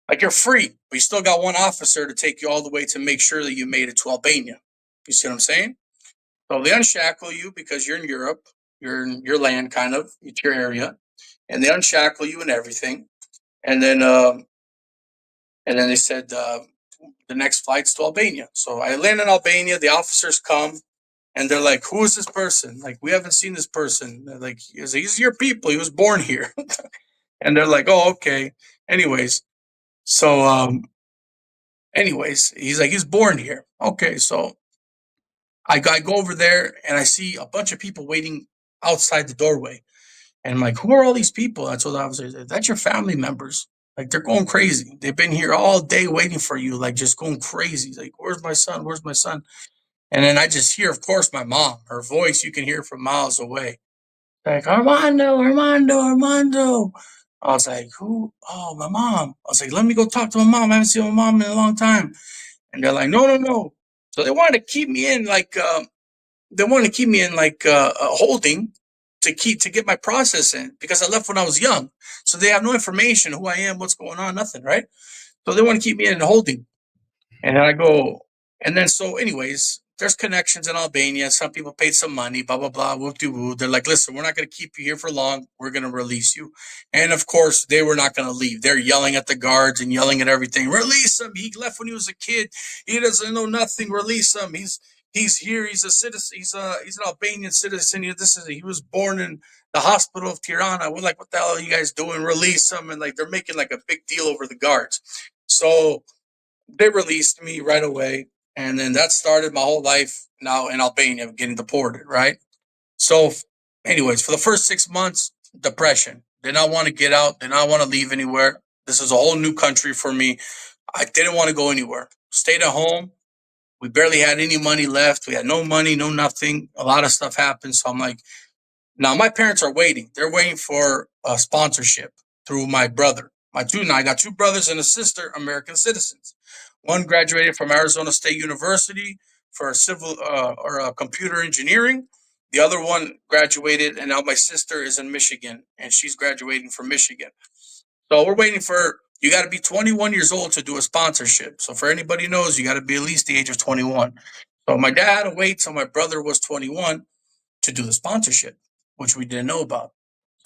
like you're free, but you still got one officer to take you all the way to make sure that you made it to Albania. You see what I'm saying? So they unshackle you because you're in Europe, you're in your land, kind of, it's your area, and they unshackle you and everything. And then they said the next flight's to Albania. So I land in Albania. The officers come. And they're like, who is this person? Like, we haven't seen this person. They're like, he's your people. He was born here. And they're like, oh, okay. Anyways, so he's like, he's born here. Okay, so I go over there and I see a bunch of people waiting outside the doorway. And I'm like, who are all these people? I told the officer, that's your family members. Like, they're going crazy. They've been here all day waiting for you, like just going crazy. Like, where's my son? Where's my son? And then I just hear, of course, my mom. Her voice, you can hear from miles away. Like, Armando, Armando, Armando. I was like, who? Oh, my mom. I was like, let me go talk to my mom. I haven't seen my mom in a long time. And they're like, no, no, no. So they wanted to keep me in holding to get my process in, because I left when I was young. So they have no information, who I am, what's going on, nothing, right? So they want to keep me in holding. And then I go, and then so anyways, there's connections in Albania. Some people paid some money, blah, blah, blah, whoop-de-woo. They're like, listen, we're not going to keep you here for long. We're going to release you. And of course, they were not going to leave. They're yelling at the guards and yelling at everything. Release him. He left when he was a kid. He doesn't know nothing. Release him. He's here. He's a citizen. He's an Albanian citizen. He was born in the hospital of Tirana. We're like, what the hell are you guys doing? Release him. And like, they're making like a big deal over the guards. So they released me right away. And then that started my whole life now in Albania, getting deported, right? So anyways, for the first 6 months, depression. Did not want to get out. Did not want to leave anywhere. This is a whole new country for me. I didn't want to go anywhere. Stayed at home. We barely had any money left. We had no money, no nothing. A lot of stuff happened. So I'm like, now my parents are waiting. They're waiting for a sponsorship through my brother. I got two brothers and a sister, American citizens. One graduated from Arizona State University for computer engineering. The other one graduated, and now my sister is in Michigan, and she's graduating from Michigan. So we're waiting for, you got to be 21 years old to do a sponsorship. So for anybody who knows, you got to be at least the age of 21. So my dad had to wait till my brother was 21 to do the sponsorship, which we didn't know about.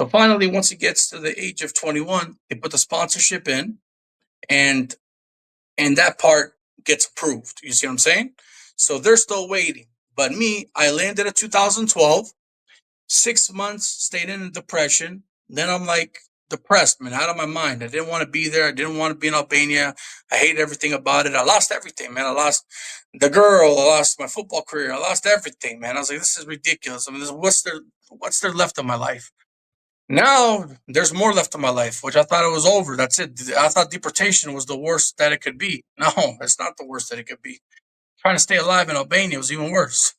So finally, once he gets to the age of 21, they put the sponsorship in, and that part gets approved. You see what I'm saying? So they're still waiting. But me, I landed in 2012, 6 months, stayed in a depression. Then I'm like depressed, man, out of my mind. I didn't want to be there. I didn't want to be in Albania. I hated everything about it. I lost everything, man. I lost the girl. I lost my football career. I lost everything, man. I was like, this is ridiculous. I mean, what's there left of my life? Now there's more left of my life, which I thought it was over. That's it. I thought deportation was the worst that it could be. No, it's not the worst that it could be. Trying to stay alive in Albania was even worse.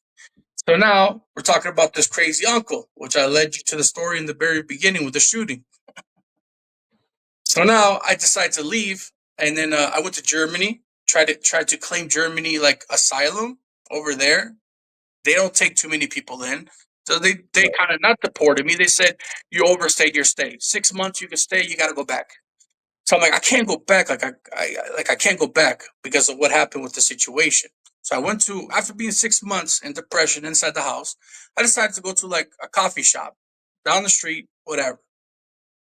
So now we're talking about this crazy uncle, which I led you to the story in the very beginning with the shooting. So now I decide to leave, and then I went to Germany, tried to claim Germany like asylum over there. They don't take too many people in. So they kind of not deported me. They said, you overstayed your stay. 6 months you can stay, you got to go back. So I'm like, I can't go back. I can't go back because of what happened with the situation. So I went to, after being 6 months in depression inside the house, I decided to go to like a coffee shop down the street, whatever.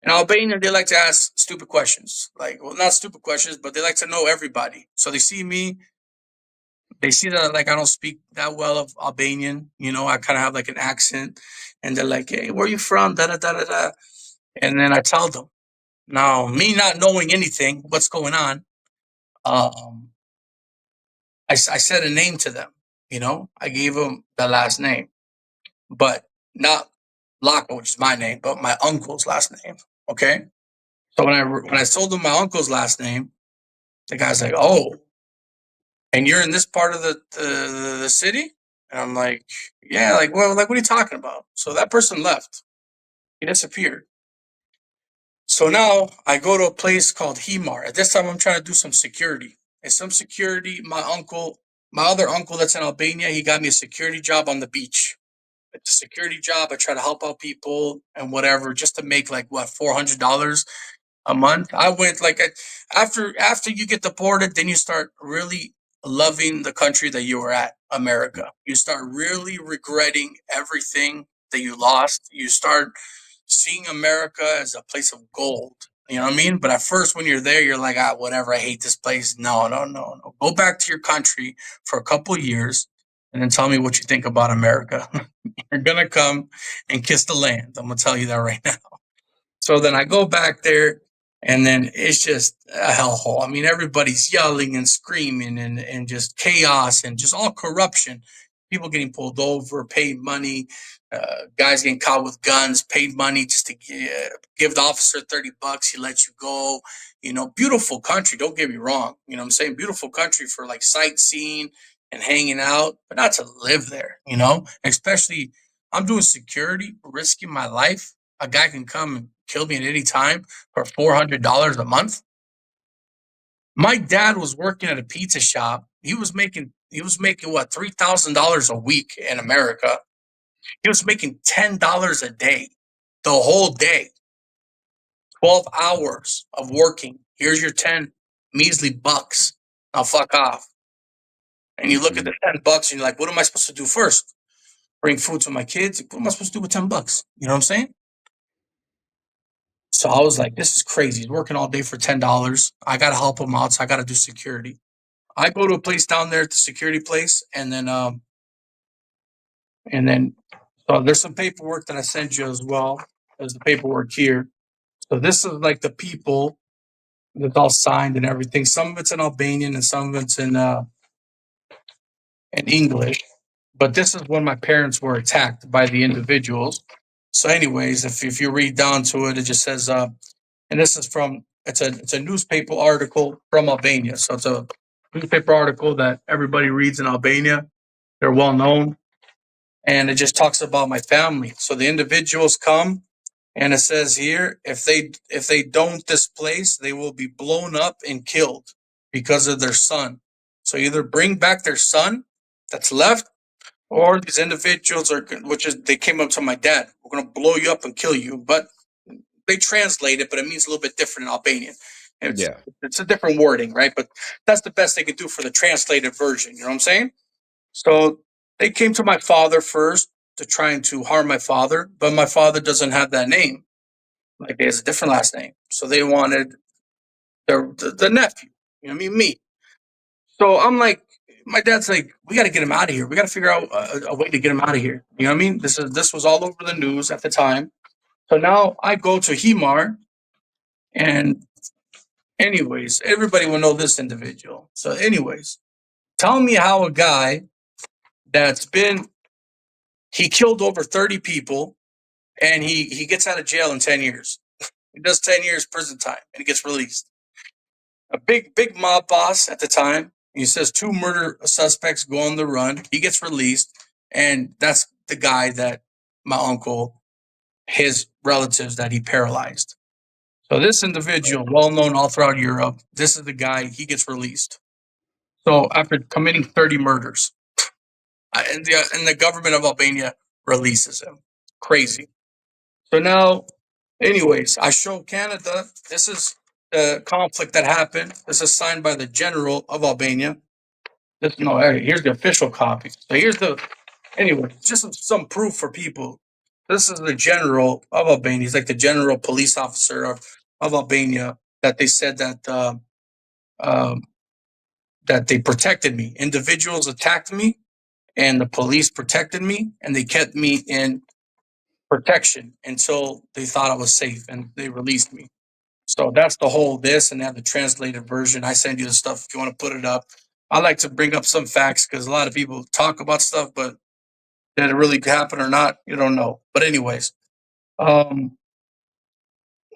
In Albania, they like to ask stupid questions. Like, well, not stupid questions, but they like to know everybody. So they see me, they see that like I don't speak that well of Albanian, I kind of have like an accent, and they're like, "Hey, where are you from?" Da da da da da. And then I tell them. Now, me not knowing anything, what's going on, I said a name to them. I gave them the last name, but not Laka, which is my name, but my uncle's last name. Okay. So when I told them my uncle's last name, the guy's like, "Oh, and you're in this part of the city?" And I'm like, "Yeah, like, well, like, what are you talking about?" So that person left. He disappeared. So now I go to a place called Hemar. At this time, I'm trying to do some security. And some security, my other uncle that's in Albania, he got me a security job on the beach. It's a security job. I try to help out people and whatever, just to make like what, $400 a month. I went like after you get deported, then you start really loving the country that you were at, America. You start really regretting everything that you lost. You start seeing America as a place of gold. You know what I mean? But at first, when you're there, you're like, whatever. I hate this place. No. Go back to your country for a couple of years. and then tell me what you think about America. You're gonna come and kiss the land. I'm gonna tell you that right now. So then I go back there, and then it's just a hellhole. I mean, everybody's yelling and screaming and just chaos and just all corruption. People getting pulled over, paid money, guys getting caught with guns, paid money just to give the officer $30. He lets you go. You know, beautiful country. Don't get me wrong. You know what I'm saying? Beautiful country for like sightseeing and hanging out, but not to live there, you know? Especially, I'm doing security, risking my life. A guy can come and kill me at any time for $400 a month. My dad was working at a pizza shop. He was making what, $3,000 a week in America. He was making $10 a day, the whole day. 12 hours of working. Here's your 10 measly bucks. Now fuck off. And you look at the $10 and you're like, what am I supposed to do first? Bring food to my kids? What am I supposed to do with $10? You know what I'm saying? So I was like, this is crazy. He's working all day for $10. I got to help him out. So I got to do security. I go to a place down there at the security place. And then so there's some paperwork that I sent you as well. There's the paperwork here. So this is like the people that's all signed and everything. Some of it's in Albanian and some of it's in English. But this is when my parents were attacked by the individuals. So anyways, if you read down to it, it just says, and this is from, it's a newspaper article from Albania. So it's a newspaper article that everybody reads in Albania. They're well known. And it just talks about my family. So the individuals come, and it says here, if they don't displace, they will be blown up and killed because of their son. So either bring back their son that's left, or these individuals they came up to my dad. We're going to blow you up and kill you. But they translate it, but it means a little bit different in Albanian. It's a different wording, right? But that's the best they could do for the translated version. You know what I'm saying? So they came to my father first to trying to harm my father, but my father doesn't have that name. Like, he has a different last name. So they wanted the nephew, you know what I mean? Me. So I'm like, my dad's like, we got to get him out of here. We got to figure out a way to get him out of here. You know what I mean? This was all over the news at the time. So now I go to Himar, and anyways, everybody will know this individual. So anyways, tell me how a guy he killed over 30 people, and he gets out of jail in 10 years. He does 10 years prison time, and he gets released. A big mob boss at the time. He says 2 murder suspects go on the run. He gets released, and that's the guy that my uncle, his relatives, that he paralyzed. So this individual, well known all throughout Europe, this is the guy, he gets released. So after committing 30 murders, and the government of Albania releases him. Crazy. So now, anyways, I show Canada, this is the conflict that happened. This is signed by the general of Albania. Here's the official copy. So anyway, just some proof for people. This is the general of Albania. He's like the general police officer of Albania, that they said that they protected me. Individuals attacked me, and the police protected me, and they kept me in protection until they thought I was safe, and they released me. So that's the whole this, and they have the translated version. I send you the stuff if you want to put it up. I like to bring up some facts because a lot of people talk about stuff, but did it really happen or not? You don't know. But anyways,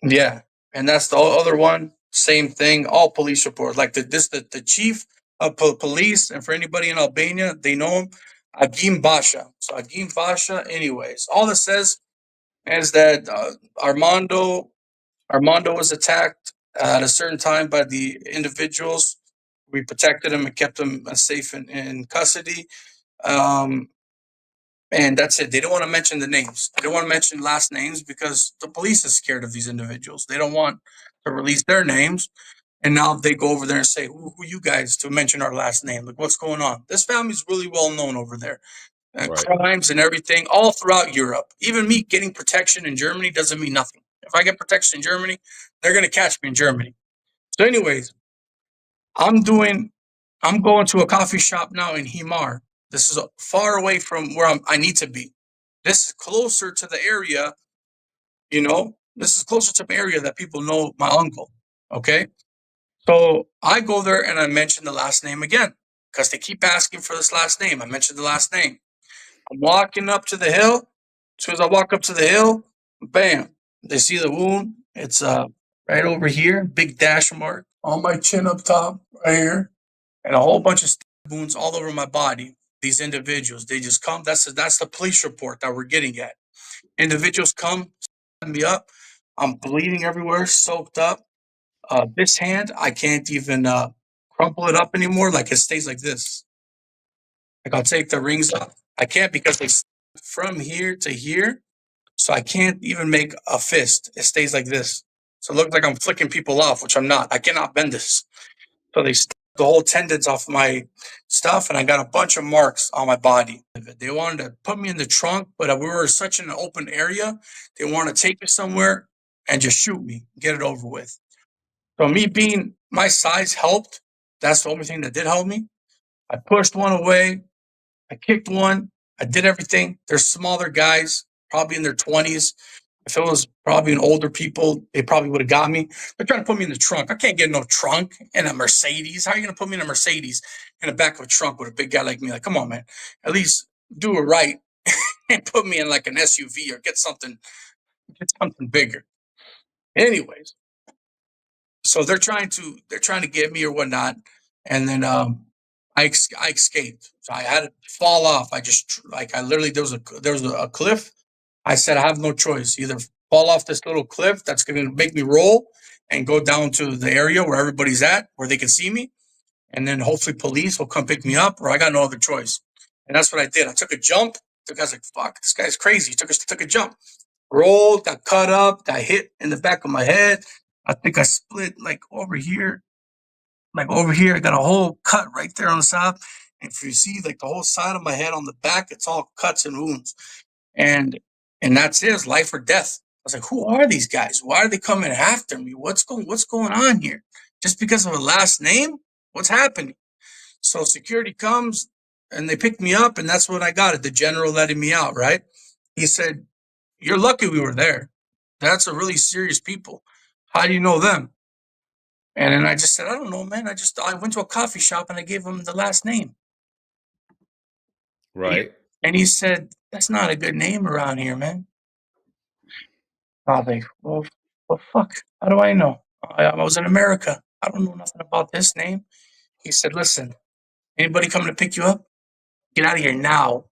yeah, and that's the other one. Same thing. All police report. Like the chief of police, and for anybody in Albania, they know him, Agim Basha. So Agim Basha. Anyways, all it says is that Armando was attacked at a certain time by the individuals. We protected him and kept him safe in custody. And that's it. They don't want to mention the names. They don't want to mention last names because the police is scared of these individuals. They don't want to release their names. And now they go over there and say, who you guys to mention our last name? Like, what's going on? This family's really well known over there. Right. Crimes and everything all throughout Europe. Even me getting protection in Germany doesn't mean nothing. If I get protection in Germany, they're going to catch me in Germany. So anyways, I'm going to a coffee shop now in Himar. This is far away from where I need to be. This is closer to the area, you know. This is closer to the area that people know my uncle. Okay. So I go there and I mention the last name again because they keep asking for this last name. I mentioned the last name. I'm walking up to the hill. As soon as I walk up to the hill, bam, they see the wound. It's right over here, big dash mark on my chin up top, right here, and a whole bunch of wounds all over my body. These individuals, they just come. That's the police report that we're getting at. Individuals come, set me up. I'm bleeding everywhere, soaked up. This hand, I can't even crumple it up anymore. Like it stays like this. Like I'll take the rings off. I can't because they from here to here. So I can't even make a fist. It stays like this. So it looks like I'm flicking people off, which I'm not. I cannot bend this. So they stuck the whole tendons off my stuff, and I got a bunch of marks on my body. They wanted to put me in the trunk, but we were such an open area. They wanted to take me somewhere and just shoot me, get it over with. So me being my size helped. That's the only thing that did help me. I pushed one away. I kicked one. I did everything. They're smaller guys, probably in their 20s. If it was probably an older people, they probably would have got me. They're trying to put me in the trunk. I can't get no trunk in a Mercedes. How are you going to put me in a Mercedes in the back of a trunk with a big guy like me? Like, come on, man. At least do it right and put me in like an SUV or get something bigger. Anyways, so they're trying to get me or whatnot, and then I escaped. So I had to fall off. I literally there was a cliff. I said I have no choice. Either fall off this little cliff that's going to make me roll and go down to the area where everybody's at, where they can see me, and then hopefully police will come pick me up, or I got no other choice. And that's what I did. I took a jump. The guy's like, "Fuck, this guy's crazy." He took a jump, rolled, got cut up, got hit in the back of my head. I think I split like over here. Like over here, I got a whole cut right there on the side. And if you see like the whole side of my head on the back, it's all cuts and wounds. And that's it. It's life or death. I was like, who are these guys? Why are they coming after me? What's going on here? Just because of a last name? What's happening? So security comes and they picked me up, and that's when I got it. The general letting me out, right? He said, "You're lucky we were there. That's a really serious people. How do you know them?" And then I just said, "I don't know, man. I went to a coffee shop and I gave him the last name." Right. And he said, "That's not a good name around here, man." I was like, well, fuck. How do I know? I was in America. I don't know nothing about this name. He said, "Listen, anybody coming to pick you up? Get out of here now.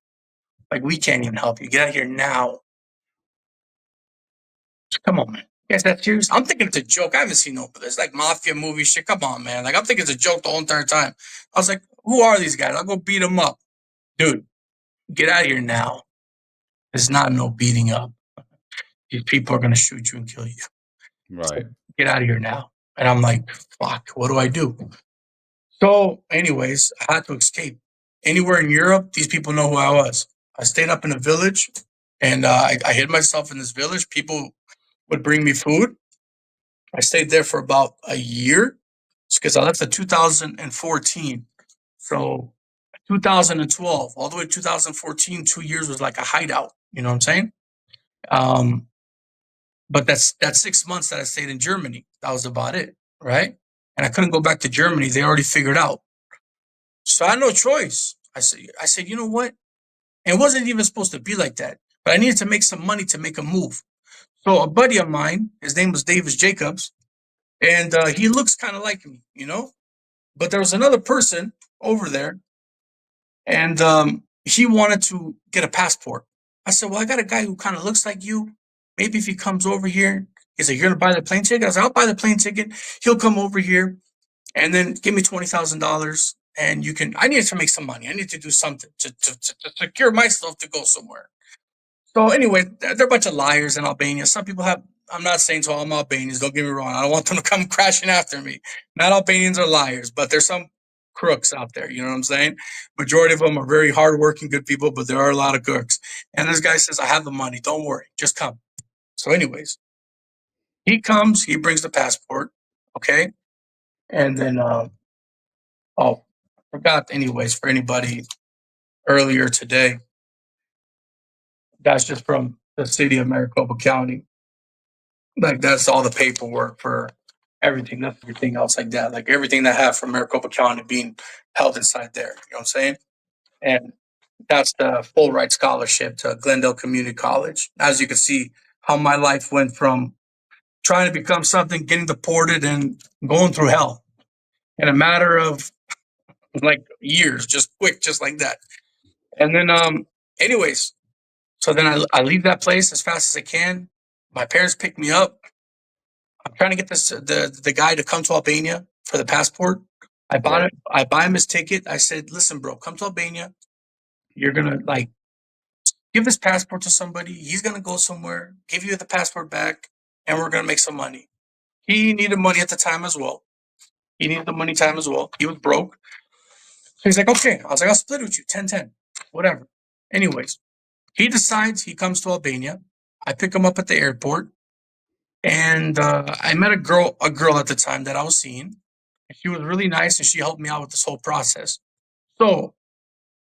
Like, we can't even help you. Get out of here now." Come on, man. You guys that serious? I'm thinking it's a joke. I haven't seen no, it's like mafia movie shit. Come on, man. Like, I'm thinking it's a joke the whole entire time. I was like, who are these guys? I'll go beat them up. Dude, get out of here now. It's not no beating up. These people are going to shoot you and kill you. Right. So, get out of here now. And I'm like, fuck, what do I do? So, anyways, I had to escape. Anywhere in Europe, these people know who I was. I stayed up in a village, and I hid myself in this village. People would bring me food. I stayed there for about a year because I left in 2014. So 2012, all the way to 2014, 2 years was like a hideout. You know what I'm saying? But that's 6 months that I stayed in Germany. That was about it, right? And I couldn't go back to Germany. They already figured out. So I had no choice. I said, you know what? And it wasn't even supposed to be like that. But I needed to make some money to make a move. So a buddy of mine, his name was Davis Jacobs, and he looks kind of like me, you know? But there was another person over there, and he wanted to get a passport. I said, well, I got a guy who kind of looks like you. Maybe if he comes over here, he's like, you're going to buy the plane ticket? I said, I'll buy the plane ticket. He'll come over here and then give me $20,000. And I needed to make some money. I need to do something to secure myself to go somewhere. So anyway, they're a bunch of liars in Albania. Some people I'm not saying to all Albanians, don't get me wrong. I don't want them to come crashing after me. Not Albanians are liars, but there's some crooks out there. You know what I'm saying? Majority of them are very hardworking, good people, but there are a lot of crooks. And this guy says, I have the money. Don't worry. Just come. So anyways, he comes, he brings the passport. Okay. And then, I forgot anyways for anybody. earlier today. That's just from the city of Maricopa County. Like that's all the paperwork for everything. That's everything else like that. Like everything that I have from Maricopa County being held inside there. You know what I'm saying? And that's the full ride scholarship to Glendale Community College. As you can see, how my life went from trying to become something, getting deported, and going through hell in a matter of like years, just quick, just like that. And then, anyways, so then I leave that place as fast as I can. My parents pick me up. I'm trying to get the guy to come to Albania for the passport. I bought it. I buy him his ticket. I said, "Listen, bro, come to Albania. You're gonna like give this passport to somebody. He's gonna go somewhere, give you the passport back, and we're gonna make some money." He needed money at the time as well. He needed the money time as well. He was broke. So he's like, okay. I was like, I'll split it with you, 10-10, whatever. Anyways, he decides he comes to Albania. I pick him up at the airport. And I met a girl at the time that I was seeing. And she was really nice and she helped me out with this whole process. So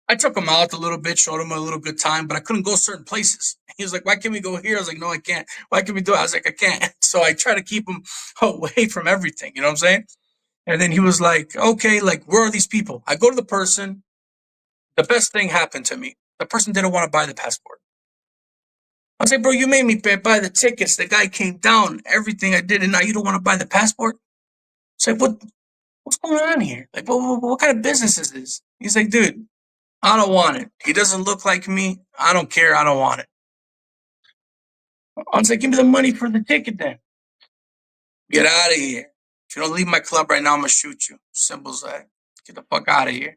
I took him out a little bit, showed him a little good time, but I couldn't go certain places. He was like, why can't we go here? I was like, no, I can't. Why can't we do it? I was like, I can't. So I try to keep him away from everything. You know what I'm saying? And then he was like, okay, like, where are these people? I go to the person. The best thing happened to me. The person didn't want to buy the passport. I was like, bro, you made me buy the tickets. The guy came down, everything I did, and now you don't want to buy the passport? It's like, what's going on here? Like, what kind of business is this? He's like, dude, I don't want it. He doesn't look like me. I don't care. I don't want it. I was like, give me the money for the ticket then. Get out of here. If you don't leave my club right now, I'm going to shoot you. Simple as that. Get the fuck out of here.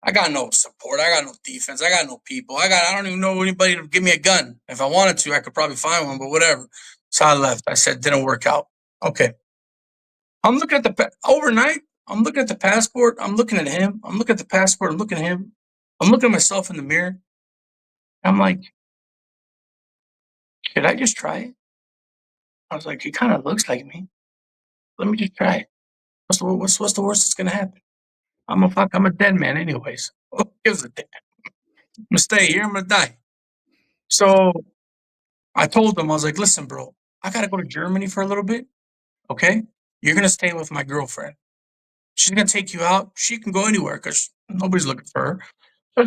I got no support. I got no defense. I got no people. I don't even know anybody to give me a gun. If I wanted to, I could probably find one, but whatever. So I left. I said, didn't work out. Okay. I'm looking at overnight. I'm looking at the passport. I'm looking at him. I'm looking at the passport. I'm looking at him. I'm looking at myself in the mirror. I'm like, should I just try it? I was like, he kind of looks like me. Let me just try it. What's the worst that's gonna happen? I'm a dead man anyways. Who gives a damn? I'm gonna stay here. I'm gonna die. So I told him, I was like, listen, bro, I gotta go to Germany for a little bit. Okay, you're gonna stay with my girlfriend. She's gonna take you out. She can go anywhere because nobody's looking for her. So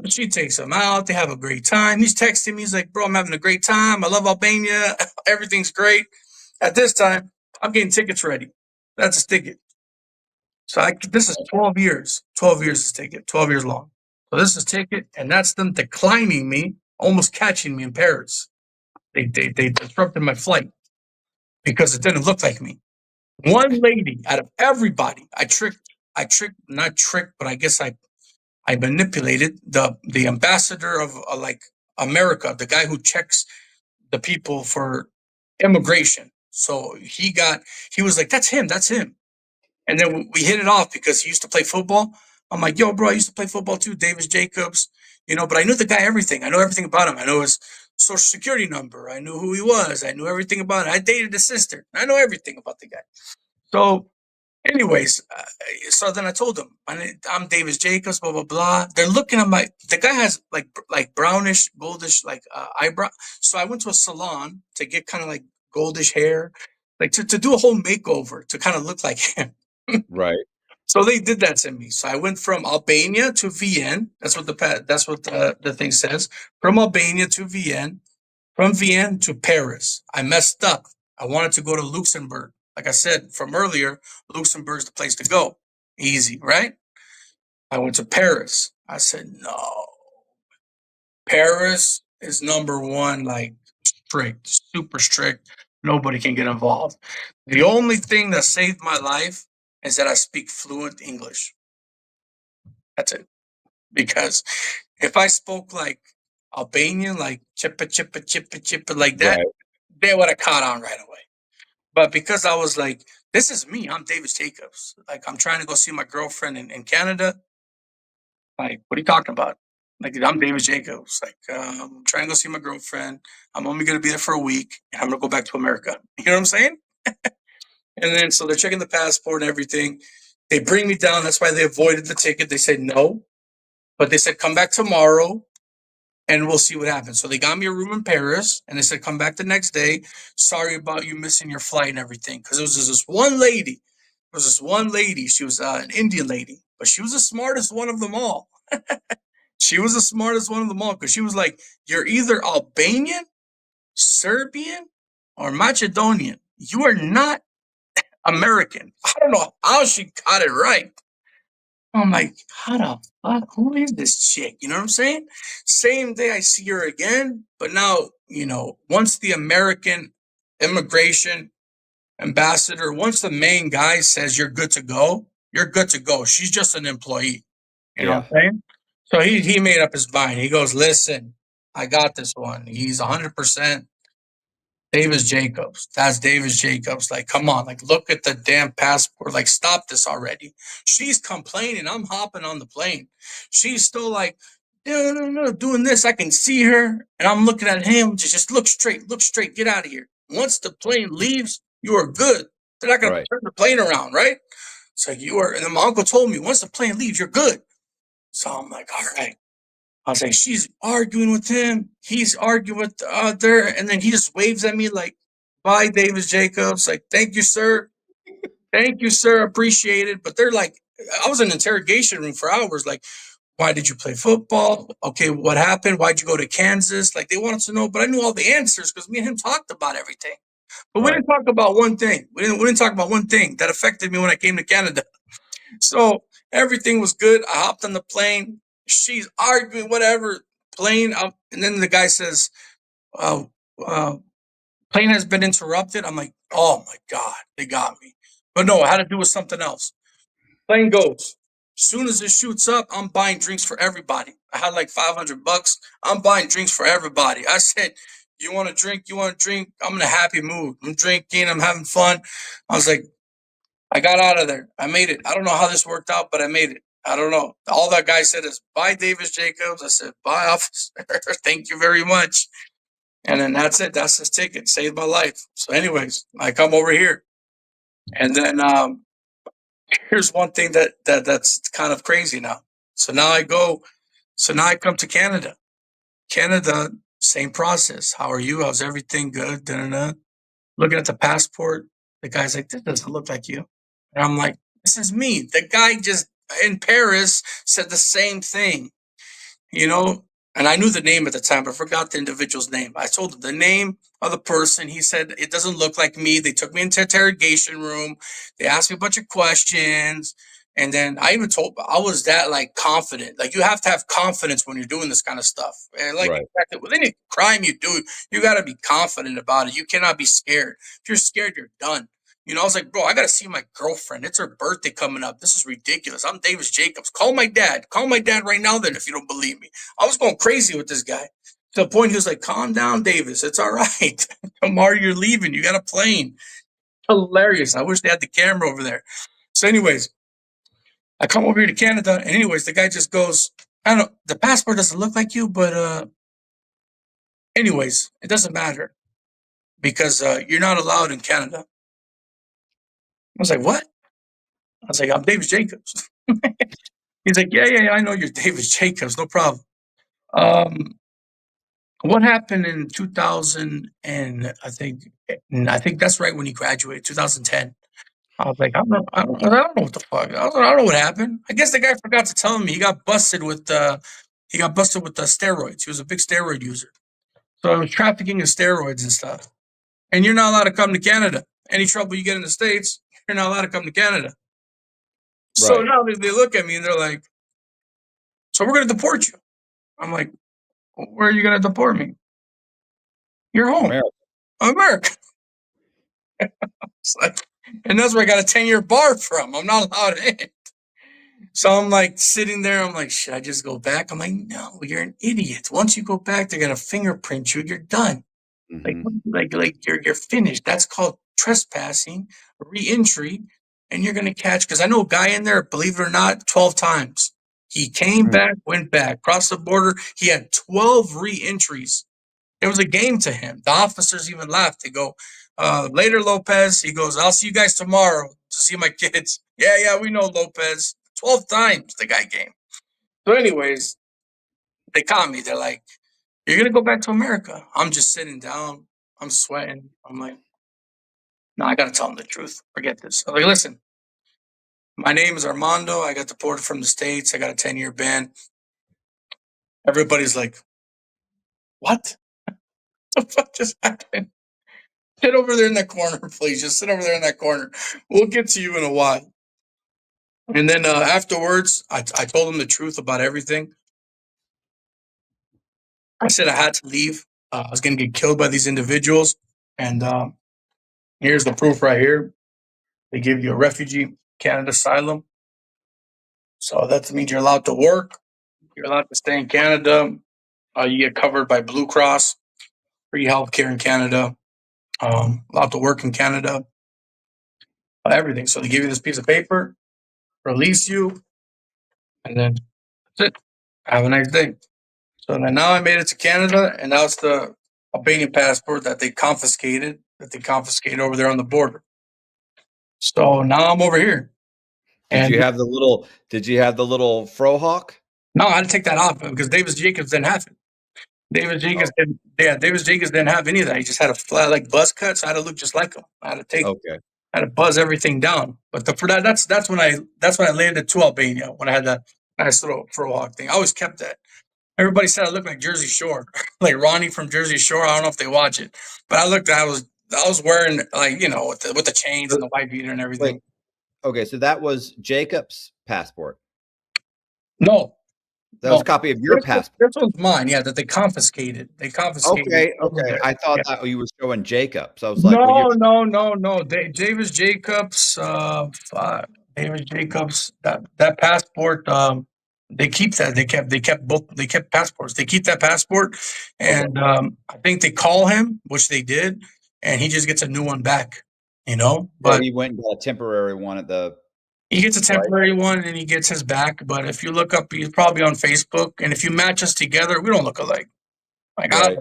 she takes him out. They have a great time. He's texting me. He's like, bro, I'm having a great time. I love Albania. Everything's great. At this time, I'm getting tickets ready. That's a ticket. So this is 12 years. 12 years is ticket. 12 years long. So this is ticket, and that's them declining me, almost catching me in Paris. They disrupted my flight because it didn't look like me. One lady out of everybody, not tricked, but I guess I manipulated the ambassador of like America, the guy who checks the people for immigration. So he was like, that's him. And then we hit it off because he used to play football. I'm like, yo, bro, I used to play football too, Davis Jacobs, but I knew the guy, everything. I know everything about him. I know his social security number. I knew who he was. I knew everything about it. I dated his sister. I know everything about the guy. So anyways, so then I told them, I'm Davis Jacobs, blah, blah, blah. They're looking at the guy has like brownish, goldish, like eyebrow. So I went to a salon to get kind of like goldish hair, like to do a whole makeover to kind of look like him. Right. So they did that to me. So I went from Albania to Vienna. That's what the thing says. From Albania to Vienna, from Vienna to Paris. I messed up. I wanted to go to Luxembourg. Like I said from earlier, Luxembourg's the place to go. Easy, right? I went to Paris. I said, no. Paris is number one, like strict, super strict. Nobody can get involved. The only thing that saved my life is that I speak fluent English. That's it. Because if I spoke like Albanian, like chippa, chippa, chippa, chippa, like that, right, they would have caught on right away. But because I was like, this is me. I'm Davis Jacobs. Like, I'm trying to go see my girlfriend in Canada. Like, what are you talking about? Like, I'm Davis Jacobs. Like, I'm trying to go see my girlfriend. I'm only going to be there for a week, and I'm going to go back to America. You know what I'm saying? And then, so they're checking the passport and everything. They bring me down. That's why they avoided the ticket. They said, no, But they said, come back tomorrow and we'll see what happens. So they got me a room in Paris and they said, come back the next day. Sorry about you missing your flight and everything. Because it was just this one lady. It was this one lady. She was an Indian lady, but she was the smartest one of them all. She was the smartest one of them all because she was like, you're either Albanian, Serbian, or Macedonian. You are not American. I don't know how she got it right. I'm like, how the fuck? Who is this chick? You know what I'm saying? Same day I see her again, but now, once the American immigration ambassador, once the main guy says you're good to go, you're good to go. She's just an employee. You know what I'm saying? So he made up his mind. He goes, listen, I got this one. He's 100% Davis Jacobs. That's Davis Jacobs. Like, come on. Like, look at the damn passport. Like, stop this already. She's complaining. I'm hopping on the plane. She's still like, no, doing this. I can see her. And I'm looking at him. Just look straight. Get out of here. Once the plane leaves, you are good. They're not going to turn the plane around, right? It's like, you are. And then my uncle told me, once the plane leaves, you're good. So I'm like, all right. I was like, she's arguing with him. He's arguing with the other. And then he just waves at me like, bye, Davis Jacobs. Like, thank you, sir. Thank you, sir. Appreciate it. But they're like, I was in an interrogation room for hours. Like, why did you play football? Okay, what happened? Why'd you go to Kansas? Like, they wanted to know. But I knew all the answers because me and him talked about everything. But we didn't talk about one thing. We didn't talk about one thing that affected me when I came to Canada. So everything was good. I hopped on the plane. She's arguing, whatever, plane up. And then the guy says, plane has been interrupted. I'm like, oh my God, they got me. But no, it had to do with something else. Plane goes. As soon as it shoots up, I'm buying drinks for everybody. I had like $500. I'm buying drinks for everybody. I said, you want a drink? You want a drink? I'm in a happy mood. I'm drinking. I'm having fun. I was like, I got out of there. I made it. I don't know how this worked out, but I made it. I don't know. All that guy said is, bye, Davis Jacobs. I said, bye, officer. Thank you very much. And then that's it. That's his ticket. Saved my life. So anyways, I come over here. And then here's one thing that's kind of crazy now. So now I come to Canada. Canada, same process. How are you? How's everything? Good. Da-da-da. Looking at the passport. The guy's like, this doesn't look like you. And I'm like, this is me. The guy just in Paris said the same thing, and I knew the name at the time, but I forgot the individual's name. I told him the name of the person. He said, it doesn't look like me. They took me into interrogation room. They asked me a bunch of questions. And then I even told, I was that like confident. Like you have to have confidence when you're doing this kind of stuff. And like with any crime you do, you got to be confident about it. You cannot be scared. If you're scared, you're done. I was like, bro, I got to see my girlfriend. It's her birthday coming up. This is ridiculous. I'm Davis Jacobs. Call my dad. Call my dad right now then if you don't believe me. I was going crazy with this guy to the point he was like, calm down, Davis. It's all right. Tomorrow you're leaving. You got a plane. Hilarious. I wish they had the camera over there. So anyways, I come over here to Canada. And anyways, the guy just goes, I don't know. The passport doesn't look like you, but anyways, it doesn't matter because you're not allowed in Canada. I was like, what? I was like, I'm Davis Jacobs. He's like, yeah, I know you're Davis Jacobs. No problem. What happened in 2000 and I think that's right when he graduated, 2010. I was like, I don't know what the fuck. I don't know what happened. I guess the guy forgot to tell me he got busted with steroids. He was a big steroid user. So I was trafficking in steroids and stuff. And you're not allowed to come to Canada. Any trouble you get in the States, you're not allowed to come to Canada. So now they look at me and they're like, so we're going to deport you. I'm like, where are you going to deport me? You're home. America. And that's where I got a 10-year bar from. I'm not allowed in. So I'm like sitting there. I'm like, should I just go back? I'm like, no, you're an idiot. Once you go back, they're going to fingerprint you. You're done. Like you're finished. That's called trespassing, re-entry. And you're going to catch, because I know a guy in there, believe it or not, 12 times. He came back, went back, crossed the border. He had 12 re-entries. It was a game to him. The officers even laughed. They go, later, Lopez. He goes, I'll see you guys tomorrow to see my kids. Yeah, we know Lopez. 12 times the guy came. So, anyways, they caught me. They're like, "You're gonna go back to America." I'm just sitting down. I'm sweating. I'm like, "No, I gotta tell them the truth. Forget this." I'm like, "Listen, my name is Armando. I got deported from the States. I got a 10-year ban." Everybody's like, "What? What the fuck just happened?" Sit over there in that corner, please. Just sit over there in that corner. We'll get to you in a while. And then afterwards, I told them the truth about everything. I said I had to leave. I was going to get killed by these individuals. And here's the proof right here. They give you a refugee Canada asylum. So that means you're allowed to work. You're allowed to stay in Canada. You get covered by Blue Cross, free healthcare in Canada, allowed to work in Canada, everything. So they give you this piece of paper, release you, and then that's it. Have a nice day. So then now I made it to Canada, and now it's the Albanian passport that they confiscated over there on the border. So now I'm over here. Did And you have the little? Did you have the little frohawk? no, I had to take that off because Davis Jacobs didn't have it. Davis Jacobs didn't have any of that. He just had a flat like buzz cut, so I had to look just like him. I had to Okay. buzz everything down. But that's when I landed to Albania when I had that nice little frohawk thing. I always kept that. Everybody said I looked like Jersey Shore, like Ronnie from Jersey Shore. I don't know if they watch it, but I was wearing like with the chains and the white beater and everything. Wait. Okay, so that was Jacob's passport. No, That was a copy of your passport. This one's mine. Yeah, that they confiscated. Okay. I thought that you were showing Jacob. So I was like, No. Davis Jacobs, Davis Jacobs. That passport. They keep that. They kept passports. They keep that passport, and I think they call him, which they did, and he just gets a new one back. But he went and got a temporary one at the. he gets a temporary one and he gets his back. But if you look up, he's probably on Facebook, and if you match us together, we don't look alike. Like Right.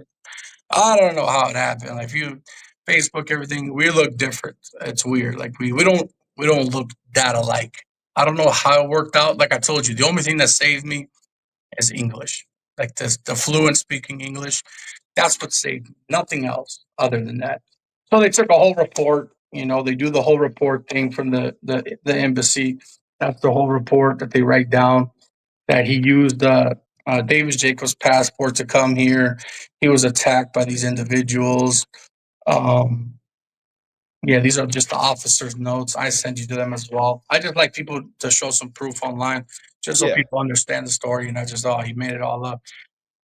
I don't know how it happened. Like if you Facebook everything, we look different. It's weird. Like we don't look that alike. I don't know how it worked out. Like I told you, the only thing that saved me is English. Like the fluent speaking English. That's what saved me. Nothing else other than that. So they took a whole report. They do the whole report thing from the embassy. That's the whole report that they write down that he used Davis Jacobs' passport to come here. He was attacked by these individuals. Yeah, these are just the officers' notes. I send you to them as well. I just like people to show some proof online, just so people understand the story. And I just, he made it all up.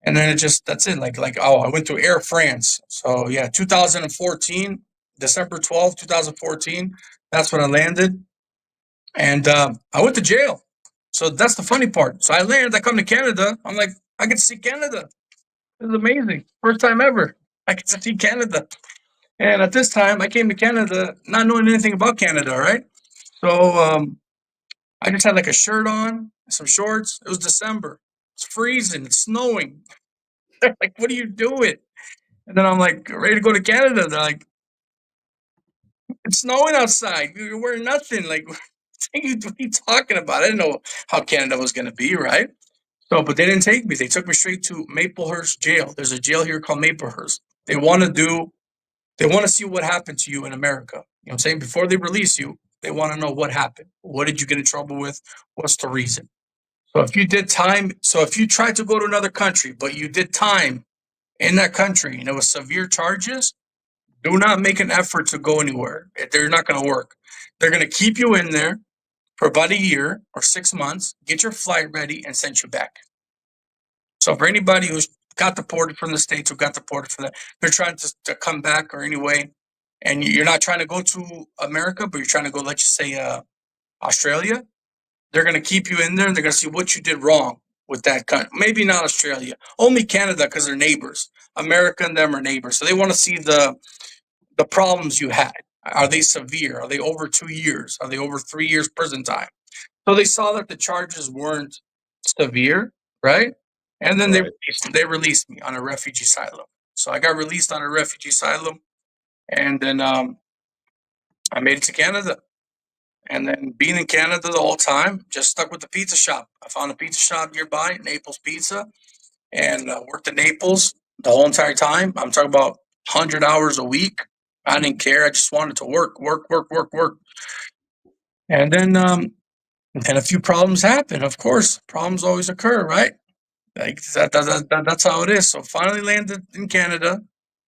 And then that's it. I went to Air France. So yeah, 2014, December 12th, 2014. That's when I landed. And I went to jail. So that's the funny part. So I landed, I come to Canada. I'm like, I get to see Canada. This is amazing. First time ever. I get to see Canada. And at this time, I came to Canada not knowing anything about Canada, right? So I just had like a shirt on, some shorts. It was December. It's freezing. It's snowing. They're like, what are you doing? And then I'm like, ready to go to Canada. They're like, it's snowing outside. You're wearing nothing. Like, what are you talking about? I didn't know how Canada was going to be, right? So, but they didn't take me. They took me straight to Maplehurst Jail. There's a jail here called Maplehurst. They want to see what happened to you in America. You know what I'm saying? Before they release you, they want to know what happened. What did you get in trouble with? What's the reason? So if you tried to go to another country, but you did time in that country and it was severe charges, do not make an effort to go anywhere. They're not going to work. They're going to keep you in there for about a year or 6 months, get your flight ready, and send you back. So for anybody who's got deported from the States or got deported from they're trying to come back or anyway, and you're not trying to go to America, but you're trying to go, let's just say, Australia, they're going to keep you in there and they're going to see what you did wrong with that country. Maybe not Australia, only Canada because they're neighbors. America and them are neighbors. So they want to see the problems you had. Are they severe? Are they over 2 years? Are they over 3 years prison time? So they saw that the charges weren't severe, right? And then they released me on a refugee asylum. So I got released on a refugee asylum, and then I made it to Canada. And then being in Canada the whole time, just stuck with the pizza shop. I found a pizza shop nearby, Naples Pizza, and worked in Naples the whole entire time. I'm talking about 100 hours a week. I didn't care. I just wanted to work, work, work, work, work. And then a few problems happen. Of course, problems always occur, right? Like that's how it is. So finally landed in Canada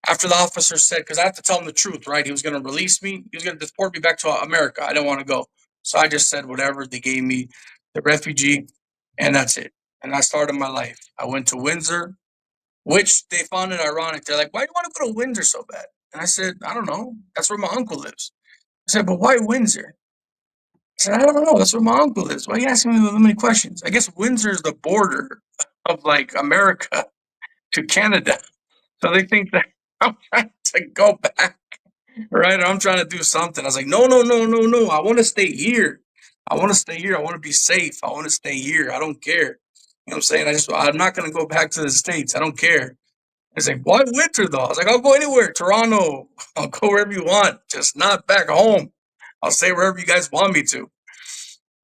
after the officer said, because I have to tell him the truth, right? He was going to release me. He was going to deport me back to America. I didn't want to go. So I just said whatever. They gave me the refugee, and that's it. And I started my life. I went to Windsor, which they found it ironic. They're like, why do you want to go to Windsor so bad? And I said, I don't know. That's where my uncle lives. I said, but why Windsor? I said, I don't know. That's where my uncle lives. Why are you asking me so many questions? I guess Windsor is the border of like America to Canada. So they think that I'm trying to go back, right? Or I'm trying to do something. I was like, no, no, no, no, no. I want to stay here. I want to stay here. I want to be safe. I want to stay here. I don't care. You know what I'm saying? I'm not going to go back to the States. I don't care. He's like, why Winter though? I was like, I'll go anywhere. Toronto. I'll go wherever you want. Just not back home. I'll stay wherever you guys want me to.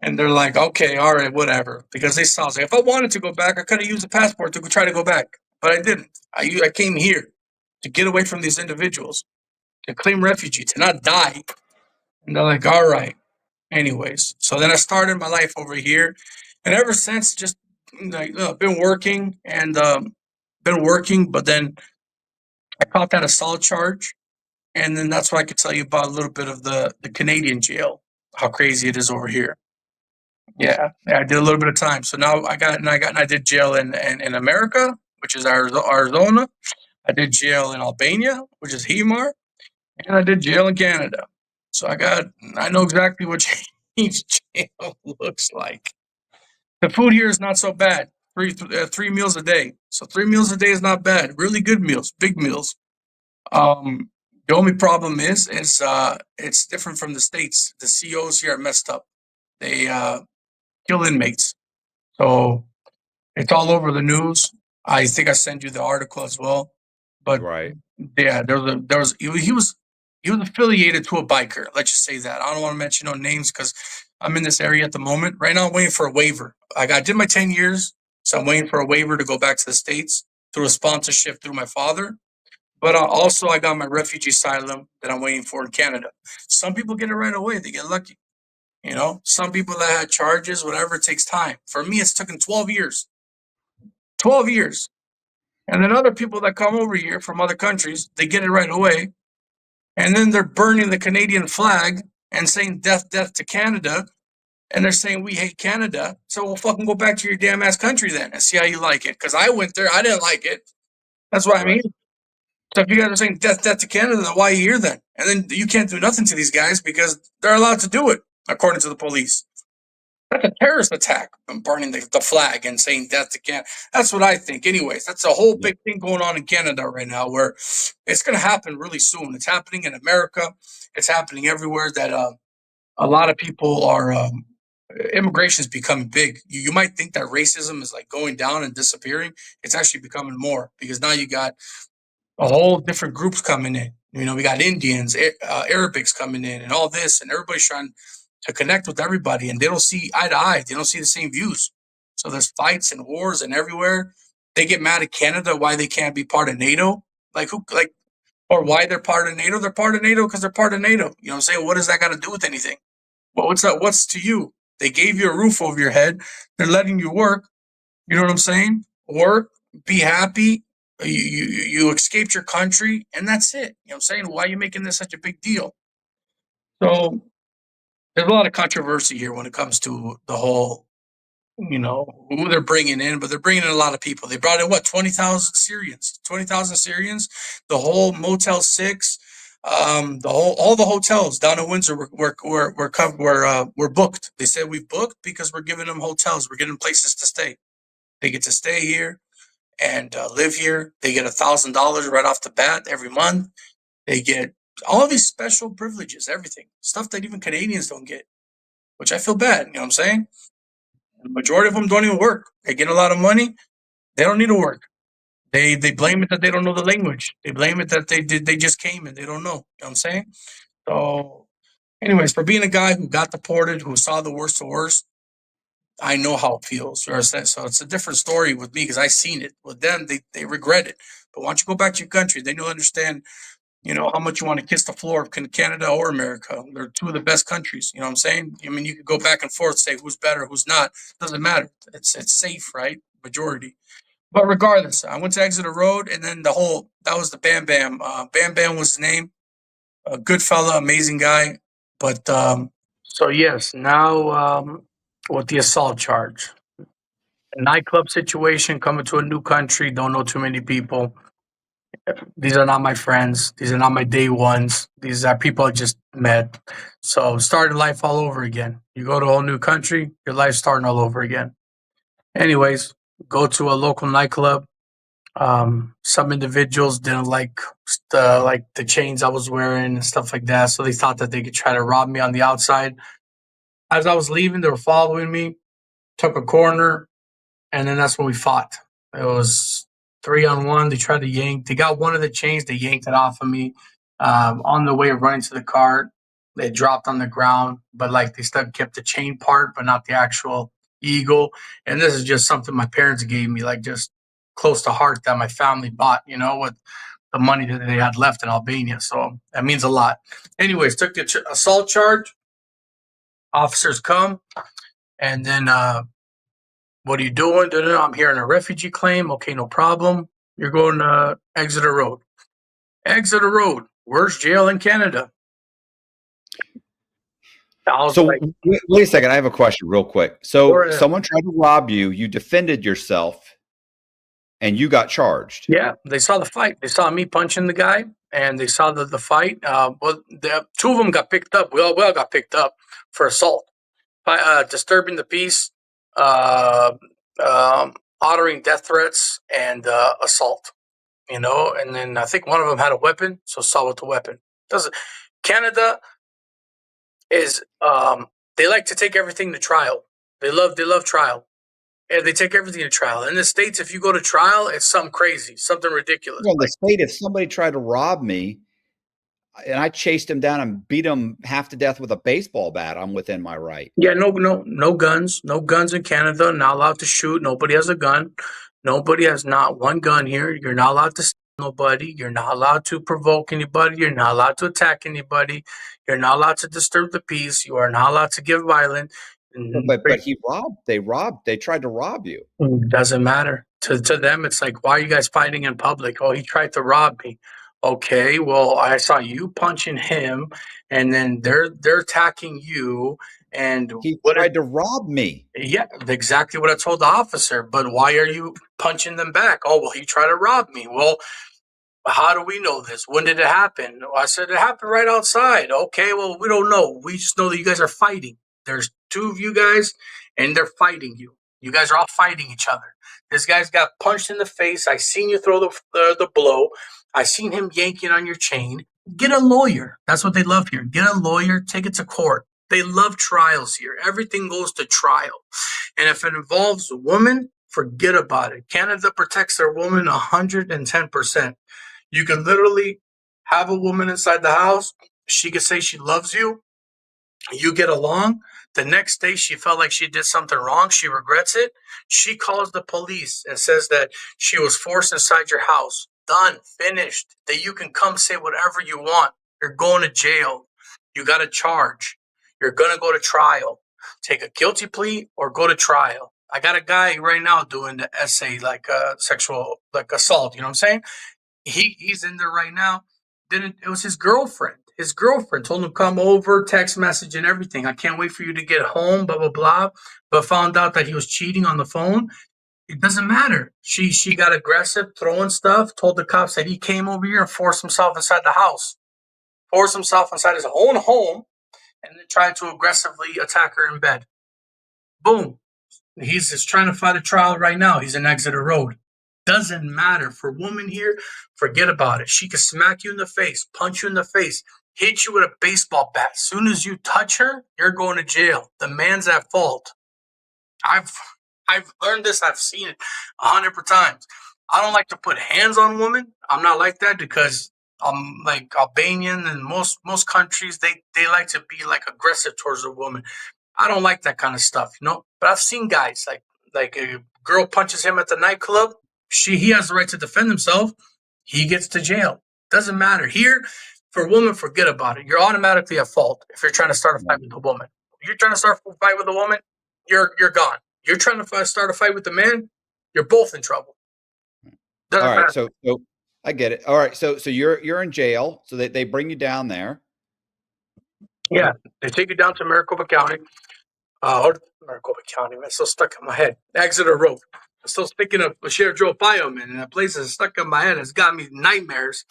And they're like, okay, all right, whatever. Because they saw, I was like, if I wanted to go back, I could have used a passport to go try to go back. But I didn't. I came here to get away from these individuals, to claim refugee, to not die. And they're like, all right. Anyways, so then I started my life over here. And ever since, just like, been working and but then I caught that assault charge. And then that's why I could tell you about a little bit of the Canadian jail, how crazy it is over here. Yeah, I did a little bit of time. So now I did jail in America, which is Arizona. I did jail in Albania, which is Hemar, and I did jail in Canada. So I know exactly what each jail looks like. The food here is not so bad. Three meals a day. So 3 meals a day is not bad. Really good meals, big meals. The only problem is it's different from the States. The COs here are messed up. They kill inmates. So it's all over the news. I think I sent you the article as well. But Right. yeah, he was affiliated to a biker. Let's just say that. I don't want to mention no names because I'm in this area at the moment. Right now, I'm waiting for a waiver. I did my 10 years, so I'm waiting for a waiver to go back to the States through a sponsorship through my father. But also, I got my refugee asylum that I'm waiting for in Canada. Some people get it right away. They get lucky. You know, some people that had charges, whatever, it takes time. For me, it's taken 12 years. 12 years. And then other people that come over here from other countries, they get it right away. And then they're burning the Canadian flag and saying death, death to Canada. And they're saying we hate Canada. So we'll fucking go back to your damn ass country then and see how you like it. Because I went there, I didn't like it. That's what I mean. So if you guys are saying death, death to Canada, then why are you here then? And then you can't do nothing to these guys because they're allowed to do it, according to the police. That's a terrorist attack. Burning the flag and saying death to Canada. That's what I think. Anyways, that's a whole big thing going on in Canada right now where it's going to happen really soon. It's happening in America. It's happening everywhere that a lot of people are immigration is becoming big. You might think that racism is like going down and disappearing. It's actually becoming more because now you got a whole different groups coming in. You know, we got Indians, Arabics coming in, and all this, and everybody's trying to connect with everybody, and they don't see eye to eye. They don't see the same views. So there's fights and wars and everywhere. They get mad at Canada why they can't be part of NATO, or why they're part of NATO. They're part of NATO because they're part of NATO. You know what I'm saying? What does that got to do with anything? Well, what's that? What's to you? They gave you a roof over your head. They're letting you work. You know what I'm saying? Work, be happy. You escaped your country, and that's it. You know what I'm saying? Why are you making this such a big deal? So there's a lot of controversy here when it comes to the whole, who they're bringing in, but they're bringing in a lot of people. They brought in 20,000 Syrians, 20,000 Syrians, the whole Motel 6, all the hotels down in Windsor were booked. They said we've booked because we're giving them hotels. We're giving them places to stay. They get to stay here and live here. They get $1,000 right off the bat every month. They get all these special privileges, everything, stuff that even Canadians don't get, which I feel bad. You know what I'm saying? The majority of them don't even work. They get a lot of money. They don't need to work. They blame it that they don't know the language. They blame it that they just came and they don't know. You know what I'm saying? So Anyways, for being a guy who got deported, who saw the worst of worst, I know how it feels. So it's a different story with me because I seen it. With them, they regret it. But why don't you go back to your country? They don't understand, how much you want to kiss the floor of Canada or America. They're two of the best countries. You know what I'm saying? I mean, you could go back and forth, say who's better, who's not. Doesn't matter. It's safe, right? Majority. But regardless, I went to Exeter Road, and then that was the Bam Bam. Bam Bam was his name. A good fella, amazing guy. But so yes, now with the assault charge, a nightclub situation, coming to a new country, don't know too many people. These are not my friends. These are not my day ones. These are people I just met. So starting life all over again. You go to a whole new country, your life's starting all over again. Anyways, go to a local nightclub. Some individuals didn't like the chains I was wearing and stuff like that, so they thought that they could try to rob me on the outside. As I was leaving, they were following me, took a corner, and then that's when we fought. It was 3-on-1. They tried to yank. They got one of the chains. They yanked it off of me. On the way of running to the car, they dropped on the ground, but like they still kept the chain part, but not the actual eagle. And this is just something my parents gave me, like just close to heart that my family bought, with the money that they had left in Albania. So that means a lot. Anyways, took the assault charge. Officers come, and then what are you doing? I'm here on a refugee claim. Okay, no problem. You're going to Exeter Road. Exeter Road. Worst jail in Canada. So wait a second. I have a question real quick. So someone tried to rob you. You defended yourself, and you got charged. Yeah, they saw the fight. They saw me punching the guy, and they saw the fight. Two of them got picked up. We all got picked up for assault, disturbing the peace, uttering death threats, and assault. And then I think one of them had a weapon, so assault with a weapon. Canada is they like to take everything to trial. They love trial. And they take everything to trial. In the States, if you go to trial, it's something crazy, something ridiculous. Well, in the state, if somebody tried to rob me and I chased him down and beat him half to death with a baseball bat, I'm within my right. Yeah, no guns. No guns in Canada. Not allowed to shoot. Nobody has a gun. Nobody has not one gun here. You're not allowed to steal nobody. You're not allowed to provoke anybody. You're not allowed to attack anybody. You're not allowed to disturb the peace. You are not allowed to give violence. But they tried to rob you. Doesn't matter. To them, it's like, why are you guys fighting in public? Oh, he tried to rob me. Okay, well, I saw you punching him, and then they're attacking you, and he tried to rob me. Yeah, exactly what I told the officer. But why are you punching them back? Oh, well, he tried to rob me. Well, how do we know this? When did it happen? Well, I said it happened right outside. Okay, well, we don't know. We just know that you guys are fighting. There's two of you guys, and they're fighting you. You guys are all fighting each other. This guy's got punched in the face. I seen you throw the blow. I seen him yanking on your chain. Get a lawyer. That's what they love here. Get a lawyer. Take it to court. They love trials here. Everything goes to trial. And if it involves a woman, forget about it. Canada protects their woman 110%. You can literally have a woman inside the house. She could say she loves you. You get along. The next day, she felt like she did something wrong. She regrets it. She calls the police and says that she was forced inside your house. Done. Finished. That you can come say whatever you want. You're going to jail. You got a charge. You're going to go to trial. Take a guilty plea or go to trial. I got a guy right now doing the essay like sexual assault. You know what I'm saying? He's in there right now. It was his girlfriend. His girlfriend told him to come over, text message and everything. I can't wait for you to get home, blah, blah, blah. But found out that he was cheating on the phone. It doesn't matter. She got aggressive, throwing stuff, told the cops that he came over here and forced himself inside the house. Forced himself inside his own home and then tried to aggressively attack her in bed. Boom. He's just trying to fight a trial right now. He's in Exeter Road. Doesn't matter. For a woman here, forget about it. She could smack you in the face, punch you in the face, hit you with a baseball bat. As soon as you touch her, you're going to jail. The man's at fault. I've learned this. I've seen it 100 times. I don't like to put hands on women. I'm not like that because like Albanian and most countries, they like to be like aggressive towards a woman. I don't like that kind of stuff, you know. But I've seen guys like a girl punches him at the nightclub. He has the right to defend himself. He gets to jail. Doesn't matter here. For a woman, forget about it. You're automatically at fault if you're trying to start a fight with a woman. If you're trying to start a fight with a woman, you're gone. You're trying to start a fight with a man, you're both in trouble. Doesn't All right, matter. so I get it. All right, so you're in jail, so they bring you down there. Yeah, they take you down to Maricopa County. Or Maricopa County, man, it's so stuck in my head. Exeter Road. I'm still speaking of Sheriff Joe Pio, man, and that place is stuck in my head. It's got me nightmares.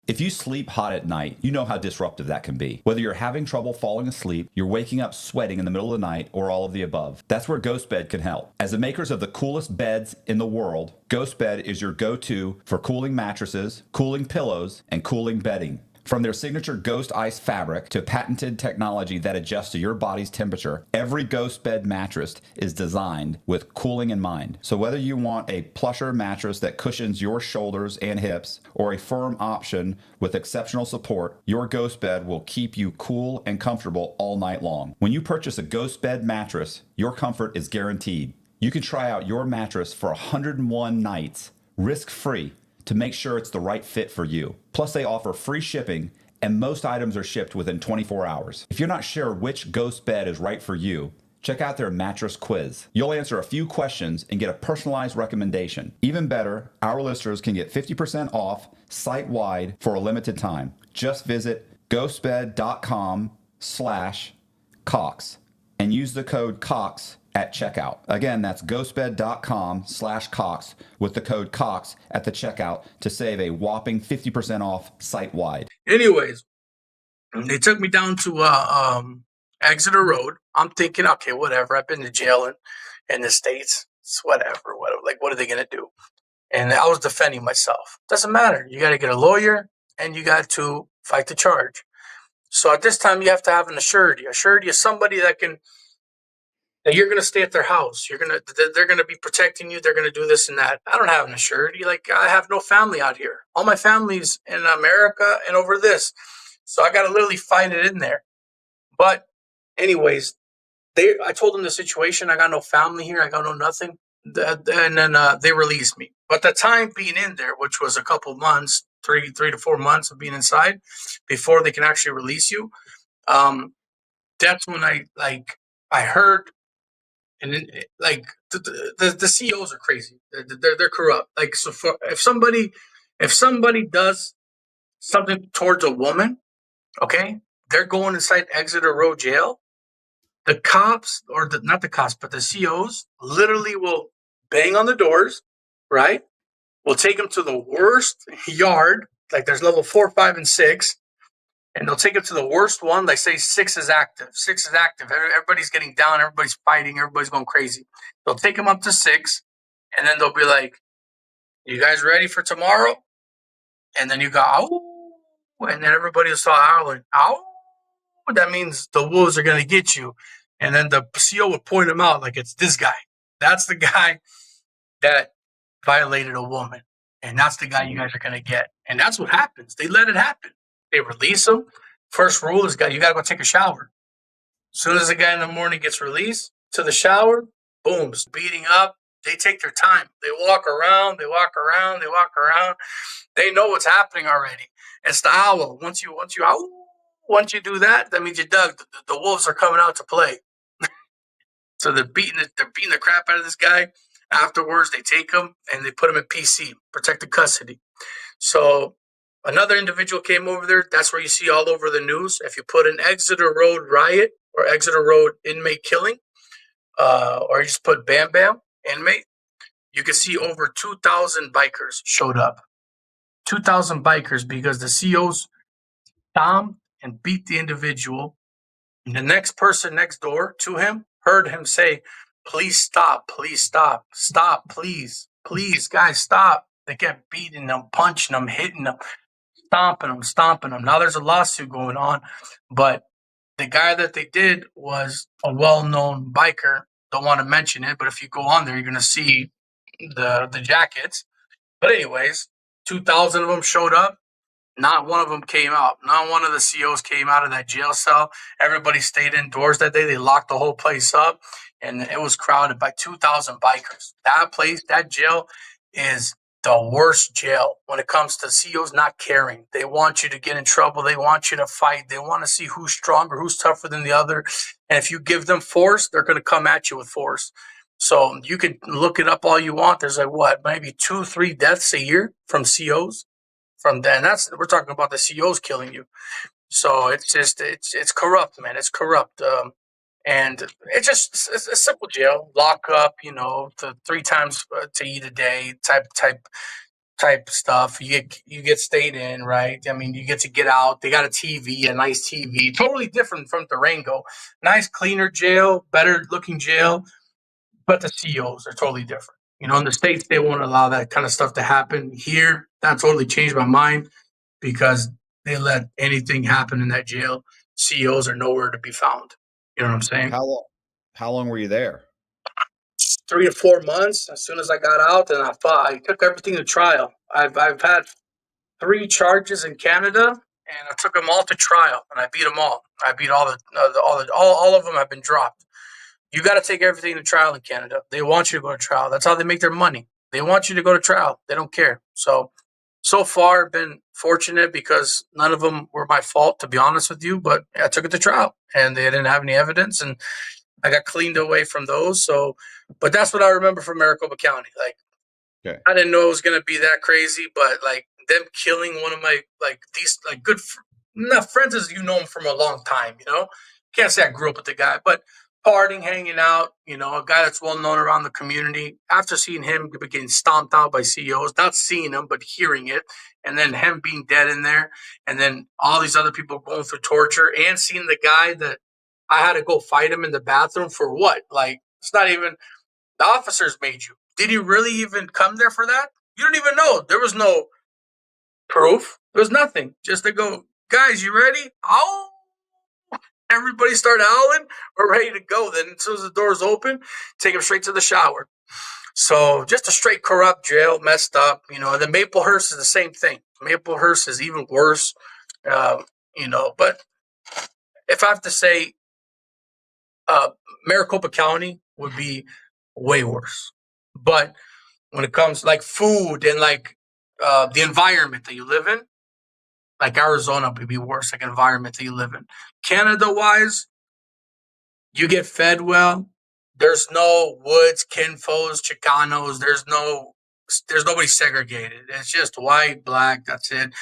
If you sleep hot at night, you know how disruptive that can be. Whether you're having trouble falling asleep, you're waking up sweating in the middle of the night, or all of the above, that's where Ghost Bed can help. As the makers of the coolest beds in the world, Ghost Bed is your go-to for cooling mattresses, cooling pillows, and cooling bedding. From their signature Ghost Ice fabric to patented technology that adjusts to your body's temperature, every Ghost Bed mattress is designed with cooling in mind. So whether you want a plusher mattress that cushions your shoulders and hips, or a firm option with exceptional support, your Ghost Bed will keep you cool and comfortable all night long. When you purchase a Ghost Bed mattress, your comfort is guaranteed. You can try out your mattress for 101 nights, risk-free, to make sure it's the right fit for you. Plus, they offer free shipping, and most items are shipped within 24 hours. If you're not sure which Ghost Bed is right for you, check out their mattress quiz. You'll answer a few questions and get a personalized recommendation. Even better, our listeners can get 50% off site-wide for a limited time. Just visit ghostbed.com/Cox and use the code COX at checkout. Again, that's ghostbed.com/Cox with the code COX at the checkout to save a whopping 50% off site-wide. Anyways, they took me down to Exeter Road. I'm thinking, okay, whatever. I've been to jail in the States. It's whatever. Like, what are they going to do? And I was defending myself. Doesn't matter. You got to get a lawyer, and you got to fight the charge. So at this time, you have to have an assurity. Assurity is somebody that you're going to stay at their house. They're going to be protecting you. They're going to do this and that. I don't have an assurity. Like, I have no family out here. All my family's in America and over this. So I got to literally fight it in there. But anyways, I told them the situation. I got no family here. I got no nothing. And then they released me. But the time being in there, which was a couple months, 3 to 4 months of being inside before they can actually release you, that's when I heard. And then, like, the CEOs are crazy. They're corrupt. Like, so if somebody does something towards a woman, okay, they're going inside Exeter Road jail. The cops, or not the cops, but the CEOs, literally will bang on the doors, right? We'll take them to the worst yard. Like, there's level 4, 5, and 6. And they'll take it to the worst one. Like, say 6 is active. 6 is active. Everybody's getting down. Everybody's fighting. Everybody's going crazy. They'll take them up to 6. And then they'll be like, you guys ready for tomorrow? And then you go, ow. And then everybody will start howling, ow. That means the wolves are going to get you. And then the CEO would point them out like, it's this guy. That's the guy that violated a woman. And that's the guy you guys are going to get. And that's what happens. They let it happen. They release him. First rule is, you got to go take a shower. As soon as the guy in the morning gets released to the shower, boom, beating up. They take their time. They walk around. They walk around. They walk around. They know what's happening already. It's the owl. Once you do that, that means you dug. The wolves are coming out to play. So they're beating the crap out of this guy. Afterwards, they take him and they put him in PC, protected custody. So another individual came over there. That's where you see all over the news. If you put an Exeter Road riot or Exeter Road inmate killing, or you just put Bam Bam inmate, you can see over 2,000 bikers showed up. 2,000 bikers, because the COs stomped and beat the individual. And the next person next door to him heard him say, please stop, stop, please, guys, stop. They kept beating them, punching them, hitting them, stomping them. Now there's a lawsuit going on, but the guy that they did was a well-known biker. Don't want to mention it, but if you go on there, you're going to see the jackets. But anyways, 2,000 of them showed up. Not one of them came out. Not one of the COs came out of that jail cell. Everybody stayed indoors that day. They locked the whole place up, and it was crowded by 2,000 bikers. That place, that jail, is the worst jail when it comes to COs not caring. They want you to get in trouble. They want you to fight. They want to see who's stronger, who's tougher than the other. And if you give them force, they're going to come at you with force. So you can look it up all you want. There's like what, maybe 2-3 deaths a year from COs. From then, we're talking about the COs killing you. So it's just it's corrupt, man. It's corrupt, and it's a simple jail, lock up, to 3 times to eat a day type stuff. You get stayed in, right? I mean, you get to get out. They got a nice TV, totally different from Durango. Nice, cleaner jail, better looking jail, but the COs are totally different. In the States, they won't allow that kind of stuff to happen. Here, that totally changed my mind because they let anything happen in that jail. COs are nowhere to be found. You know what I'm saying? How long were you there? 3 to 4 months. As soon as I got out, and I took everything to trial. I've had 3 charges in Canada, and I took them all to trial, and I beat them all. I beat all of them have been dropped. You got to take everything to trial in Canada. They want you to go to trial. That's how they make their money. They want you to go to trial. They don't care. So far, I've been fortunate because none of them were my fault, to be honest with you. But I took it to trial, and they didn't have any evidence, and I got cleaned away from those. But that's what I remember from Maricopa County. Like, okay. I didn't know it was going to be that crazy, but like them killing one of my good not friends as them from a long time. Can't say I grew up with the guy, but partying, hanging out, a guy that's well known around the community. After seeing him getting stomped out by CEOs, not seeing him, but hearing it, and then him being dead in there, and then all these other people going through torture, and seeing the guy that I had to go fight him in the bathroom for what? Like, it's not even the officers made you. Did he really even come there for that? You don't even know. There was no proof. There was nothing. Just to go, guys, you ready? Oh. Everybody started howling. We're ready to go. Then as soon as the doors open, take them straight to the shower. So just a straight corrupt jail, messed up. And then Maplehurst is the same thing. Maplehurst is even worse. But if I have to say, Maricopa County would be way worse. But when it comes like food and like the environment that you live in, like Arizona would be worse, like environment that you live in. Canada-wise, you get fed well. There's no Woods, Kinfos, Chicanos. There's nobody segregated. It's just white, black, that's it.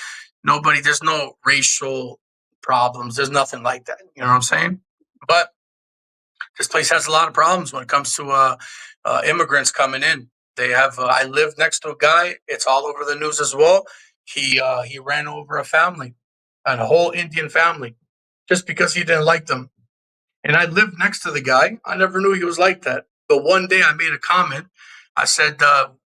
There's no racial problems. There's nothing like that. You know what I'm saying? But this place has a lot of problems when it comes to immigrants coming in. They have, I live next to a guy. It's all over the news as well. He ran over a family, a whole Indian family, just because he didn't like them. And I lived next to the guy. I never knew he was like that. But one day I made a comment. I said,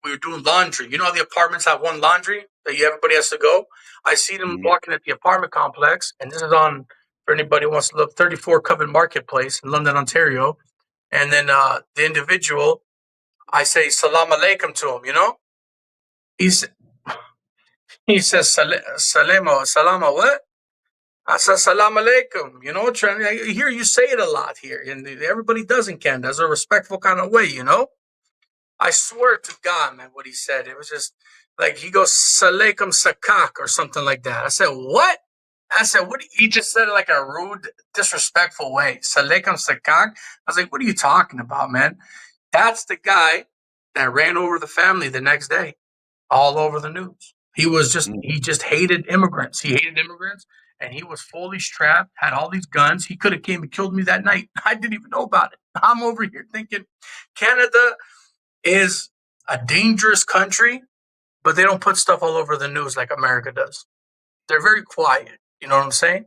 we were doing laundry. You know how the apartments have one laundry that everybody has to go? I see them walking at the apartment complex. And this is on, for anybody who wants to look, 34 Coven Marketplace in London, Ontario. And then the individual, I say salam alaikum to him, He says, salama what? I said, salam alaikum. I hear you say it a lot here. And everybody does in Canada. There's a respectful kind of way, I swear to God, man, what he said. It was just like, he goes, salaikum sakak or something like that. I said, what? I said, what? He just said it like a rude, disrespectful way. Salaikum sakak. I was like, what are you talking about, man? That's the guy that ran over the family the next day, all over the news. He just hated immigrants. He hated immigrants, and he was fully strapped, had all these guns. He could have came and killed me that night. I didn't even know about it. I'm over here thinking Canada is a dangerous country, but they don't put stuff all over the news like America does. They're very quiet. You know what I'm saying?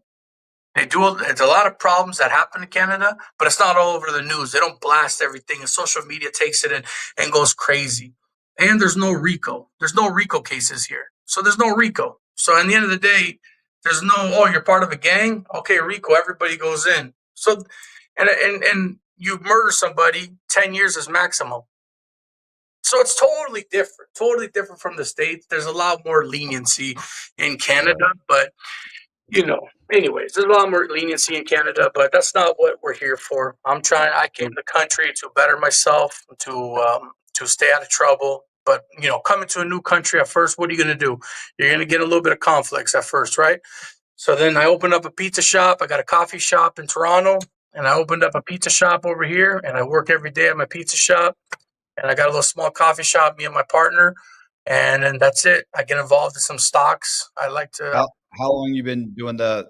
It's a lot of problems that happen in Canada, but it's not all over the news. They don't blast everything, and social media takes it and goes crazy. And there's no RICO. There's no RICO cases here. So there's no RICO. So at the end of the day, there's no, you're part of a gang? Okay, RICO, everybody goes in. So, and you murder somebody, 10 years is maximum. So it's totally different from the States. There's a lot more leniency in Canada, but anyways, there's a lot more leniency in Canada, but that's not what we're here for. I came to the country to better myself, to stay out of trouble. But, coming to a new country at first, what are you going to do? You're going to get a little bit of conflicts at first, right? So then I opened up a pizza shop. I got a coffee shop in Toronto, and I opened up a pizza shop over here, and I work every day at my pizza shop. And I got a little small coffee shop, me and my partner, and then that's it. I get involved in some stocks. I like to. How long you been doing the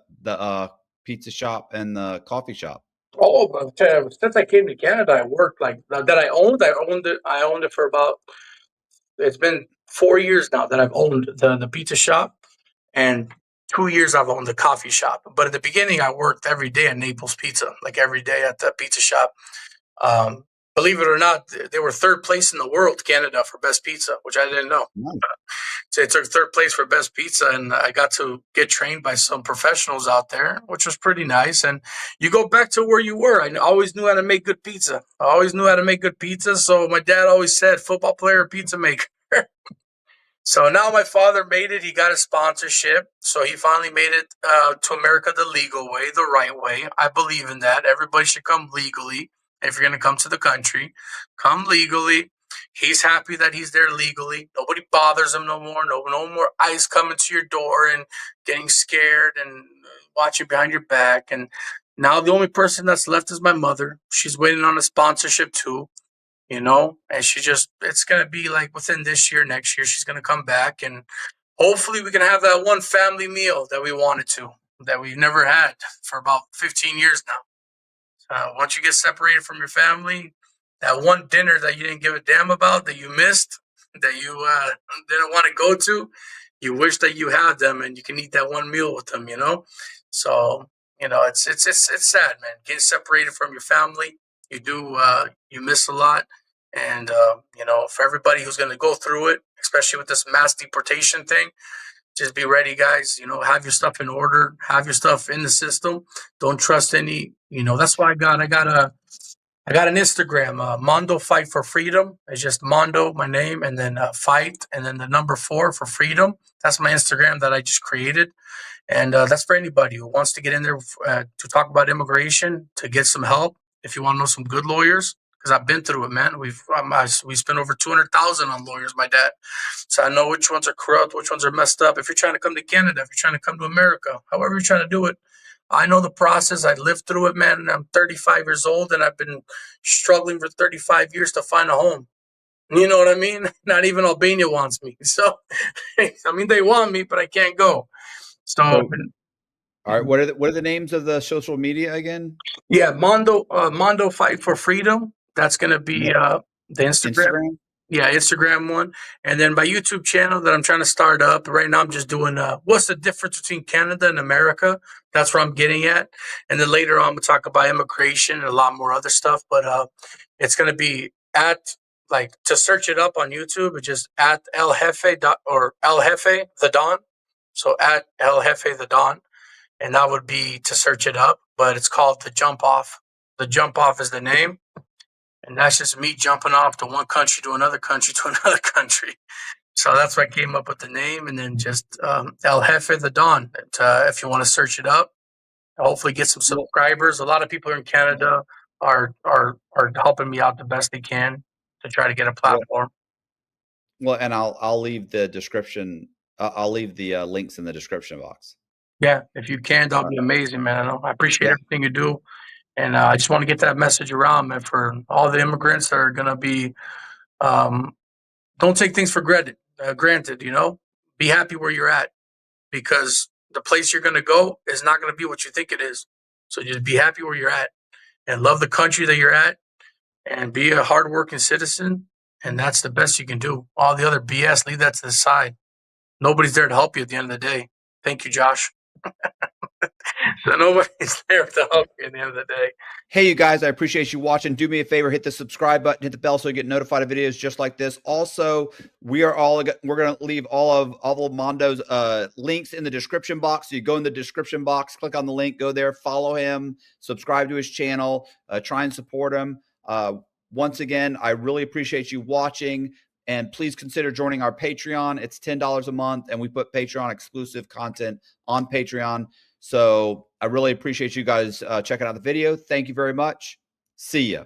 pizza shop and the coffee shop? Oh, but since I came to Canada, I worked like that. I owned it. I owned it for about. It's been 4 years now that I've owned the pizza shop, and 2 years I've owned the coffee shop. But at the beginning, I worked every day at Naples Pizza, like every day at the pizza shop. Believe it or not, they were third place in the world, Canada, for best pizza, which I didn't know. Nice. So they took third place for best pizza, and I got to get trained by some professionals out there, which was pretty nice. And you go back to where you were. I always knew how to make good pizza. So my dad always said, football player, pizza maker. So now my father made it. He got a sponsorship. So he finally made it to America the legal way, the right way. I believe in that. Everybody should come legally. If you're going to come to the country, come legally. He's happy that he's there legally. Nobody bothers him no more. No more ICE coming to your door and getting scared and watching behind your back. And now the only person that's left is my mother. She's waiting on a sponsorship too. And it's going to be like within this year, next year, she's going to come back. And hopefully we can have that one family meal that we wanted to, that we've never had for about 15 years now. Once you get separated from your family, that one dinner that you didn't give a damn about, that you missed, that you didn't want to go to, you wish that you had them and you can eat that one meal with them, So, it's sad, man. Getting separated from your family, you miss a lot. And, for everybody who's going to go through it, especially with this mass deportation thing, just be ready, guys. Have your stuff in order, have your stuff in the system. Don't trust any, that's why I got an Instagram, Mondo Fight for Freedom. It's just Mondo, my name, and then fight, and then the number 4 for freedom. That's my Instagram that I just created. And that's for anybody who wants to get in there to talk about immigration, to get some help. If you want to know some good lawyers, because I've been through it, man. We spent over $200,000 on lawyers, my dad. So I know which ones are corrupt, which ones are messed up. If you're trying to come to Canada, if you're trying to come to America, however you're trying to do it, I know the process. I lived through it, man. I'm 35 years old, and I've been struggling for 35 years to find a home. You know what I mean? Not even Albania wants me. So, they want me, but I can't go. So, all right. What are the names of the social media again? Yeah, Mondo Fight for Freedom. That's going to be the Instagram. Yeah, Instagram one. And then my YouTube channel that I'm trying to start up. Right now I'm just doing what's the difference between Canada and America? That's where I'm getting at. And then later on, we'll talk about immigration and a lot more other stuff. But it's going to be to search it up on YouTube, it's just at El Jefe or El Jefe the Don. So at El Jefe the Don. And that would be to search it up. But it's called The Jump Off. The Jump Off is the name. And that's just me jumping off to one country to another country to another country. So that's why I came up with the name. And then just El Jefe the Don. If you want to search it up, hopefully get some subscribers. A lot of people in Canada are helping me out the best they can to try to get a platform. Well, and I'll leave the description. I'll leave the links in the description box. Yeah, if you can, that'll be amazing, man. I appreciate everything you do. And I just want to get that message around, man, for all the immigrants that are going to be, don't take things for granted, be happy where you're at, because the place you're going to go is not going to be what you think it is. So just be happy where you're at and love the country that you're at and be a hardworking citizen. And that's the best you can do. All the other BS, leave that to the side. Nobody's there to help you at the end of the day. Thank you, Josh. So nobody's there to help you at the end of the day. Hey, you guys, I appreciate you watching. Do me a favor, hit the subscribe button, hit the bell so you get notified of videos just like this. Also, we're going to leave all of Mondo's links in the description box. So you go in the description box, click on the link, go there, follow him, subscribe to his channel, try and support him. Once again, I really appreciate you watching. And please consider joining our Patreon. It's $10 a month, and we put Patreon exclusive content on Patreon. So I really appreciate you guys checking out the video. Thank you very much. See ya.